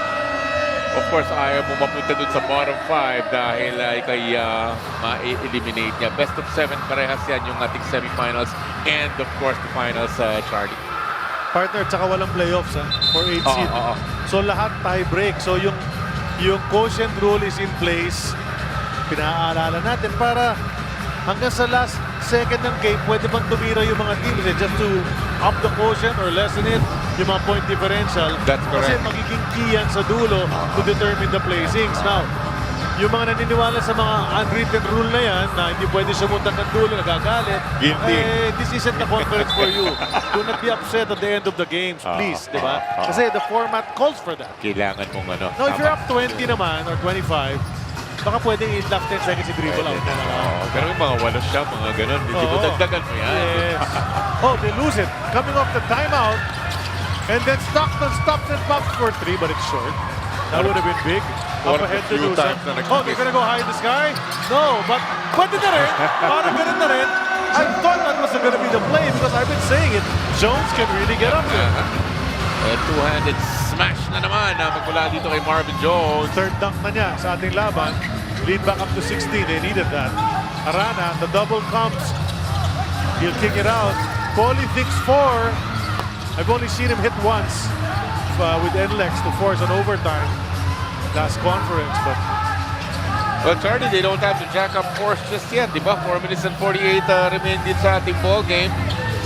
Of course, ayaw mo mapunta dun sa bottom 5 dahil kay ma-eliminate niya. Best of 7 parehas yan yung ating semifinals and of course the finals, Charlie. Partner, tsaka walang playoffs for 8 seed. So lahat tie break. So yung quotient rule is in place. Pinaalala natin para hanggang sa last second ng game, pwede bang tumira yung mga teams just to up the quotient or lessen it, yung mga point differential. That's correct. Kasi magiging key yan sa dulo to determine the placings. Now, yung mga naniniwala sa mga unwritten rule na yan, na hindi pwede sumunta ng dulo, nagagalit, this isn't the conference for you. Do not be upset at the end of the games, please, di ba? Kasi the format calls for that. Kailangan mong ano. Now, if you're up 20 naman, or 25, baka pwedeng i-last 10 seconds si dribble out. Pero yung mga walos siya, mga ganun. Hindi mo dagdagan mo yan. Yes. Oh, they lose it. Coming off the timeout. And then Stockton stops and pops for 3, but it's short. That would have been big. Up One of ahead the to few Newsom. times na Oh, they're gonna go high in the sky? No, but pwede na rin. Parang ganun na rin. I thought that was gonna be the play because I've been saying it. Jones can really get up there. Two-handed smash na naman na magmula dito kay Marvin Jones. Third dunk na niya sa ating laban. Lead back up to 16. They needed that. Arana, the double comes. He'll kick it out. Paulie thinks 4. I've only seen him hit once with NLEX to force an overtime last conference, but Well, Charlie, they don't have to jack up force just yet, di ba? 4 minutes and 48 remain din sa ating ball game.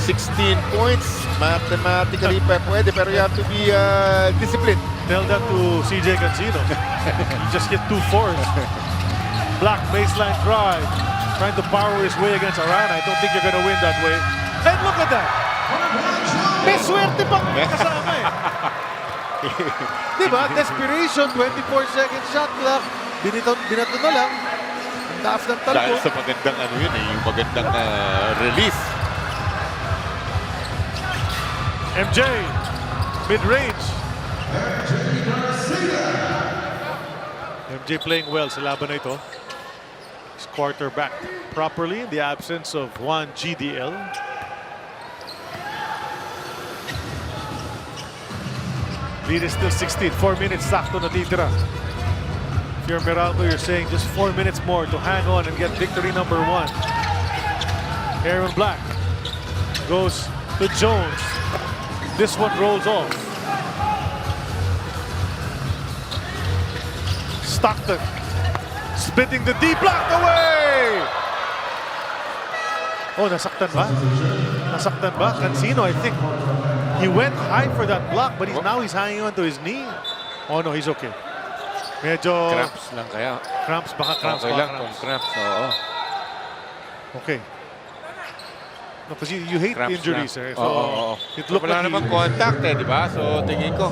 16 points. Mathematically pwede, pero you have to be disciplined. tell that to CJ Cancino. He just hit 2 fours. Black baseline drive. Trying to power his way against Arana. I don't think you're going to win that way. And look at that! May swerte pang kasama eh. Diba? Desperation, 24-second shot clock. Binato na lang. Ang taas ng talpo. Dahil sa magandang ano yun eh, yung magandang release. MJ, mid-range. MJ playing well sa laban na ito. He's quarterback properly in the absence of one GDL. Lead is still 16. 4 minutes sakto natitira. If you're Meralco, you're saying just 4 minutes more to hang on and get victory number 1. Aaron Black goes to Jones. This one rolls off. Stockton spitting the deep block away. Oh, nasaktan ba? Nasaktan ba? Cancino, I think. He went high for that block, but now he's hanging on to his knee. Oh no, he's okay. Medyo Cramps lang kaya. Cramps, baka cramps. Okay baka lang kung cramps, oo. Okay. No, because you hate Cramps injuries, lang. eh. So it So looked wala like namang contact eh, di ba? So tingin ko.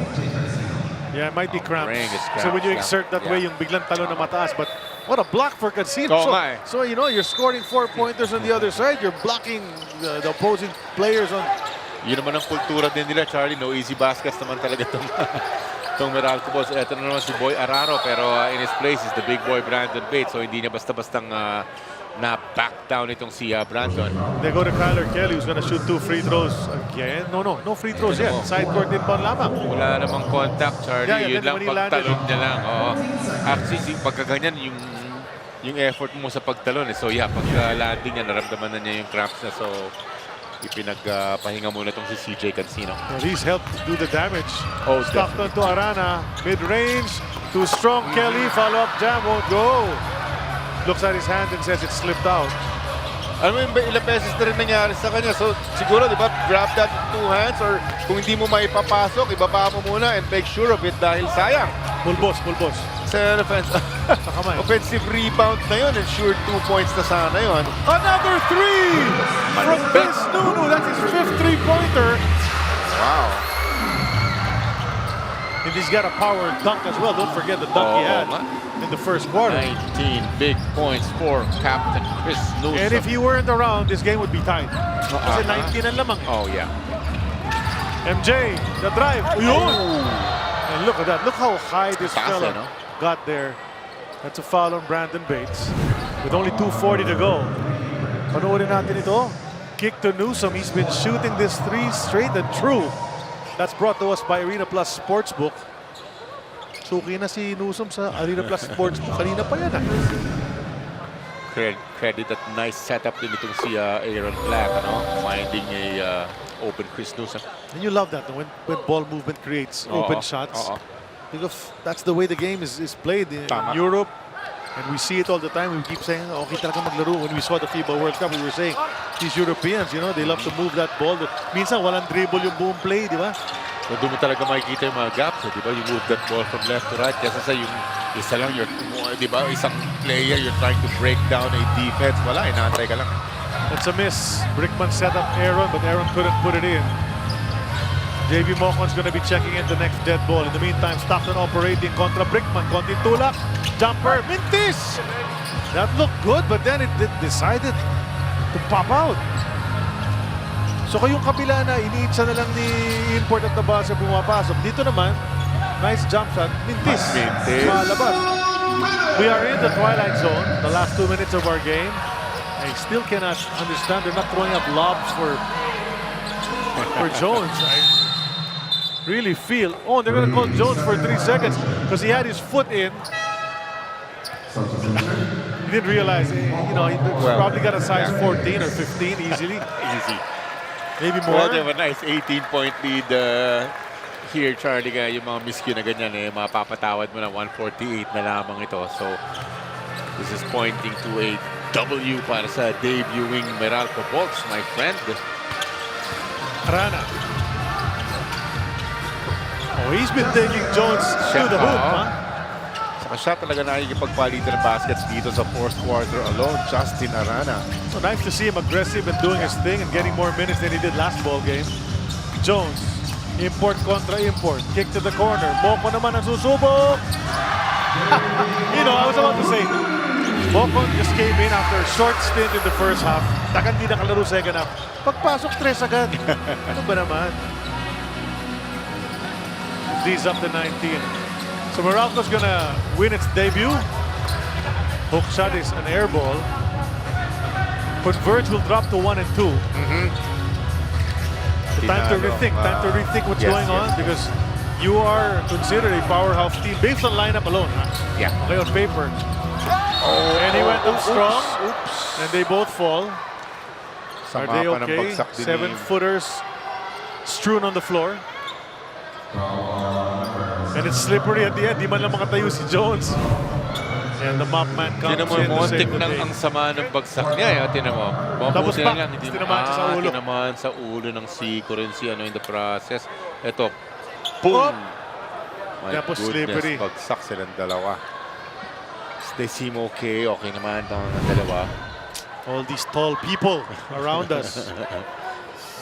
yeah, it might be cramps. Praying it's So when you cramps exert that lang. way, yung biglang talon na mataas. But what a block for Cancino. Oo nga eh. So, you know, you're scoring 4-pointers on the other side. You're blocking the opposing players on... Yun naman ang kultura din nila, Charlie. No easy baskets naman talaga itong Meralco Bolts. Ito na naman si Boy Araro, pero in his place is the big boy Brandon Bates. So hindi niya basta-bastang na-back down itong si Brandon. They go to Kyler Kelly, who's gonna shoot 2 free throws again. No free throws yet. Side court inbound lamang. Wala namang contact, Charlie. Yeah, Yun lang, pagtalon niya lang. Oo. Actually, pagkaganyan, yung effort mo sa pagtalon. Eh. So yeah, pagka-landing niya, naramdaman na niya yung cramps na. So ipinagpahinga muna itong si CJ Cancino. Well, he's helped do the damage. Oh, Stockton to Arana. Mid-range. Too strong. Kelly. Follow-up jam. Won't go. Looks at his hand and says it slipped out. Alam mo yung ilang beses na rin nangyari sa kanya. So siguro, di ba, grab that with 2 hands or kung hindi mo maipapasok, ibaba mo muna and make sure of it dahil sayang. Pulbos. Offensive rebound na yun and sure 2 points na sana yun. Another 3 from Chris Nunu. That's his 5th 3-pointer. Wow. And he's got a power dunk as well. Don't forget the dunk he had in the first quarter. 19 big points for Captain Chris Newsom. And if he weren't around, this game would be tied. Kasi 19 ang lamang. Oh, yeah. MJ, the drive. Yun! And look at that. Look how high this fella got there. That's a foul on Brandon Bates. With only 2:40 to go. Panoorin natin ito. Kick to Newsom. He's been shooting this 3 straight and true. That's brought to us by Arena Plus Sportsbook. Suki na si Newsom sa Arena Plus Sportsbook. Kanina pa yan. Credit at nice setup din itong si Aaron Black. Finding a open Chris Newsom. And you love that when ball movement creates open shots. Because that's the way the game is played in Europe. And we see it all the time. We keep saying, okay talaga maglaro. When we saw the FIBA World Cup, we were saying, these Europeans, they love to move that ball. Minsan, walang dribble yung buong play, di ba? So, doon mo talaga makikita yung mga gaps, di ba? You move that ball from left to right. Kasi sa yung isa lang, di ba? Isang player, you're trying to break down a defense. Wala, inaantay ka lang. That's a miss. Brickman set up Aaron, but Aaron couldn't put it in. JB Mocon's going to be checking in the next dead ball. In the meantime, Stockton operating kontra Brickman. Konting tulak. Jumper. Mintis! That looked good, but then it decided to pop out. So kayong kabila na iniitsa na lang ni import at the buzzer pumapasok. Dito naman, Nice jump shot. Mintis. Mintis. Malabas. We are in the twilight zone, the last 2 minutes of our game. I still cannot understand they're not throwing up lobs for Jones. I really feel. Oh, they're going to call Jones for 3 seconds because he had his foot in. He didn't realize, he probably got a size 14 or 15 easily. Easy. Maybe more. Well, they have a nice 18-point lead here, Charlie. Yung mga miscue na ganyan, mapapatawad mo na 148 na lamang ito. So, this is pointing to a W para sa debuting Meralco Bolts, my friend. Rana. Oh, he's been taking Jones to the hoop, Saka siya talaga nakikipagpalitan ng baskets dito sa fourth quarter alone, Justin Arana. So nice to see him aggressive and doing his thing and getting more minutes than he did last ball game. Jones, import kontra import, kick to the corner. Moko naman ang susubok. I was about to say, Moko just came in after a short stint in the first half. Takan di nakalaro second half. Pagpasok, 3 agad. Ano ba naman? These up to 19. So Meralco's gonna win its debut. Hook shot is an air ball. Converge will drop to 1 and 2. Time to rethink what's going on because you are considered a powerhouse team based on lineup alone. Yeah. Okay, on paper. And he went up strong. And they both fall. Are they okay? 7-footers strewn on the floor. And it's slippery at the end. Di man lang makatayo si Jones. And the mop man comes in to save the day. Ang sama ng bagsak niya. Tinan mo. Tapos Mabuti na lang. tinamaan siya sa ulo. Tinamaan sa ulo ng si Currency in the process. Ito. Boom! My Tapos goodness. slippery. Bagsak silang dalawa. They seem okay. Okay naman ang dalawa. All these tall people around us.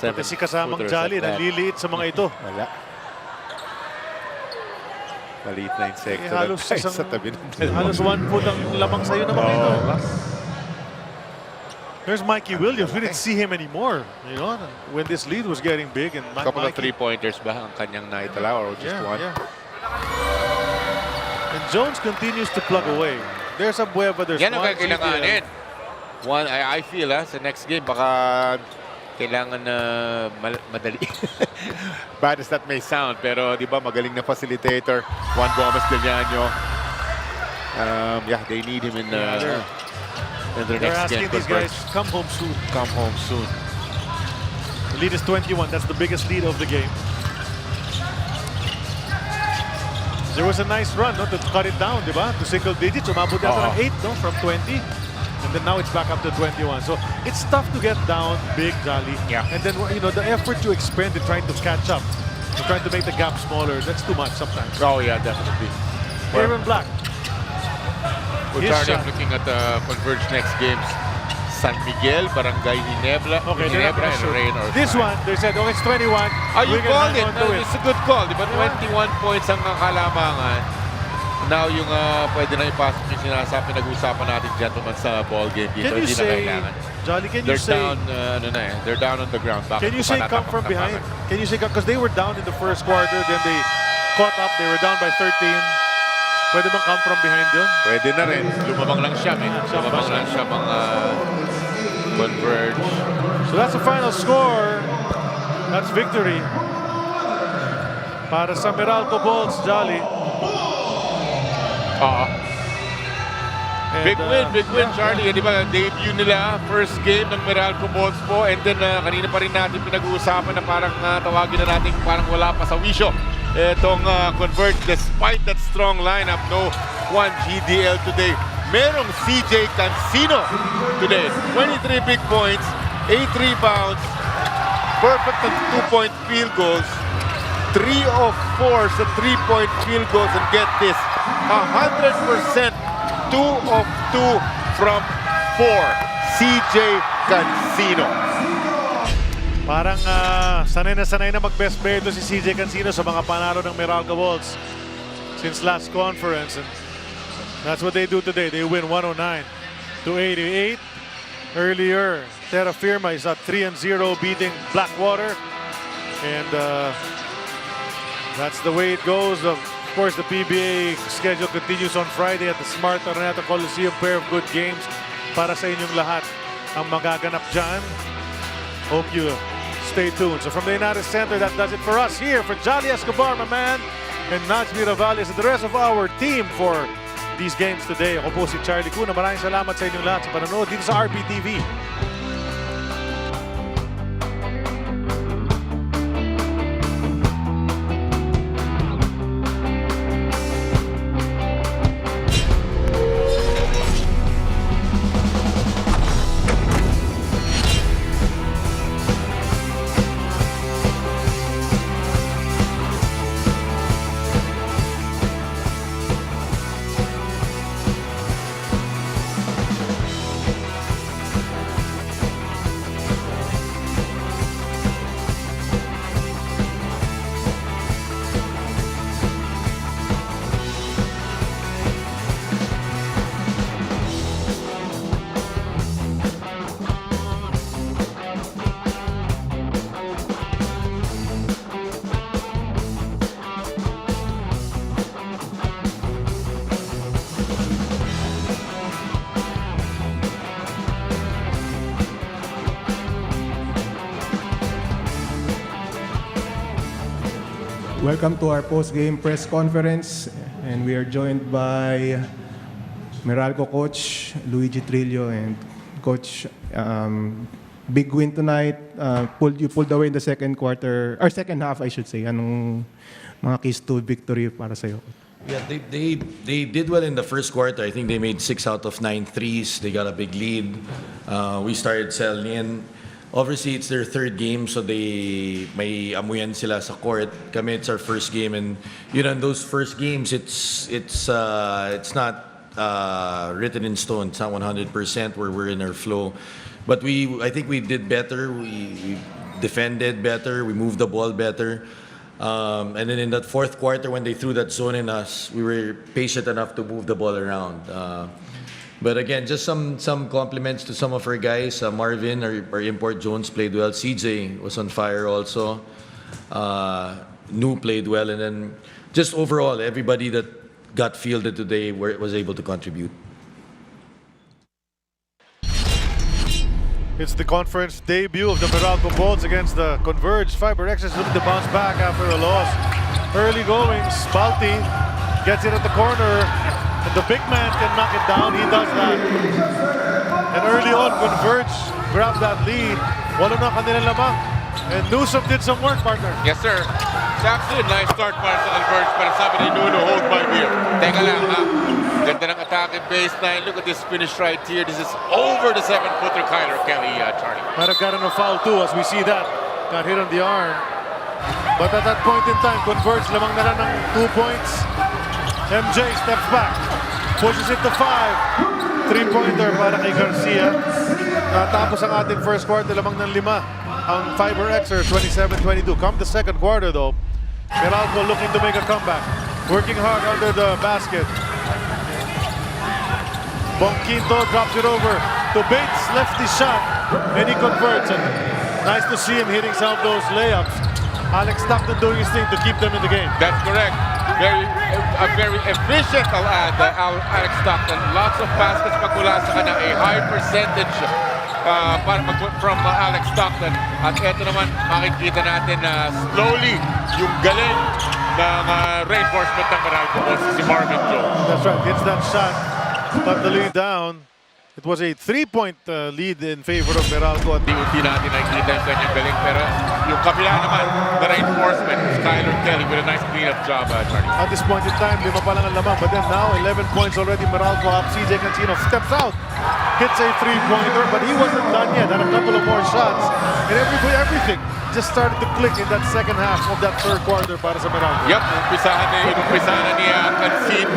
Pati si kasamang Jolly, naliliit sa mga ito. Wala. Maliit na insekto halos sa tabi ng dalawa. Halos 1 foot ang lamang sa'yo na mga ito. There's Mikey Williams. We didn't see him anymore. When this lead was getting big. And couple of 3-pointers ba ang kanyang naitala or just one? Yeah. And Jones continues to plug away. There's a Bueva, there's yan ang one kailanganin. I feel sa next game baka kailangan na madali. Bad as that may sound, pero di ba magaling na facilitator, Juan Gomez Deliano. They need him in the they're next game. Asking these guys, come home soon. Come home soon. The lead is 21. That's the biggest lead of the game. There was a nice run to cut it down, di ba? To single digits. Umabot yata ng 8 from 20. And then now it's back up to 21. So it's tough to get down big, Jolly. Yeah. And then, the effort you expend in trying to catch up, in trying to make the gap smaller, that's too much sometimes. Oh, yeah, definitely. Aaron Black. We're looking at the Converge next games. San Miguel, Barangay Ginebra, Ginebra and Rain or this one, they said, it's 21. You called it. It's a good call. Di ba? 21 points ang kalamangan. Now, yung pwede na ipasok yung sinasabi, nag-uusapan natin gentlemen sa ball game dito. Can you say, Jolly, they're down on the ground. Can you say come from behind? Can you say, because they were down in the first quarter, then they caught up, they were down by 13. Pwede bang come from behind yun? Pwede na rin. Lumabang lang siya, Lumabang lang siya mga Converge. So that's the final score. That's victory. Para sa Meralco Bolts, Jolly. Big win, Charlie. Di ba, debut nila, first game ng Meralco Bolts po. And then, kanina pa rin natin pinag-uusapan na parang tawagin na natin parang wala pa sa wisyo. Itong Converge, despite that strong lineup, no one GDL today. Merong CJ Cancino today. 23 big points, 8 rebounds, perfect on 2-point field goals, 3 of 4 sa 3-point field goals, and get this, 100%, 2 of 2 from 4. CJ Cancino. Parang sanay na mag-best player ito si CJ Cancino sa mga panalo ng Meralco Bolts since last conference. And that's what they do today. They win 109-88. Earlier, Terra Firma is at 3-0 beating Blackwater. And that's the way it goes. Of course, the PBA schedule continues on Friday at the Smart Araneta Coliseum. Pair of good games para sa inyong lahat ang magaganap dyan. Hope you stay tuned. So from the United Center, that does it for us here. For Jolly Escobar, my man, and Najmi Ravales and the rest of our team for these games today. Ako po si Charlie Cuna. Maraming salamat sa inyong lahat sa panonood dito sa RPTV. Welcome to our post-game press conference, and we are joined by Meralco coach Luigi Trillo and coach. Big win tonight. You pulled away in the second quarter or second half, I should say. Anong mga keys to victory para sa iyo? Yeah, they did well in the first quarter. I think they made 6 out of 9 threes. They got a big lead. We started selling in. Obviously, it's their third game, so may amuyan sila sa court. Kami, it's our first game, and you know, in those first games, it's not written in stone. It's not 100% where we're in our flow. But I think we did better. We defended better. We moved the ball better. And then in that fourth quarter, when they threw that zone in us, we were patient enough to move the ball around. But again, just some compliments to some of our guys. Marvin, our import Jones, played well. CJ was on fire also. Nu played well. And then just overall, everybody that got fielded today was able to contribute. It's the conference debut of the Meralco Bolts against the Converge FiberXers, looking to bounce back after a loss. Early goings, Balti gets it at the corner. And the big man can knock it down. He does that. And early on, Converge grabbed that lead. Wala na kanilang lamang. And Newsom did some work, partner. Yes, sir. It's actually a nice start para sa Converge. Pero sabi ni Nuno, hold my beer. Teka lang, ha? Ganda ng attack in baseline. Look at this finish right here. This is over the 7-footer Kyler Kelly, Charlie. Might have gotten a foul too, as we see that. Got hit on the arm. But at that point in time, Converge lamang na lang ng 2 points. MJ steps back, pushes it to 5. 3-pointer para kay Garcia. Natapos ang ating first quarter, lamang ng 5 ang FiberXers, 27-22. Come the second quarter though, Meralco looking to make a comeback. Working hard under the basket. Bonquinto drops it over to Bates, lefty shot, and he converts. And nice to see him hitting some of those layups. Alex Stockton doing his thing to keep them in the game. That's correct. Very efficient, I'll add, Alex Stockton. Lots of baskets pagmula sa kanya. A high percentage from Alex Stockton. At ito naman, makikita natin na slowly yung galing ng reinforcement ng Meralco Bolts, si Marvin Jones. That's right. Gets that shot. Cut the lead down. It was a 3-point lead in favor of Meralco. Hindi natin nakikita yung kanyang galing, pero yung kabila naman, the reinforcement, Skyler Kelly with a nice clean-up job, Charlie. At this point in time, 5 pa lang ang lamang, but then now 11 points already. Meralco up. CJ Cancino steps out, hits a 3-pointer, but he wasn't done yet. Had a couple of more shots, and everything just started to click in that second half of that third quarter para sa Meralco. Yep, umpisahan ni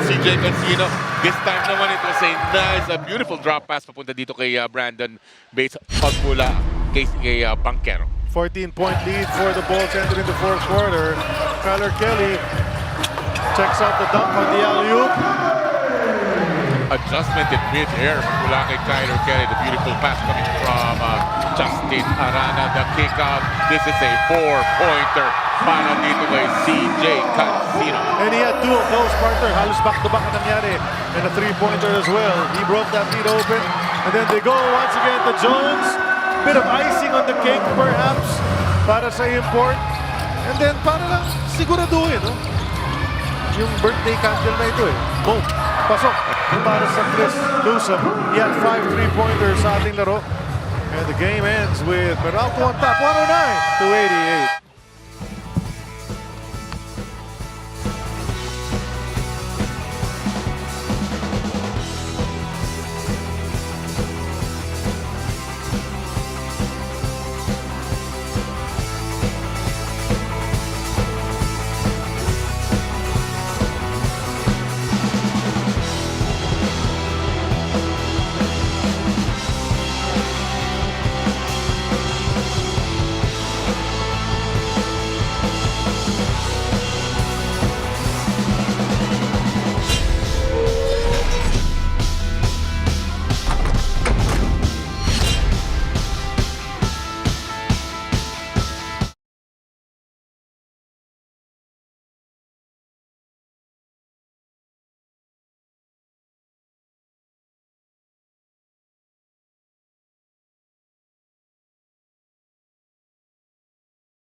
CJ Cancino. This time naman, it was a beautiful drop pass papunta dito kay Brandon Bates pagmula kay Banquero. 14-point lead for the Bolts entering the fourth quarter. Kyler Kelly checks out the dunk on the alley-oop. A adjustment in mid-air mula kay Kyler Kelly. The beautiful pass coming from Justin Arana. The kick-out. This is a 4-pointer para dito kay CJ Cancino. And he had 2 of those, partner. Halos back-to-back na nangyari. And a 3-pointer as well. He broke that lead open. And then they go once again to Jones. Bit of icing on the cake, perhaps, para sa import. And then para lang siguraduhin, no? Yung birthday candle na ito eh. Boom! Pasok! Para sa Chris Newsom. He had 5 3-pointers sa ating laro. And the game ends with Meralco on top, 109-88.